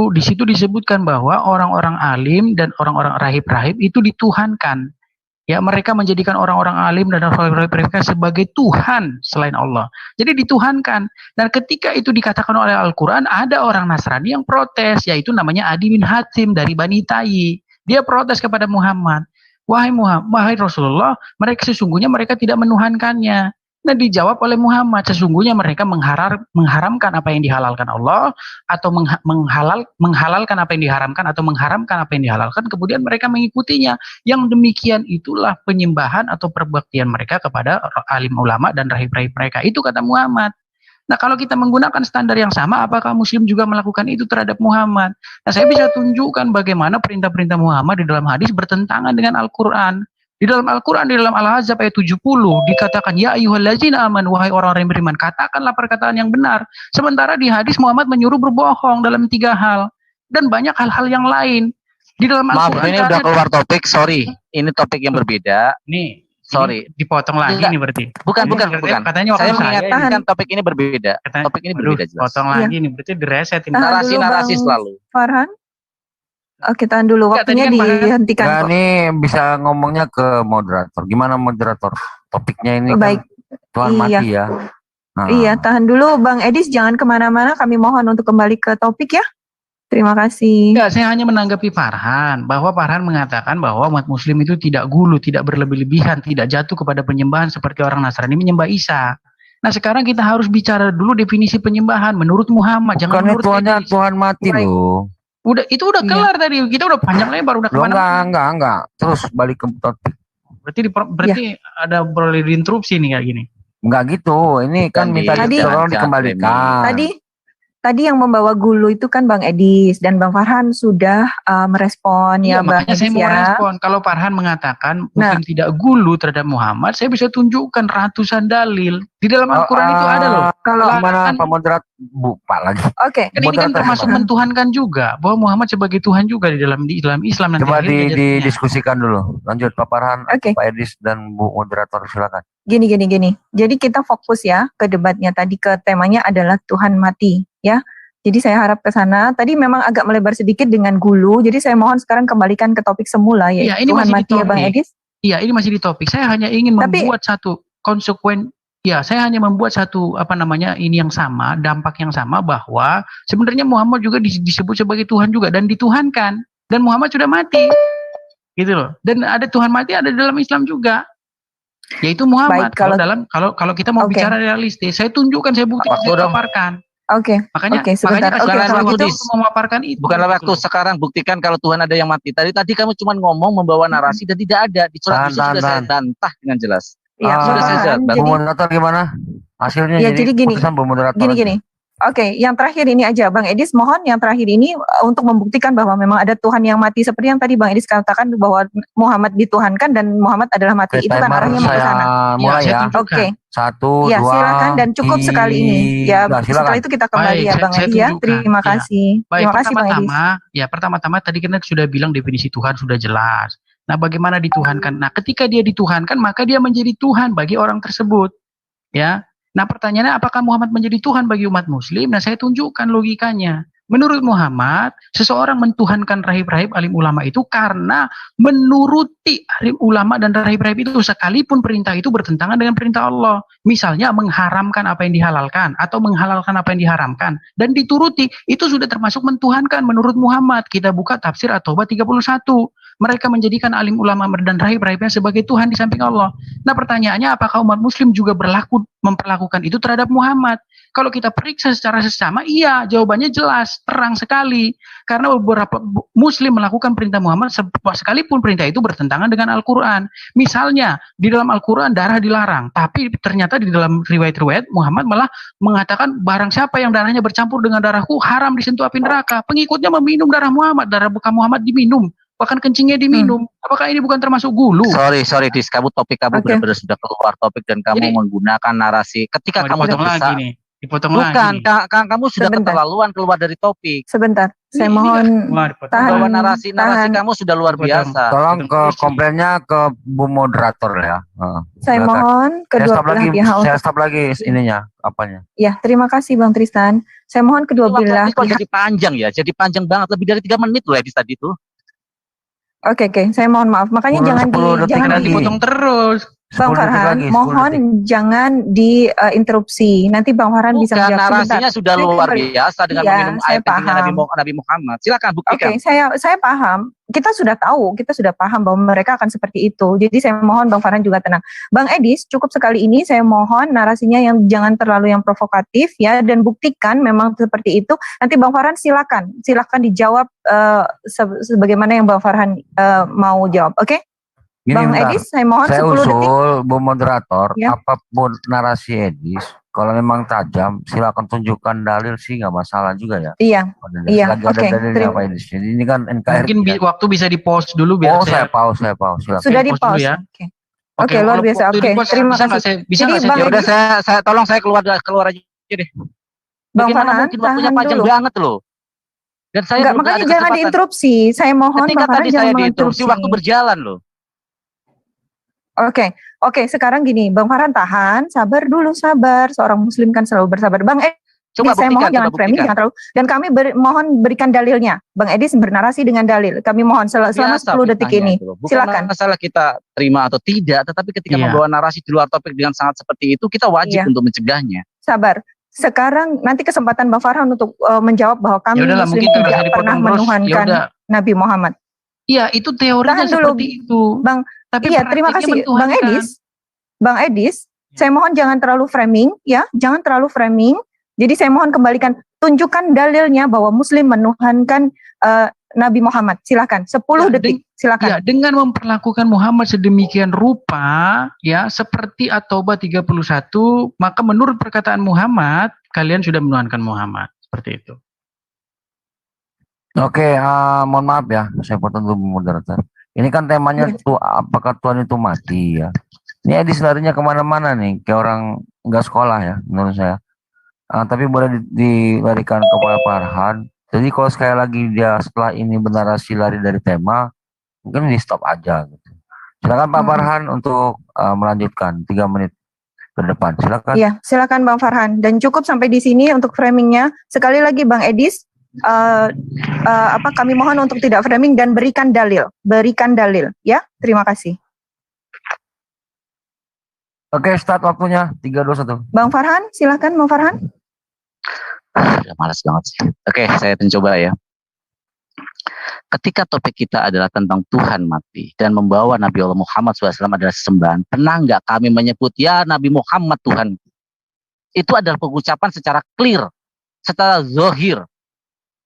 S4: di situ disebutkan bahwa orang-orang alim dan orang-orang rahib-rahib itu dituhankan. Ya, mereka menjadikan orang-orang alim dan orang-orang mereka sebagai Tuhan selain Allah. Jadi dituhankan. Dan ketika itu dikatakan oleh Al-Quran, ada orang Nasrani yang protes, yaitu namanya Adi bin Hatim dari Bani Tayy. Dia protes kepada Muhammad. Wahai Rasulullah, sesungguhnya mereka tidak menuhankannya. Nah, dijawab oleh Muhammad, sesungguhnya mereka mengharamkan apa yang dihalalkan Allah, atau menghalalkan apa yang diharamkan, atau mengharamkan apa yang dihalalkan, kemudian mereka mengikutinya. Yang demikian itulah penyembahan atau perbaktian mereka kepada alim ulama dan rahib-rahib mereka. Itu kata Muhammad. Nah, kalau kita menggunakan standar yang sama, apakah Muslim juga melakukan itu terhadap Muhammad? Nah, saya bisa tunjukkan bagaimana perintah-perintah Muhammad di dalam hadis bertentangan dengan Al-Quran. Di dalam Al-Quran, di dalam Al-Ahzab ayat 70, dikatakan, Ya ayyuhallazina aman, wahai orang-orang yang beriman, katakanlah perkataan yang benar. Sementara di hadis Muhammad menyuruh berbohong dalam 3 hal. Dan banyak hal-hal yang lain. Di dalam
S3: Maaf, ini udah keluar topik, sorry. Ini topik yang berbeda.
S4: Nih,
S3: sorry.
S4: Dipotong lagi nih berarti.
S3: Bukan.
S4: Katanya
S3: saya mengingatkan topik ini berbeda. Topik ini berbeda jelas.
S4: Potong lagi nih, berarti direset.
S3: Narasi selalu.
S2: Farhan? Oke, tahan dulu, waktunya dihentikan.
S1: Nah, ini bisa ngomongnya ke moderator. Gimana moderator? Topiknya ini
S2: baik.
S1: Kan Tuhan mati ya.
S2: Nah. Iya, tahan dulu Bang Edis, jangan kemana-mana. Kami mohon untuk kembali ke topik ya. Terima kasih.
S4: Ya, saya hanya menanggapi Farhan, bahwa Farhan mengatakan bahwa umat muslim itu tidak gulu, tidak berlebih-lebihan, tidak jatuh kepada penyembahan seperti orang Nasrani menyembah Isa. Nah, sekarang kita harus bicara dulu definisi penyembahan menurut Muhammad. Jangan menurut
S1: Tuhannya Tuhan mati loh.
S4: Itu udah kelar tadi. Kita udah panjang lebar, udah kemana?
S1: Enggak. Terus balik ke topik.
S4: Berarti ada boleh diinterupsi nih kayak gini.
S1: Enggak gitu. Ini kan minta tolong dikembalikan.
S2: Tadi yang membawa gulu itu kan Bang Edis dan Bang Farhan sudah merespon ya Bang Edis.
S4: Makanya saya mau respon. Kalau Farhan mengatakan Muslim tidak gulu terhadap Muhammad, saya bisa tunjukkan ratusan dalil. Di dalam Al-Quran itu ada loh.
S1: Kalau mana Pak Moderat buka lagi.
S2: Oke.
S4: Ini kan termasuk mentuhankan juga bahwa Muhammad sebagai Tuhan juga di dalam Islam.
S1: Coba didiskusikan dulu. Lanjut Pak Farhan, Pak Edis dan Bu Moderator silakan.
S2: Gini. Jadi kita fokus ya ke debatnya tadi, ke temanya adalah Tuhan mati ya. Jadi saya harap ke sana. Tadi memang agak melebar sedikit dengan gulu. Jadi saya mohon sekarang kembalikan ke topik semula ya.
S4: Ini
S2: Tuhan
S4: masih
S2: mati ya Bang Edis.
S4: Iya, ini masih di topik. Saya hanya ingin membuat satu saya hanya membuat satu ini yang sama, dampak yang sama, bahwa sebenarnya Muhammad juga disebut sebagai Tuhan juga dan dituhankan, dan Muhammad sudah mati. Gitu loh. Dan ada Tuhan mati ada dalam Islam juga. Yaitu Muhammad. Baik, kalau kita mau bicara realistis, saya tunjukkan, saya buktikan, saya paparkan. Makanya
S3: waktu
S4: memaparkan itu.
S3: Bukanlah waktu sekarang, buktikan kalau Tuhan ada yang mati. Tadi kamu cuma ngomong membawa narasi dan tidak ada di surat sudah saya bantah dengan jelas.
S2: Ya,
S3: sudah saya
S1: Bu Moderator gimana hasilnya?
S2: Ya, jadi gini. Gini. Oke, yang terakhir ini aja Bang Edis, mohon yang terakhir ini untuk membuktikan bahwa memang ada Tuhan yang mati seperti yang tadi Bang Edis katakan bahwa Muhammad dituhankan dan Muhammad adalah mati. Itu kan arahnya mau ke sana.
S1: Mulai ya.
S2: Oke.
S1: 1, 2,
S2: silakan dan cukup sekali ini. Ya, setelah itu kita kembali ya Bang Edis ya. Terima kasih. Terima kasih Bang Edis.
S4: Pertama-tama tadi kita sudah bilang definisi Tuhan sudah jelas. Nah, bagaimana dituhankan? Nah, ketika dia dituhankan, maka dia menjadi Tuhan bagi orang tersebut. Ya. Nah, pertanyaannya apakah Muhammad menjadi Tuhan bagi umat muslim? Nah, saya tunjukkan logikanya. Menurut Muhammad, seseorang mentuhankan rahib-rahib alim ulama itu karena menuruti alim ulama dan rahib-rahib itu sekalipun perintah itu bertentangan dengan perintah Allah. Misalnya mengharamkan apa yang dihalalkan atau menghalalkan apa yang diharamkan dan dituruti, itu sudah termasuk mentuhankan menurut Muhammad. Kita buka tafsir At-Taubah 31. Mereka menjadikan alim ulama dan rahib-rahibnya sebagai Tuhan di samping Allah. Nah, pertanyaannya apakah umat muslim juga memperlakukan itu terhadap Muhammad? Kalau kita periksa secara sesama, iya, jawabannya jelas, terang sekali. Karena beberapa muslim melakukan perintah Muhammad sekalipun perintah itu bertentangan dengan Al-Quran. Misalnya, di dalam Al-Quran darah dilarang, tapi ternyata di dalam riwayat-riwayat Muhammad malah mengatakan barang siapa yang darahnya bercampur dengan darahku haram disentuh api neraka. Pengikutnya meminum darah Muhammad, darah bekas Muhammad diminum. bahkan kencingnya diminum. Apakah ini bukan termasuk gulu?
S3: Sorry, Dis, topik kamu benar-benar sudah keluar topik dan kamu menggunakan narasi ketika kamu
S4: dipotong lagi nih. Dipotong
S3: bukan,
S4: lagi.
S3: kamu sudah keterlaluan keluar dari topik.
S2: Sebentar, saya mohon
S3: tahan. Narasi kamu sudah luar biasa.
S1: Tolong komplainnya ke Bu Moderator ya.
S2: Saya mohon kedua belah pihak.
S1: Saya stop lagi ininya, apanya.
S2: Ya, terima kasih Bang Tristan. Saya mohon kedua belah pihak.
S3: Jadi panjang ya, jadi panjang banget, lebih dari 3 menit loh Edis tadi tuh.
S2: Oke, saya mohon maaf. Makanya jangan
S4: dipotong terus.
S2: Bang Farhan, mohon jangan diinterupsi. Nanti Bang Farhan bisa menjawab.
S3: Narasinya sudah luar biasa dengan meminum air kencingnya Nabi Muhammad. Silakan buktikan.
S2: Oke, saya paham. Kita sudah tahu, kita sudah paham bahwa mereka akan seperti itu. Jadi saya mohon Bang Farhan juga tenang. Bang Edis, cukup sekali ini saya mohon narasinya yang jangan terlalu yang provokatif ya, dan buktikan memang seperti itu. Nanti Bang Farhan silakan dijawab sebagaimana yang Bang Farhan mau jawab. Oke?
S1: Gini,
S2: Bang Edis, saya mohon 10
S1: detik.
S2: Saya
S1: usul Bu Moderator, apapun narasi Edis, kalau memang tajam, silakan tunjukkan dalil sih, nggak masalah juga ya.
S2: Iya.
S1: Lagi ada dalilnya Pak Edis. Jadi ini kan NKRI.
S4: Mungkin waktu bisa di pause dulu biar
S1: saya pause. Silakan.
S2: Sudah di pause ya. Oke, luar biasa. Oke, terima kasih.
S3: Bisa nggak saya? Udah saya tolong saya keluar aja deh.
S2: Bang Farhan,
S3: mungkin waktunya panjang banget loh. Dan saya
S2: makanya jangan diinterupsi. Saya mohon
S3: Bang Farhan jangan diinterupsi. Waktu berjalan loh.
S2: Oke, sekarang gini, Bang Farhan tahan, sabar dulu, seorang muslim kan selalu bersabar. Bang Edis, saya mohon jangan framing, jangan terlalu, dan kami mohon berikan dalilnya. Bang Edis bernarasi dengan dalil, kami mohon selama 10 detik ini. Silakan.
S3: Masalah kita terima atau tidak, tetapi ketika membawa narasi di luar topik dengan sangat seperti itu, kita wajib untuk mencegahnya.
S2: Sabar. Sekarang nanti kesempatan Bang Farhan untuk menjawab bahwa kami muslim tidak pernah menuhankan Nabi Muhammad.
S4: Iya, itu teorinya seperti itu.
S2: Bang, iya, terima kasih Bang Edis. Saya mohon jangan terlalu framing ya, jangan terlalu framing. Jadi saya mohon kembalikan, tunjukkan dalilnya bahwa muslim menuhankan Nabi Muhammad. Silakan, 10 detik. Silakan.
S4: Ya, dengan memperlakukan Muhammad sedemikian rupa ya, seperti At-Taubah 31, maka menurut perkataan Muhammad, kalian sudah menuhankan Muhammad. Seperti itu.
S1: Oke, mohon maaf ya, saya potong dulu moderator. Ini kan temanya apakah Tuhan itu mati ya. Ini Edis larinya kemana-mana nih, kayak orang nggak sekolah ya menurut saya. Tapi boleh dilarikan ke Pak Farhan. Jadi kalau sekali lagi dia setelah ini bernarasi lari dari tema, mungkin di stop aja gitu. Silakan Pak Farhan untuk melanjutkan 3 menit ke depan. Silakan.
S2: Iya, silakan Bang Farhan. Dan cukup sampai di sini untuk framingnya. Sekali lagi Bang Edis, kami mohon untuk tidak framing dan berikan dalil ya. Terima kasih.
S1: Oke, start waktunya 3, 2, 1.
S2: Bang Farhan, silakan Bang Farhan.
S3: Malas banget sih. Oke, saya mencoba ya. Ketika topik kita adalah tentang Tuhan mati dan membawa Nabi Allah Muhammad SAW adalah sesembahan, pernah nggak kami menyebut ya Nabi Muhammad Tuhan? Itu adalah pengucapan secara clear, secara zahir.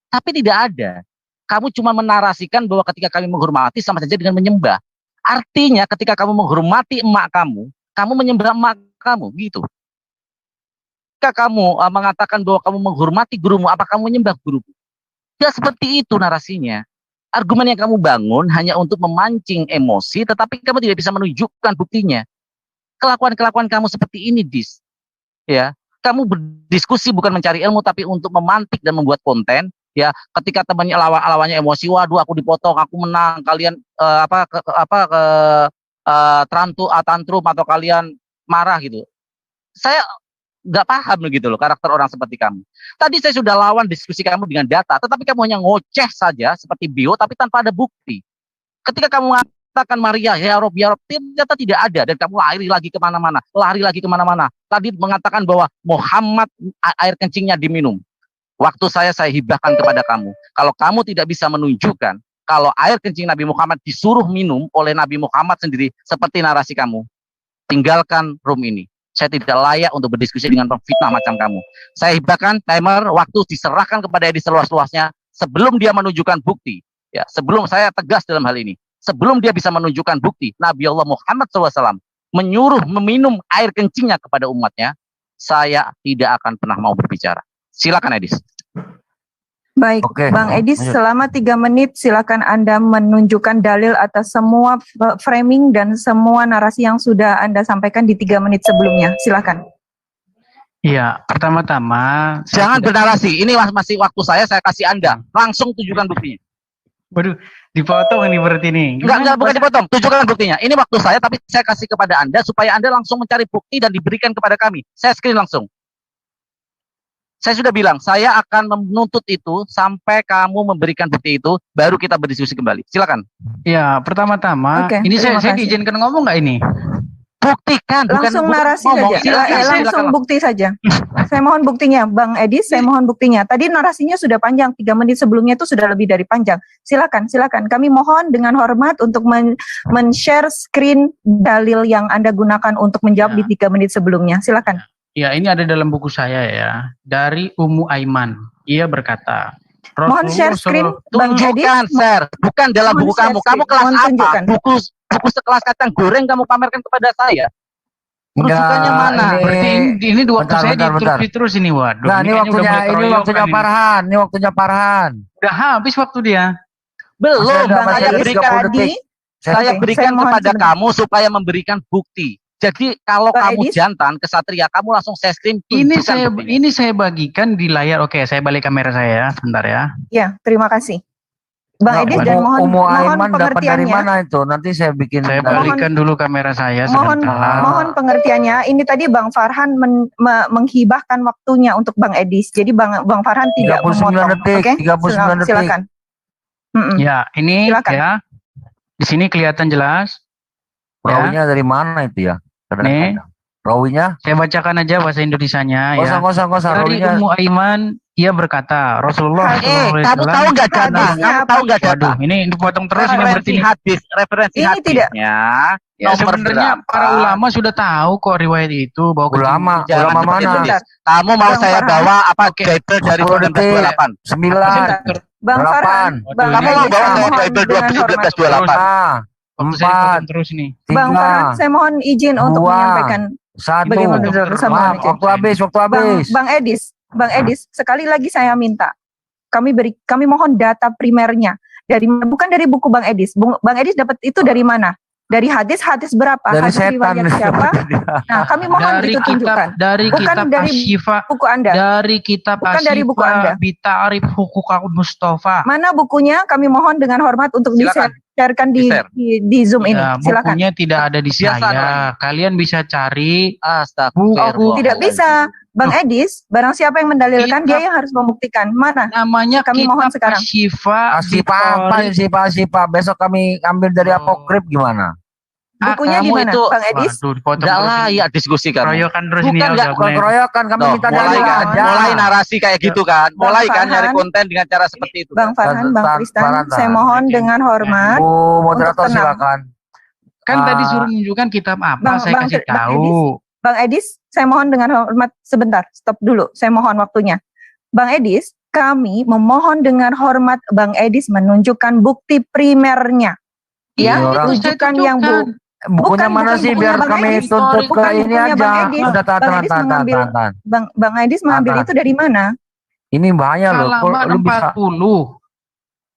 S3: Tapi tidak ada. Kamu cuma menarasikan bahwa ketika kami menghormati sama saja dengan menyembah. Artinya ketika kamu menghormati emak kamu menyembah emak kamu, gitu. Ketika kamu mengatakan bahwa kamu menghormati gurumu, apa kamu menyembah gurumu? Tidak seperti itu narasinya. Argumen yang kamu bangun hanya untuk memancing emosi, tetapi kamu tidak bisa menunjukkan buktinya. Kelakuan-kelakuan kamu seperti ini, Dis. Ya, kamu berdiskusi bukan mencari ilmu, tapi untuk memantik dan membuat konten. Ya, ketika temannya lawannya emosi, waduh aku dipotong, aku menang, kalian tantrum atau kalian marah gitu. Saya nggak paham gitu loh karakter orang seperti kamu. Tadi saya sudah lawan diskusi kamu dengan data, tetapi kamu hanya ngoceh saja seperti bio, tapi tanpa ada bukti. Ketika kamu mengatakan Maria, ya Rob, ternyata tidak ada, dan kamu lari lagi kemana-mana. Tadi mengatakan bahwa Muhammad air kencingnya diminum. Waktu saya hibahkan kepada kamu. Kalau kamu tidak bisa menunjukkan kalau air kencing Nabi Muhammad disuruh minum oleh Nabi Muhammad sendiri seperti narasi kamu, tinggalkan room ini. Saya tidak layak untuk berdiskusi dengan pemfitnah macam kamu. Saya hibahkan timer, waktu diserahkan kepada Edis seluas-luasnya sebelum dia menunjukkan bukti. Ya, sebelum saya tegas dalam hal ini. Sebelum dia bisa menunjukkan bukti, Nabi Allah Muhammad SAW menyuruh meminum air kencingnya kepada umatnya, saya tidak akan pernah mau berbicara. Silakan Edis.
S2: Baik,
S1: Oke,
S2: Bang Edis,
S1: lanjut.
S2: selama 3 menit silakan Anda menunjukkan dalil atas semua framing dan semua narasi yang sudah Anda sampaikan di 3 menit sebelumnya. Silakan.
S4: Iya, pertama-tama saya
S3: Jangan
S4: tidak-
S3: bernarasi. Ini masih waktu saya kasih Anda. Langsung tunjukkan buktinya.
S4: Waduh, dipotong ini berarti nih.
S3: Enggak, bukan dipotong. Tunjukkan buktinya. Ini waktu saya, tapi saya kasih kepada Anda supaya Anda langsung mencari bukti dan diberikan kepada kami. Saya screen langsung. Saya sudah bilang, saya akan menuntut itu sampai kamu memberikan bukti itu, baru kita berdiskusi kembali. Silakan.
S4: Ya, pertama-tama,
S2: Oke,
S4: ini saya
S2: terima kasih.
S4: diizinkan ngomong nggak ini?
S3: Buktikan,
S2: Langsung narasi
S3: ngomong.
S2: saja.
S3: Silakan,
S2: Langsung
S3: silakan.
S2: bukti saja. Saya mohon buktinya, Bang Edis, saya mohon buktinya. Tadi narasinya sudah panjang, 3 menit sebelumnya itu sudah lebih dari panjang. Silakan. Kami mohon dengan hormat untuk men-share screen dalil yang Anda gunakan untuk menjawab
S4: Ya.
S2: di 3 menit sebelumnya. Silakan.
S4: Ya, ini ada dalam buku saya ya. Dari Ummu Aiman. Ia berkata,
S2: Mohon share screen, Bang Edis.
S3: Tunjukkan, share. Bukan dalam
S2: mohon
S3: buku
S2: share
S3: kamu.
S2: screen.
S3: Kamu kelas
S2: Mohon
S3: apa?
S2: tunjukkan.
S3: Buku sekelas kacang goreng kamu pamerkan kepada saya. Rujukannya mana?
S4: Berarti ini waktu
S1: Bentar,
S4: saya
S1: bentar.
S4: terus ini, waduh.
S1: Nah, ini
S4: kayaknya udah
S1: waktunya
S4: mulai keroyokan ini.
S1: Farhan. Ini waktunya Farhan.
S4: Udah habis waktu dia.
S3: Belum,
S1: Masih ada-
S2: Bang
S1: masih
S3: saya
S1: ada
S2: Edis
S1: 30
S3: berikan,
S1: detik.
S3: saya
S2: Oke,
S3: berikan
S2: saya mohon
S3: kepada
S2: sebentar.
S3: kamu supaya memberikan bukti. Jadi kalau
S2: Bang
S3: kamu
S2: Edis.
S3: jantan kesatria, kamu langsung saya screen.
S4: Ini
S3: tunjukkan buktinya.
S4: ini saya bagikan di layar. Oke, saya balik kamera saya ya, sebentar ya.
S2: Ya, terima kasih. Bang
S1: Nah,
S2: Edis dan mohon
S1: Aiman dapat dari
S2: pengertiannya.
S1: mana itu? Nanti saya bikin.
S4: Saya
S2: Mohon-
S4: balikan dulu kamera saya
S2: Mohon
S4: sebentar.
S2: mohon pengertiannya. Ini tadi Bang Farhan menghibahkan waktunya untuk Bang Edis. Jadi Bang Farhan tidak
S1: 39
S2: memotong.
S1: detik,
S2: Oke?
S1: 39 detik.
S2: Silakan. Mm-mm.
S4: Ya, ini
S2: Silakan.
S4: ya. Di sini kelihatan jelas.
S1: Rawinya dari mana itu ya?
S4: Nih.
S1: Rawinya?
S4: Saya bacakan aja bahasa Indonesianya ya.
S1: Kosong.
S4: Dari
S1: Rawinya.
S4: Ummu Aiman, ia berkata, Rasulullah
S3: Kamu tahu nggak data?
S2: Hadisnya
S3: Kamu
S2: apa?
S3: tahu nggak data?
S4: Waduh, ini dipotong terus ini berarti.
S3: Referensi
S2: Ini tidak.
S3: hadisnya.
S4: Ya,
S3: nomor
S4: sebenarnya
S3: berapa?
S4: para ulama sudah tahu kok riwayat itu bahwa
S1: Ulama
S3: Jangan
S1: mana?
S3: seperti itu,
S2: Sebentar.
S3: Kamu mau
S2: Bang
S3: saya
S2: Farhan.
S3: bawa apa?
S4: Oke.
S3: Bible dari
S1: 10 detik.
S3: 1928.
S1: 9,
S2: Sebentar. Bang
S1: Delapan.
S2: Farhan, Bang
S4: Waduh,
S3: Kamu mau
S2: Edis,
S3: bawa
S2: saya
S3: saya
S2: mohon
S3: Bible
S2: dengan hormat.
S3: 1928.
S4: Waktu saya
S1: 4,
S4: dipotong terus nih.
S2: Bang
S1: 3,
S2: Farhan, saya mohon izin untuk
S1: 2,
S2: menyampaikan
S1: 1.
S2: bagaimana bersama
S1: Maaf,
S2: Anda.
S1: waktu habis.
S2: Bang Edis, sekali lagi saya minta kami mohon data primernya bukan dari buku Bang Edis. Bang Edis dapat itu dari mana? Dari hadis berapa?
S1: Dari
S2: Hadis
S1: setan.
S2: riwayat siapa? Nah, kami mohon
S4: Dari
S2: itu tunjukkan.
S4: dari
S2: Bukan
S4: kitab
S2: dari
S4: Asyifa,
S2: Buku Anda.
S4: dari kitab
S2: Bukan dari buku Anda.
S4: Asyifa Bitarif Hukukul Mustafa.
S2: Mana bukunya? Kami mohon dengan hormat untuk
S3: Silakan.
S2: di-sharekan
S3: Di-share.
S2: di Zoom ini.
S4: Ya,
S2: Silakan.
S4: bukunya tidak ada di
S3: Biasa
S4: saya.
S3: orangnya.
S4: Kalian bisa cari.
S3: Astagfirullah.
S2: Tidak bisa. Bang Edis, barang siapa yang mendalilkan
S4: Kitab-
S2: dia yang harus membuktikan. Mana?
S4: Namanya
S2: Kami mohon
S4: kitab
S2: sekarang.
S4: Asyifa
S1: Asipa apa? Asipa. Besok kami ambil dari
S4: Oh.
S1: apokrif gimana?
S2: Bukunya di
S3: kamu
S2: mana,
S3: itu-
S2: Bang Edis?
S4: Waduh, dipotong
S3: Enggak
S4: terus ini.
S3: layak diskusi kamu.
S4: Keroyokan terus
S3: Bukan,
S4: ini ya,
S3: enggak.
S4: udah
S1: Bukan
S4: mulai.
S1: keroyokan, kami
S3: Loh,
S1: minta
S3: mulai
S1: dalil
S3: kan,
S1: aja.
S3: mulai narasi kayak gitu kan,
S2: Bang
S3: mulai kan nyari
S2: Farhan.
S3: konten dengan cara seperti itu.
S2: Bang Farhan, Bang
S1: Tahan,
S2: Tristan,
S1: Farhan,
S2: saya
S1: tahan.
S2: mohon dengan hormat.
S1: Bu moderator
S2: Untuk tenang.
S1: silakan.
S4: Kan tadi
S1: Ah.
S4: suruh menunjukkan kitab apa,
S2: Bang-
S4: saya
S2: Bang-
S4: kasih
S2: Bang
S4: tahu.
S2: Bang Edis, saya mohon dengan hormat sebentar, stop dulu. Saya mohon waktunya. Bang Edis, kami memohon dengan hormat Bang Edis menunjukkan bukti primernya.
S1: Iya,
S2: Ya,
S1: orang-
S2: tunjukkan yang
S1: Bukunya
S2: Bukan,
S1: mana
S2: bukan
S1: sih
S2: bukunya
S1: biar
S2: Bang
S1: kami
S2: Edis.
S1: tuntut ke
S2: Bukan
S1: ini
S2: bukunya
S1: aja.
S2: Bang Edis.
S1: Udah
S2: Bang Edis mengambil-
S1: tahan.
S2: Bang Edis mengambil
S1: Tahan.
S2: itu dari mana?
S1: Ini bahaya loh. Kok
S4: Halaman
S1: lu bisa
S4: 40.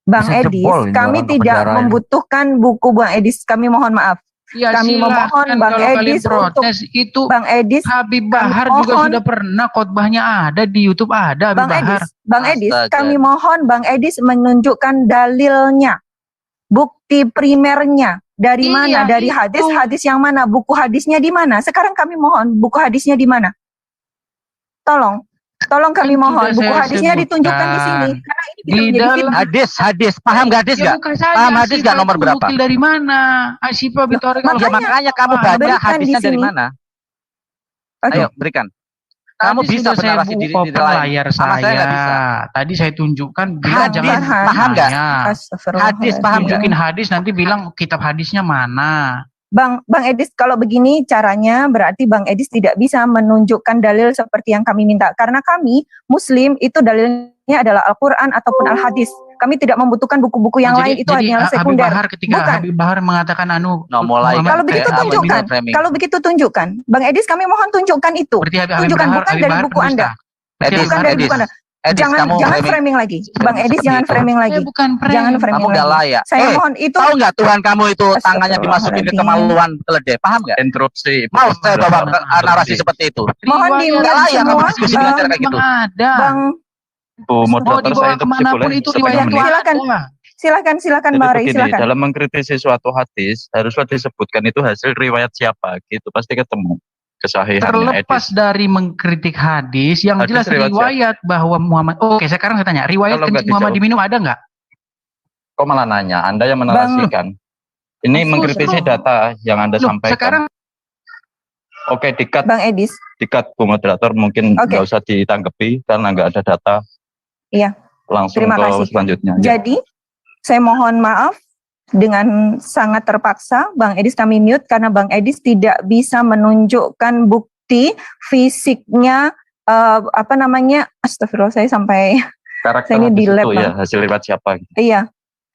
S2: Bang
S1: Bisa
S2: Edis,
S1: jebol ini
S2: kami
S1: orang ke
S2: tidak
S1: penjara ini.
S2: membutuhkan buku Bang Edis. Kami mohon maaf.
S4: Ya,
S2: Kami
S4: silahkan
S2: memohon Bang
S4: kalau kalian
S2: Edis
S4: protes itu
S2: Bang Edis,
S4: Habib Bahar
S2: kami
S4: juga
S2: mohon-
S4: sudah pernah khotbahnya ada di YouTube ada Habib
S2: Bang
S4: Bahar.
S2: Edis,
S3: Astaga.
S2: kami mohon Bang Edis menunjukkan dalilnya, bukti primernya. Dari
S4: Iya,
S2: mana? Dari
S4: itu.
S2: hadis yang mana? Buku hadisnya di mana? Sekarang kami mohon buku hadisnya di mana? Tolong kami
S4: Kan
S2: mohon
S4: sudah
S2: buku
S4: saya
S2: hadisnya ditunjukkan di sini
S4: sebutkan.
S2: karena ini bisa
S4: Di
S2: menjadi
S4: dalam-
S2: fitnah.
S3: Hadis, paham gak hadis
S4: Ya,
S3: gak?
S4: bukan saja
S3: Paham hadis
S4: Asyifa
S3: nggak nomor
S4: itu
S3: berapa?
S4: nukil dari mana? Asyifa Bitarif
S3: Ya makanya kamu baca
S2: berikan
S3: hadisnya
S2: di
S3: dari
S2: sini.
S3: mana?
S2: Oke.
S3: Ayo berikan. Kamu bisa bernarasi di
S4: open
S3: lain.
S4: layar
S3: Sama saya nggak bisa.
S4: Tadi saya tunjukkan bilang
S3: Hadis,
S4: jangan
S3: paham nggak?
S4: nanya.
S2: Astagfirullahaladzim.
S3: Hadis, paham nggak?
S4: Tunjukin hadis nanti bilang kitab hadisnya mana.
S2: Bang Edis, kalau begini caranya berarti Bang Edis tidak bisa menunjukkan dalil seperti yang kami minta. Karena kami Muslim itu dalilnya adalah Al-Quran ataupun Al-Hadis. Kami tidak membutuhkan buku-buku yang lain, itu hanyalah
S4: Habib
S2: sekunder.
S4: Bahar ketika
S2: Bukan.
S4: Habib Bahar mengatakan
S3: No, mulai
S4: Muhammad-
S2: Kalau begitu
S3: Kayak
S2: tunjukkan.
S3: framing.
S2: Kalau begitu tunjukkan. Bang Edis, kami mohon tunjukkan itu.
S4: Berarti Habib
S2: Tunjukkan,
S4: Bahar,
S2: bukan
S4: Habib
S2: dari
S4: Bahar
S2: buku
S4: pendusta.
S2: Anda.
S4: Berarti
S3: Edis,
S2: Bukan
S4: Habib
S2: dari
S3: Edis.
S2: buku Anda.
S5: Edis,
S2: Jangan
S5: kamu
S2: framing lagi. Bang Edis
S5: seperti
S2: jangan
S5: itu.
S2: framing lagi.
S4: Bukan
S2: Jangan
S4: frame.
S2: framing
S5: Kamu nggak
S2: lagi.
S5: layak.
S2: Saya mohon itu.
S5: Tahu nggak Tuhan kamu itu tangannya dimasukin ke
S2: Astagfirullahaladzim.
S5: kemaluan keledai? Paham nggak?
S6: Interupsi.
S5: Mau saya bawa narasi seperti itu?
S2: Mohon
S4: Riwayat
S2: di-mute
S5: Nggak layak
S2: semua.
S5: kamu diskusi belajar kayak gitu.
S4: memang ada.
S2: Bang,
S6: Bu
S4: Mau
S6: moderator, saya
S4: dibawa
S6: interupsi
S4: kemanapun
S6: boleh?
S4: itu
S6: Setengah
S4: riwayat
S6: menit.
S2: Silakan. Silakan
S6: Jadi
S2: Bang Ray,
S6: begini,
S2: silakan.
S6: dalam mengkritisi suatu hadis haruslah disebutkan itu hasil riwayat siapa, gitu pasti ketemu kesahihannya.
S4: Terlepas
S6: Edis.
S4: dari mengkritik hadis, yang
S6: Hadis
S4: jelas
S6: riwayat
S4: riwayat bahwa Muhammad. Oke, sekarang saya tanya, riwayat
S6: Kalau nggak
S4: kencing Muhammad
S6: dijawab.
S4: diminum ada nggak?
S6: Kok malah nanya? Anda yang menarasikan. Ini mengkritisi data yang Anda
S4: Loh,
S6: sampaikan.
S4: sekarang
S6: Oke, dikat
S2: Bang Edis.
S6: Bu moderator, mungkin
S2: Oke.
S6: nggak usah ditanggapi karena nggak ada data.
S2: Iya.
S6: Langsung
S2: Terima
S6: ke
S2: kasih.
S6: selanjutnya. Ya.
S2: Jadi, saya mohon maaf dengan sangat terpaksa Bang Edis kami mute karena Bang Edis tidak bisa menunjukkan bukti fisiknya astagfirullah saya sampai
S6: Karakter
S2: saya ini di
S6: hadis
S2: lab,
S6: itu
S2: Bang.
S6: ya hasil riwayat siapa? Gitu.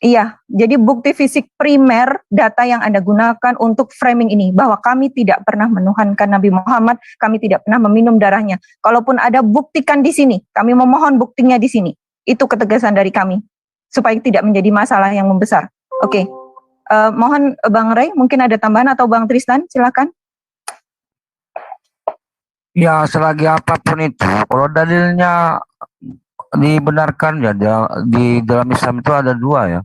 S2: Iya. Jadi bukti fisik primer data yang Anda gunakan untuk framing ini bahwa kami tidak pernah menuhankan Nabi Muhammad, kami tidak pernah meminum darahnya. Kalaupun ada buktikan di sini, kami memohon buktinya di sini. Itu ketegasan dari kami supaya tidak menjadi masalah yang membesar. Oke. Mohon Bang Ray mungkin ada tambahan atau Bang Tristan silakan.
S1: Ya, selagi apapun itu, kalau dalilnya dibenarkan ya, di dalam Islam itu ada dua ya,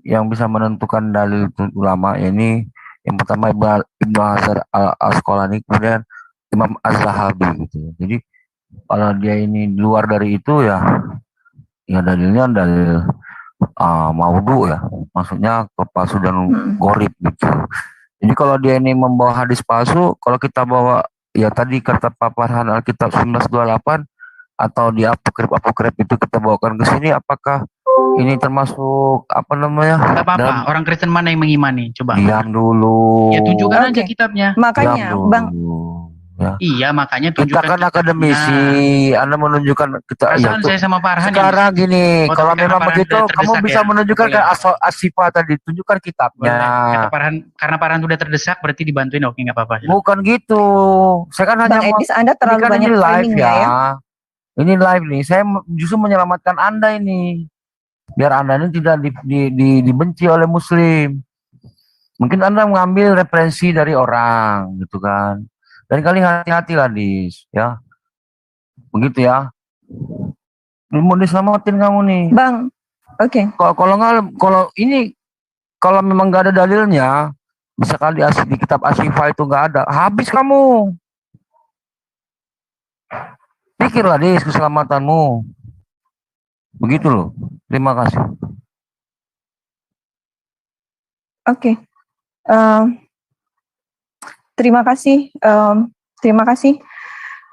S1: yang bisa menentukan dalil itu ulama. Ini yang pertama Ibnu Hajar al-Asqalani, kemudian Imam Az-Zahabi gitu. Jadi kalau dia ini di luar dari itu ya dalilnya dalil maudhu ya, maksudnya palsu dan gorib gitu. Jadi kalau dia ini membawa hadis palsu, kalau kita bawa ya tadi kata paparan Alkitab 1928 atau di apokrif itu kita bawakan ke sini, apakah ini termasuk apa namanya?
S4: Nggak apa-apa. Orang Kristen mana yang mengimani? Coba.
S1: Diam dulu.
S4: Ya tunjukkan aja
S2: Oke.
S4: kitabnya.
S2: Makanya
S1: Diam dulu.
S2: Bang,
S1: Ya.
S4: Iya, makanya
S1: Kita
S4: tunjukkan
S1: kan
S4: kitabnya.
S1: akademisi, Anda menunjukkan kita
S4: Perasaan saya sama Farhan
S1: sekarang gini,
S4: Oh,
S1: kalau
S4: tapi
S1: memang
S4: karena
S1: begitu
S4: Farhan sudah
S1: kamu
S4: terdesak
S1: bisa
S4: ya?
S1: menunjukkan
S4: Boleh.
S1: ke Asifa tadi, tunjukkan kitabnya.
S4: Boleh. Karena Farhan sudah terdesak, berarti dibantuin. Oke, nggak apa-apa.
S1: Bukan gitu. Saya kan hanya
S2: Bang Edis Anda
S1: ini
S2: terlalu
S1: kan
S2: banyak
S1: ini live
S2: framingnya ya.
S1: Ini live nih. Saya justru menyelamatkan Anda ini. Biar Anda ini tidak dibenci oleh Muslim. Mungkin Anda mengambil referensi dari orang, gitu kan. Dan kali hati-hati lah, Dis, ya. Begitu ya. Mau diselamatin kamu nih.
S2: Bang, oke.
S1: Kalau memang nggak ada dalilnya, misalkan di kitab Asyifa itu nggak ada, habis kamu. Pikirlah, Dis, keselamatanmu. Begitu loh. Terima kasih.
S2: Oke. Terima kasih. Terima kasih.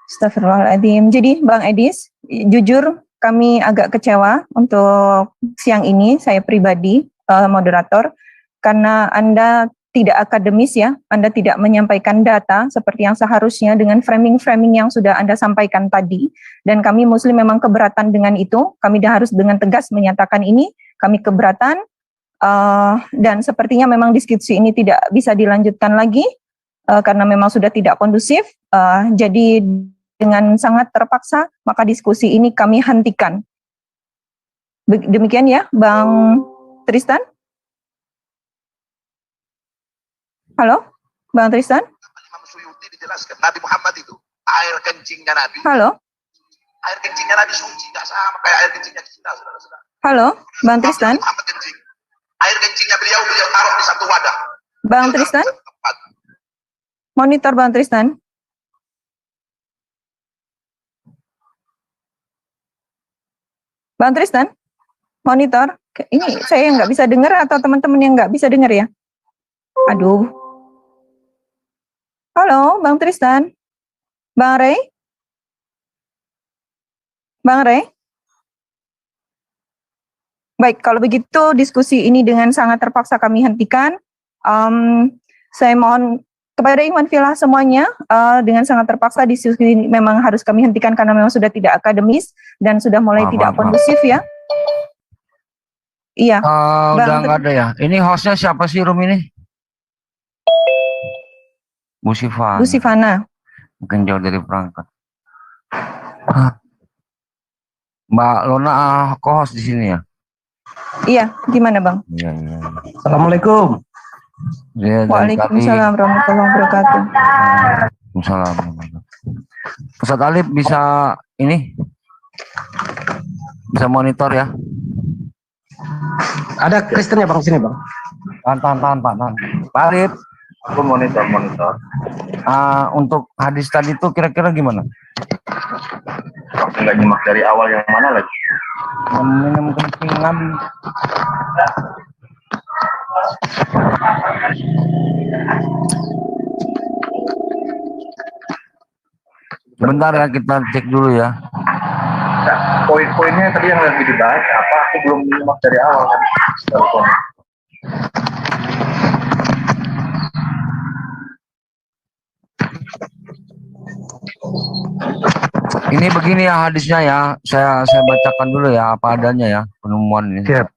S2: Astagfirullahaladzim. Jadi Bang Edis, jujur kami agak kecewa untuk siang ini, saya pribadi, moderator, karena Anda tidak akademis ya, Anda tidak menyampaikan data seperti yang seharusnya dengan framing-framing yang sudah Anda sampaikan tadi, dan kami Muslim memang keberatan dengan itu, kami harus dengan tegas menyatakan ini, kami keberatan, dan sepertinya memang diskusi ini tidak bisa dilanjutkan lagi, karena memang sudah tidak kondusif, jadi dengan sangat terpaksa, maka diskusi ini kami hentikan. Demikian ya, Bang Tristan? Halo, Bang Tristan?
S7: Imam Suyuti dijelaskan, Nabi Muhammad itu, air kencingnya Nabi.
S2: Halo?
S7: Air kencingnya Nabi suci, tidak sama kayak air kencingnya kita, saudara-saudara.
S2: Halo, Bang Tristan?
S7: Muhammad kencing. Air kencingnya beliau taruh di satu wadah.
S2: Bang Tristan? Monitor Bang Tristan. Bang Tristan? Monitor. Ini saya yang nggak bisa dengar atau teman-teman yang nggak bisa dengar ya? Aduh. Halo, Bang Tristan. Bang Ray? Bang Ray? Baik, kalau begitu diskusi ini dengan sangat terpaksa kami hentikan. Saya mohon kepada Ikhwan Fillah semuanya, dengan sangat terpaksa diskusi ini memang harus kami hentikan karena memang sudah tidak akademis dan sudah mulai tidak kondusif ya. Iya.
S1: Udah nggak ada ya. Ini hostnya siapa sih room ini? Bu Sifana.
S2: Bu Sifana.
S1: Mungkin jauh dari perangkat. Mbak Lona co-host di sini ya?
S2: Iya, gimana Bang?
S1: Iya.
S8: Assalamualaikum.
S1: Ya, dari tadi.
S2: Waalaikumsalam warahmatullahi wabarakatuh.
S1: Waalaikumsalam. Ustaz Alif bisa ini? Bisa monitor ya?
S8: Ada Kristennya Bang sini Bang.
S1: Tahan Pak. Pak Alif.
S6: Aku monitor.
S1: Untuk hadis tadi itu kira-kira gimana?
S6: Nggak nyimak dari awal yang mana lagi?
S1: Minum kencing Nabi. Bentar ya, kita cek dulu ya.
S6: Poin-poinnya tadi yang lagi dibahas apa? Aku belum nyimak dari awal kan.
S1: Ini begini ya hadisnya ya. Saya bacakan dulu ya apa adanya ya penemuan ini.
S8: Siap.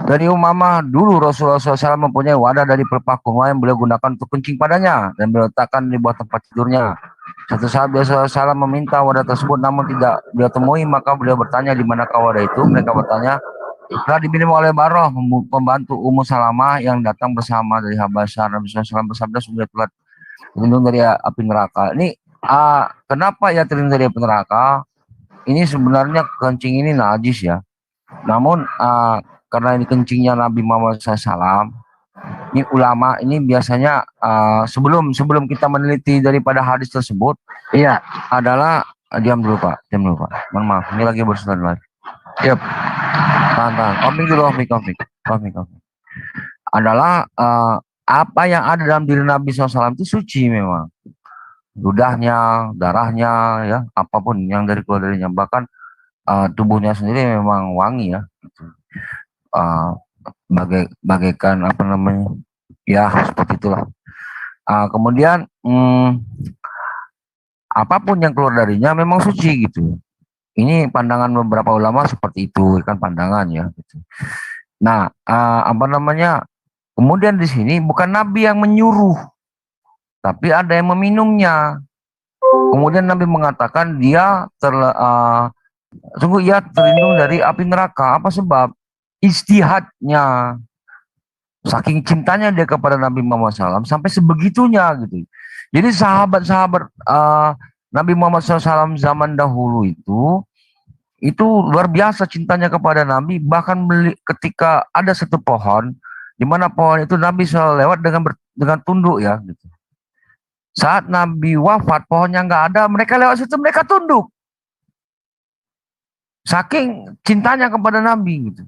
S1: Dari Umamah dulu Rasulullah SAW mempunyai wadah dari pelepah kurma yang beliau gunakan untuk kencing padanya dan beliau letakkan di bawah tempat tidurnya. Suatu saat Rasulullah SAW meminta wadah tersebut namun tidak beliau temui, maka beliau bertanya di manakah wadah itu. Mereka bertanya telah diminum oleh Baroh, pembantu Ummu Salamah yang datang bersama dari Habasyah. Nabi SAW bersabda sudah telah terlindung dari api neraka. Ini kenapa ya terlindung dari api neraka? Ini sebenarnya kencing ini najis ya. Namun karena ini kencingnya Nabi Muhammad SAW, ini ulama ini biasanya sebelum kita meneliti daripada hadis tersebut, iya adalah diam dulu Pak. Mohon maaf, ini lagi bersuara lagi. Yep. Tahan. Komik. Adalah apa yang ada dalam diri Nabi SAW itu suci memang. Ludahnya, darahnya, ya apapun yang keluar darinya, bahkan tubuhnya sendiri memang wangi ya. Bagaikan apa namanya ya seperti itulah. Kemudian apapun yang keluar darinya memang suci gitu. Ini pandangan beberapa ulama seperti itu kan pandangan ya gitu. Nah apa namanya kemudian di sini bukan Nabi yang menyuruh tapi ada yang meminumnya. Kemudian Nabi mengatakan dia sungguh ia terlindung dari api neraka. Apa sebab? Ijtihadnya, saking cintanya dia kepada Nabi Muhammad SAW sampai sebegitunya gitu. Jadi sahabat-sahabat Nabi Muhammad SAW zaman dahulu itu luar biasa cintanya kepada Nabi. Bahkan ketika ada satu pohon, di mana pohon itu Nabi selalu lewat dengan tunduk ya gitu. Saat Nabi wafat pohonnya nggak ada, mereka lewat situ mereka tunduk. Saking cintanya kepada Nabi gitu.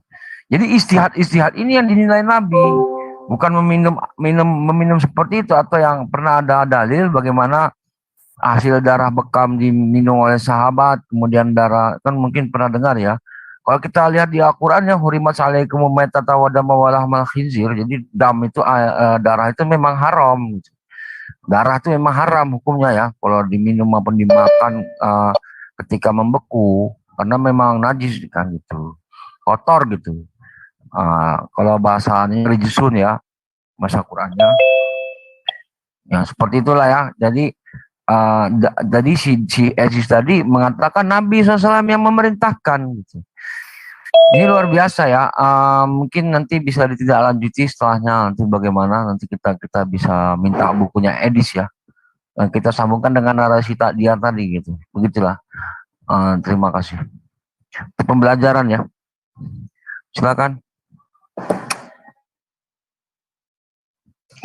S1: Jadi istihad ini yang dinilai Nabi, bukan meminum seperti itu atau yang pernah ada dalil bagaimana hasil darah bekam diminum oleh sahabat, kemudian darah kan mungkin pernah dengar ya. Kalau kita lihat di Al-Qur'an yang hurimat alaikum maitata wa dama wa lahmal khinzir, jadi dam itu darah itu memang haram gitu. Darah itu memang haram hukumnya ya, kalau diminum maupun dimakan ketika membeku karena memang najis kan gitu. Kotor gitu. Kalau bahasanya rijisun ya bahasa Qurannya ya seperti itulah ya. Jadi jadi si Ezis tadi mengatakan Nabi SAW yang memerintahkan gitu. Ini luar biasa ya. Mungkin nanti bisa ditindaklanjuti setelahnya nanti bagaimana nanti kita bisa minta bukunya Edis ya. Kita sambungkan dengan narasi dia tadi gitu. Begitulah. Terima kasih. Pembelajaran ya. Silakan.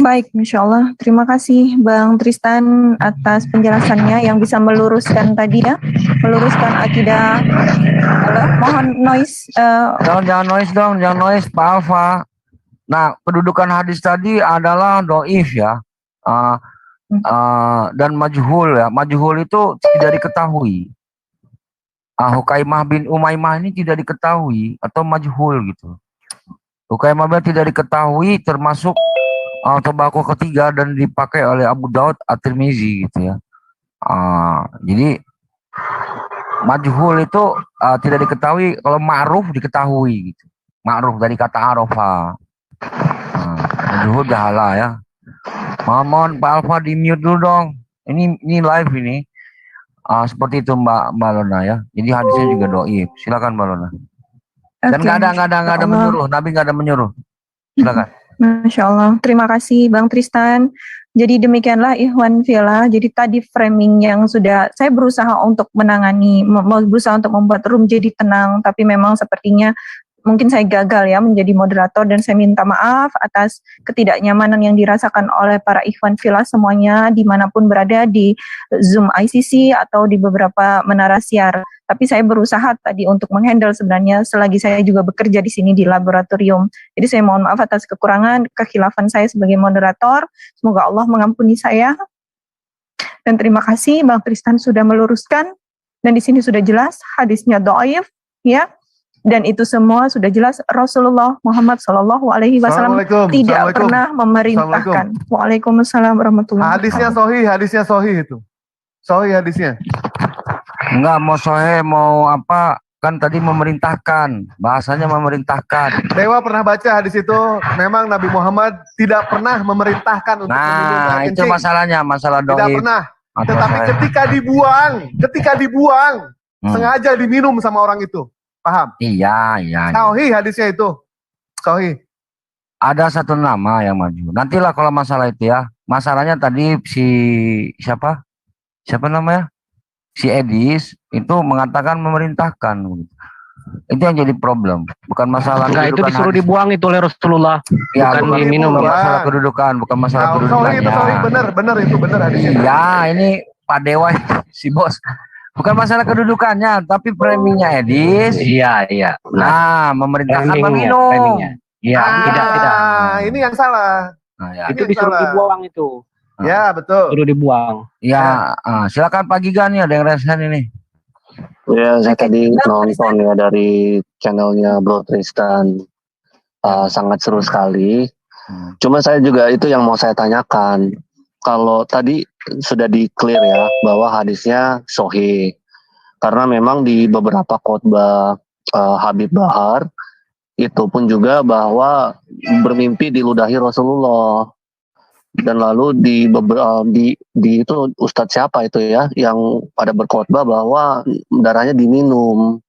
S2: Baik, Masya Allah. Terima kasih Bang Tristan atas penjelasannya yang bisa meluruskan tadi ya. Meluruskan akidah. Halo, mohon noise.
S1: Jangan noise dong, jangan noise Pak Alfa. Nah, kedudukan hadis tadi adalah doif ya. Dan majhul ya. Majhul itu tidak diketahui. Hukaimah bin Umaymah ini tidak diketahui atau majhul gitu. Hukaimah bin tidak diketahui termasuk tembakau ketiga dan dipakai oleh Abu Daud At-Tirmizi gitu ya. Jadi majhul itu tidak diketahui, kalau ma'ruf diketahui gitu. Ma'ruf dari kata arafa. Majhul jahala ya. Mohon Pak Alfa di mute dulu dong. Ini live ini. Seperti itu Mbak Lona ya. Jadi hadisnya juga dhaif. Silakan Mbak Lona. Dan nggak ada menyuruh. Nabi nggak ada menyuruh. Silakan.
S2: Masya Allah. Terima kasih Bang Tristan. Jadi demikianlah Ikhwan Fillah. Jadi tadi framing yang sudah saya berusaha untuk menangani, berusaha untuk membuat room jadi tenang, tapi memang sepertinya mungkin saya gagal ya menjadi moderator, dan saya minta maaf atas ketidaknyamanan yang dirasakan oleh para Ikhwan Fillah semuanya dimanapun berada di Zoom ICC atau di beberapa menara siar. Tapi saya berusaha tadi untuk menghandle sebenarnya selagi saya juga bekerja di sini di laboratorium. Jadi saya mohon maaf atas kekurangan, kekhilafan saya sebagai moderator. Semoga Allah mengampuni saya. Dan terima kasih Bang Tristan sudah meluruskan, dan di sini sudah jelas hadisnya dhaif ya. Dan itu semua sudah jelas Rasulullah Muhammad SAW tidak pernah memerintahkan. Waalaikumsalam warahmatullahi wabarakatuh.
S9: Hadisnya sahih itu. Sahih hadisnya.
S1: Enggak mau sohe mau apa, kan tadi memerintahkan, bahasanya memerintahkan.
S9: Dewa pernah baca hadis itu, memang Nabi Muhammad tidak pernah memerintahkan untuk meminum air
S1: itu
S9: kencing.
S1: masalahnya, masalah dhaif.
S9: Tidak pernah. Tetapi ketika dibuang, sengaja diminum sama orang itu. Paham?
S1: Iya.
S9: Sahih hadisnya itu. Sahih.
S1: Ada satu nama yang maju. Nantilah kalau masalah itu ya. Masalahnya tadi siapa namanya? Si Edis itu mengatakan memerintahkan. Itu yang jadi problem. Bukan masalah
S8: Enggak, itu disuruh dibuang itu oleh Rasulullah.
S1: Ya,
S8: bukan diminum.
S1: Bukan masalah kedudukan, bukan masalah kedudukan.
S9: Sorry, benar itu benar hadisnya.
S1: Iya, ini Pak Dewa si bos. Bukan masalah kedudukannya, tapi framingnya Edis.
S8: Iya.
S1: Nah, memerintahkan meminum.
S8: Iya, tidak.
S9: Ini yang salah.
S1: Nah, ya.
S8: Itu disuruh dibuang itu.
S9: Ya, betul.
S8: Disuruh dibuang.
S1: Ya, silakan Pak Giga nih, ada yang resen ini.
S10: Ya, saya tadi nonton ya dari channelnya Bro Tristan. Sangat seru sekali. Cuma saya juga itu yang mau saya tanyakan. Kalau tadi sudah di-clear ya bahwa hadisnya sahih. Karena memang di beberapa khotbah Habib Bahar itu pun juga bahwa bermimpi diludahi Rasulullah. Dan lalu di itu Ustadz siapa itu ya yang pada berkhotbah bahwa darahnya diminum.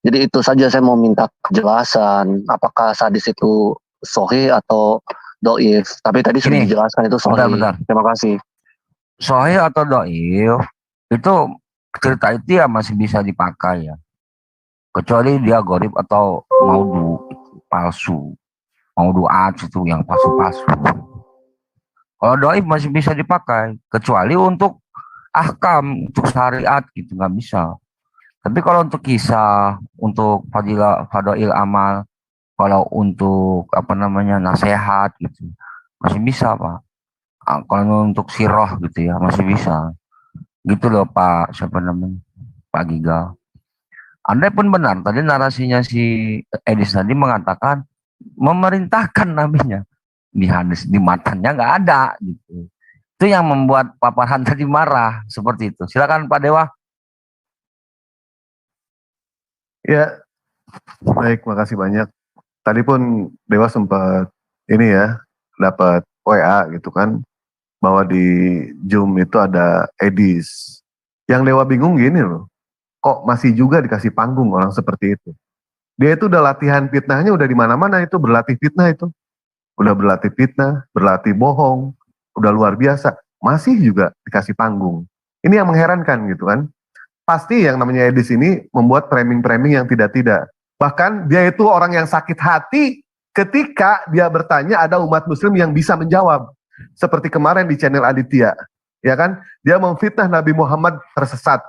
S10: Jadi itu saja saya mau minta kejelasan apakah hadis itu sahih atau dhaif. Tapi tadi sudah dijelaskan itu sahih.
S1: Bentar.
S10: Terima kasih.
S1: Sahih atau dhaif itu cerita itu ya masih bisa dipakai ya. Kecuali dia gharib atau maudhu palsu. Maudhu'at itu yang palsu-palsu. Kalau dhaif masih bisa dipakai, kecuali untuk ahkam, untuk syariat gitu nggak bisa. Tapi kalau untuk kisah, untuk fadail amal, kalau untuk nasihat gitu, masih bisa Pak. Kalau untuk sirah gitu ya masih bisa. Gitu loh Pak, Pak Giga. Andai pun benar, tadi narasinya si Edis tadi mengatakan memerintahkan nabinya. Di hadis di matanya nggak ada gitu. Itu yang membuat paparan tadi marah seperti itu. Silakan Pak Dewa.
S9: Ya, baik, makasih banyak. Tadi pun Dewa sempat dapat WA gitu kan, bahwa di Zoom itu ada Edis. Yang Dewa bingung gini loh, kok masih juga dikasih panggung orang seperti itu. Dia itu udah latihan fitnahnya udah di mana-mana itu berlatih fitnah itu. Udah berlatih fitnah, berlatih bohong, udah luar biasa, masih juga dikasih panggung. Ini yang mengherankan gitu kan. Pasti yang namanya Edis ini membuat framing-framing yang tidak-tidak. Bahkan dia itu orang yang sakit hati ketika dia bertanya ada umat muslim yang bisa menjawab. Seperti kemarin di channel Aditya, ya kan? Dia memfitnah Nabi Muhammad tersesat.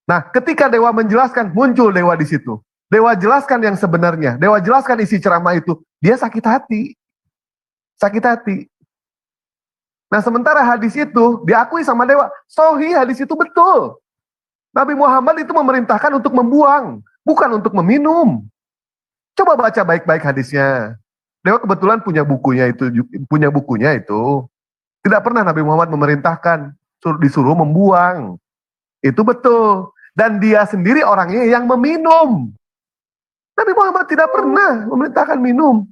S9: Nah, ketika Dewa menjelaskan, muncul Dewa di situ. Dewa jelaskan yang sebenarnya, Dewa jelaskan isi ceramah itu, dia sakit hati. Sakit hati. Nah sementara hadis itu diakui sama Dewa, sahih hadis itu betul. Nabi Muhammad itu memerintahkan untuk membuang, bukan untuk meminum. Coba baca baik-baik hadisnya. Dewa kebetulan punya bukunya itu. Tidak pernah Nabi Muhammad memerintahkan, disuruh membuang. Itu betul. Dan dia sendiri orangnya yang meminum. Nabi Muhammad tidak pernah memerintahkan minum.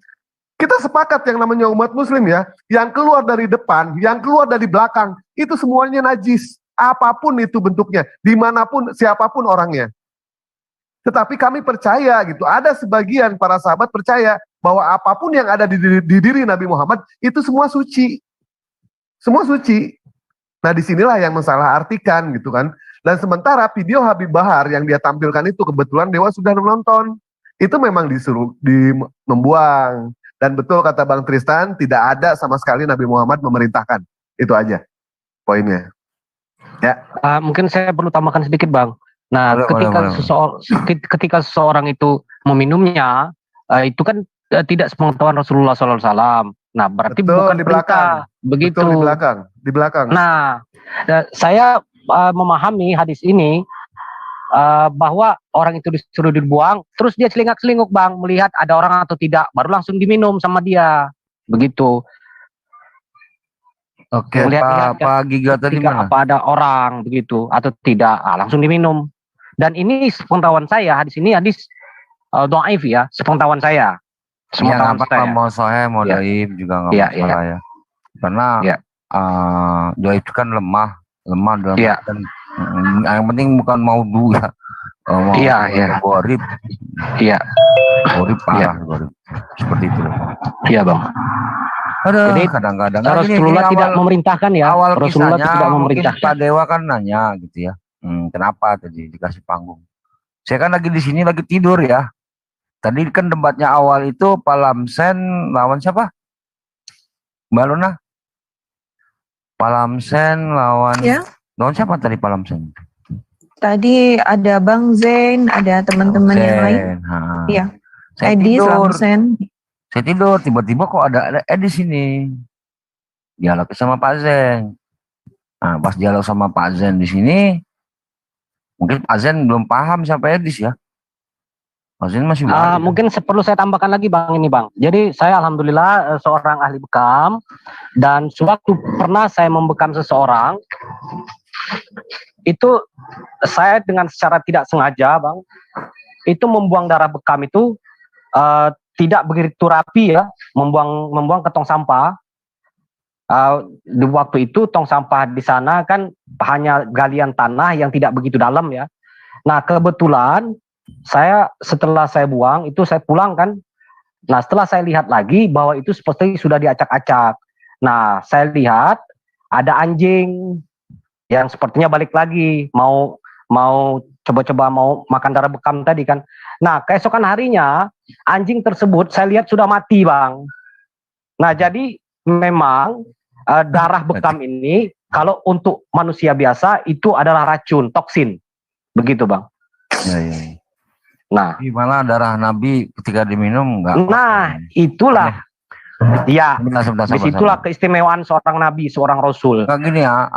S9: Kita sepakat yang namanya umat muslim ya, yang keluar dari depan, yang keluar dari belakang, itu semuanya najis. apapun itu bentuknya, dimanapun, siapapun orangnya. Tetapi kami percaya gitu, ada sebagian para sahabat percaya bahwa apapun yang ada di diri Nabi Muhammad itu semua suci. Semua suci. Nah disinilah yang mensalah artikan gitu kan. Dan sementara video Habib Bahar yang dia tampilkan itu kebetulan Dewa sudah menonton. Itu memang disuruh membuang. Dan betul kata Bang Tristan, tidak ada sama sekali Nabi Muhammad memerintahkan. Itu aja poinnya. Ya.
S8: Mungkin saya perlu tambahkan sedikit, Bang. Nah,
S1: Boleh.
S8: ketika seseorang itu meminumnya, itu kan tidak sepengetahuan Rasulullah SAW. Nah, berarti
S9: Betul,
S8: bukan
S9: di belakang.
S8: perintah. Begitu.
S9: Betul, di belakang.
S8: Nah, saya memahami hadis ini bahwa orang itu disuruh dibuang, terus dia celingak-celinguk, Bang, melihat ada orang atau tidak, baru langsung diminum sama dia. Begitu.
S1: Oke,
S8: Melihat
S1: Pak Giga tadi mana?
S8: apa ada orang begitu atau tidak, langsung diminum. Dan ini sepengetahuan saya, hadis ini hadis dhaif ya, sepengetahuan saya.
S1: Ya nggak apa-apa, mau sahih mau
S8: Ya.
S1: dhaif juga nggak
S8: Ya,
S1: masalah ya. Karena
S8: Ya.
S1: dhaif itu kan lemah dalam
S8: Ya.
S1: artian, yang penting bukan maudhu ya. Mau
S8: Iya.
S1: gharib.
S8: Iya.
S1: Gharib parah, gharib. Seperti itu.
S8: Iya, Bang.
S1: Aduh,
S8: Jadi
S1: kadang-kadang
S8: Rasulullah tidak memerintahkan ya.
S1: awal
S8: Rasulullah
S1: kisahnya
S8: tidak
S1: mungkin
S8: memerintahkan.
S1: Pak Dewa kan nanya gitu ya. Kenapa tadi dikasih panggung? Saya kan lagi di sini lagi tidur ya. Tadi kan debatnya awal itu Pak Lamsen lawan siapa? Mbak Luna? Pak Lamsen lawan
S11: Ya.
S1: lawan siapa tadi Pak Lamsen?
S11: Tadi ada Bang Zain, ada teman-teman yang lain. Iya.
S1: Saya
S11: Edi,
S1: tidur.
S11: Lamsen.
S1: Saya tidur, tiba-tiba kok ada di sini. Dialog sama Pak Zen. Nah, pas dialog sama Pak Zen di sini, mungkin Pak Zen belum paham siapa Edis ya. Pak Zen masih baru.
S8: Mungkin perlu saya tambahkan lagi, Bang, ini, Bang. Jadi saya alhamdulillah seorang ahli bekam, dan sewaktu pernah saya membekam seseorang, itu saya dengan secara tidak sengaja, Bang, itu membuang darah bekam itu tidak begitu rapi ya, membuang ke tong sampah. Di waktu itu tong sampah di sana kan hanya galian tanah yang tidak begitu dalam ya. Nah kebetulan setelah saya buang itu saya pulang kan. Nah setelah saya lihat lagi bahwa itu seperti sudah diacak-acak. Nah saya lihat ada anjing yang sepertinya balik lagi mau coba-coba mau makan darah bekam tadi kan. Nah keesokan harinya anjing tersebut saya lihat sudah mati, Bang. Nah jadi memang darah bekam ini kalau untuk manusia biasa itu adalah racun, toksin. Begitu, Bang.
S1: Ya.
S8: Nah,
S1: gimana darah Nabi ketika diminum enggak?
S8: Nah, itulah. Ya, disitulah keistimewaan seorang Nabi, seorang Rasul.
S1: Kayak gini ya,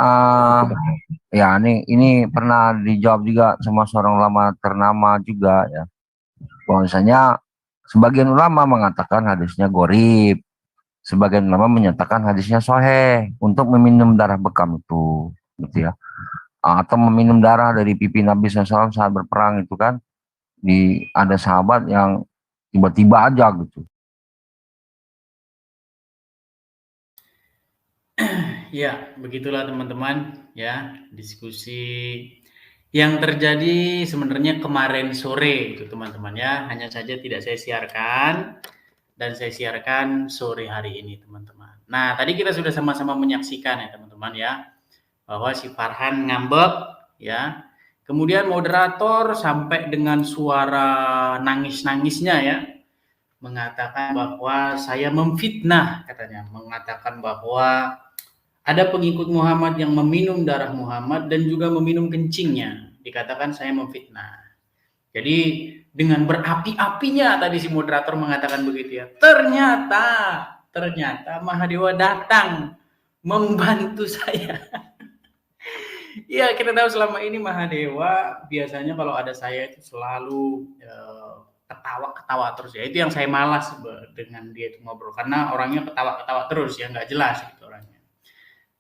S1: ya ini pernah dijawab juga sama seorang ulama ternama juga ya. Bahwasanya sebagian ulama mengatakan hadisnya gharib, sebagian ulama menyatakan hadisnya sahih untuk meminum darah bekam itu, gitu ya. Atau meminum darah dari pipi Nabi SAW saat berperang itu kan, ada sahabat yang tiba-tiba aja gitu.
S12: Ya, begitulah teman-teman ya, diskusi yang terjadi sebenarnya kemarin sore itu teman-teman ya, hanya saja tidak saya siarkan dan saya siarkan sore hari ini teman-teman. Nah, tadi kita sudah sama-sama menyaksikan ya teman-teman ya, bahwa si Farhan ngambek ya. Kemudian moderator sampai dengan suara nangis-nangisnya ya, mengatakan bahwa saya memfitnah katanya, mengatakan bahwa ada pengikut Muhammad yang meminum darah Muhammad dan juga meminum kencingnya. Dikatakan saya memfitnah. Jadi dengan berapi-apinya tadi si moderator mengatakan begitu ya. Ternyata Mahadewa datang membantu saya. Ya kita tahu selama ini Mahadewa biasanya kalau ada saya itu selalu ketawa-ketawa terus ya. Itu yang saya malas dengan dia itu ngobrol. Karena orangnya ketawa-ketawa terus ya, nggak jelas gitu orangnya.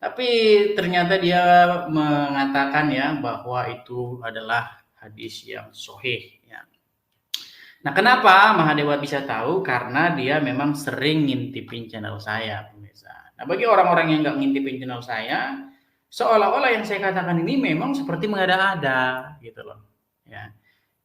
S12: Tapi ternyata dia mengatakan ya bahwa itu adalah hadis yang sahih ya. Nah, kenapa Mahadewa bisa tahu? Karena dia memang sering ngintipin channel saya, pemirsa. Nah, bagi orang-orang yang nggak ngintipin channel saya seolah-olah yang saya katakan ini memang seperti mengada-ada gitu loh. Ya.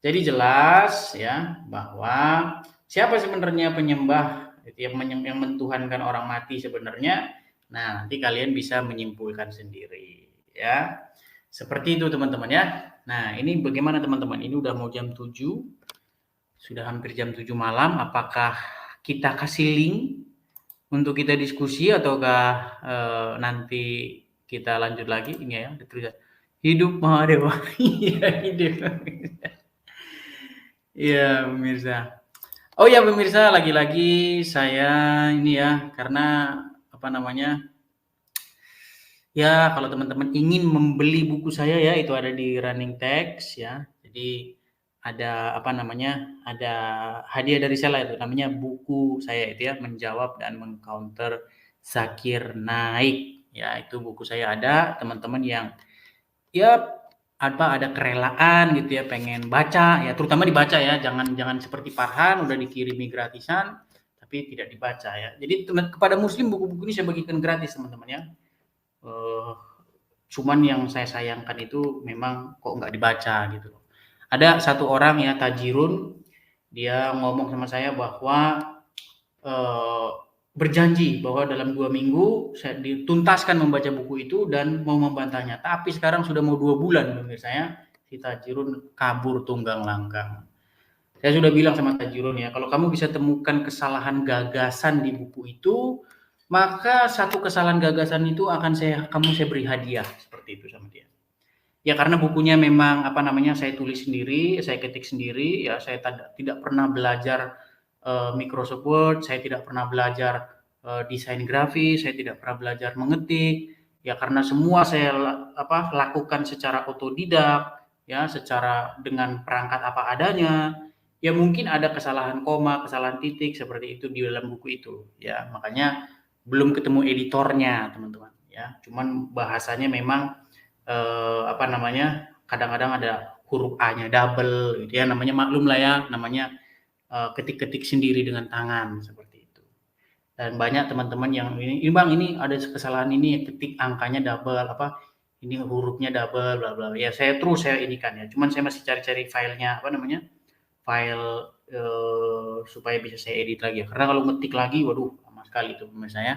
S12: Jadi jelas ya bahwa siapa sebenarnya penyembah yang mentuhankan orang mati sebenarnya. Nah, nanti kalian bisa menyimpulkan sendiri ya. Seperti itu teman-teman ya. Nah, ini bagaimana teman-teman? Ini udah mau jam 7. Sudah hampir jam 7 malam. Apakah kita kasih link untuk kita diskusi ataukah nanti kita lanjut lagi? Ini ya, ditulis hidup Mahadewa. Iya, hidup. Iya, pemirsa. Oh ya, pemirsa, lagi-lagi saya ini ya, karena apa namanya? Ya, kalau teman-teman ingin membeli buku saya ya, itu ada di Running Text ya. Jadi ada apa namanya? Ada hadiah dari saya itu namanya buku saya itu ya, menjawab dan mengcounter Zakir Naik. Ya, itu buku saya ada, teman-teman yang ya ada kerelaan gitu ya, pengen baca ya, terutama dibaca ya, jangan seperti Farhan udah dikirimi gratisan tapi tidak dibaca ya. Jadi kepada muslim buku-buku ini saya bagikan gratis teman-teman ya. Cuman yang saya sayangkan itu memang kok nggak dibaca gitu. Ada satu orang ya, Tajirun, dia ngomong sama saya bahwa berjanji bahwa dalam 2 minggu saya dituntaskan membaca buku itu dan mau membantahnya. Tapi sekarang sudah mau 2 bulan pemirsa ya, si Tajirun kabur tunggang langgang. Saya sudah bilang sama Tajirun ya, kalau kamu bisa temukan kesalahan gagasan di buku itu, maka satu kesalahan gagasan itu akan saya beri hadiah, seperti itu sama dia. Ya karena bukunya memang apa namanya saya tulis sendiri, saya ketik sendiri ya, saya tidak pernah belajar Microsoft Word, saya tidak pernah belajar desain grafis, saya tidak pernah belajar mengetik. Ya karena semua saya lakukan secara otodidak, ya secara dengan perangkat apa adanya. Ya mungkin ada kesalahan koma, kesalahan titik seperti itu di dalam buku itu. Ya makanya belum ketemu editornya teman-teman. Ya cuman bahasanya memang apa namanya kadang-kadang ada huruf A-nya double, gitu ya namanya maklum lah ya, namanya ketik-ketik sendiri dengan tangan seperti itu. Dan banyak teman-teman yang ini Bang ini ada kesalahan ini ketik angkanya double ini hurufnya double bla bla. Ya saya inikan ya. Cuman saya masih cari-cari filenya file supaya bisa saya edit lagi ya. Karena kalau ngetik lagi waduh lama sekali itu pemirsa ya.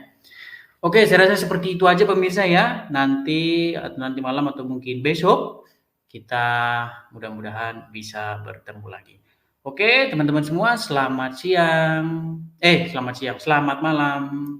S12: Oke, saya rasa seperti itu aja pemirsa ya. Nanti malam atau mungkin besok kita mudah-mudahan bisa bertemu lagi. Oke, teman-teman semua, selamat malam.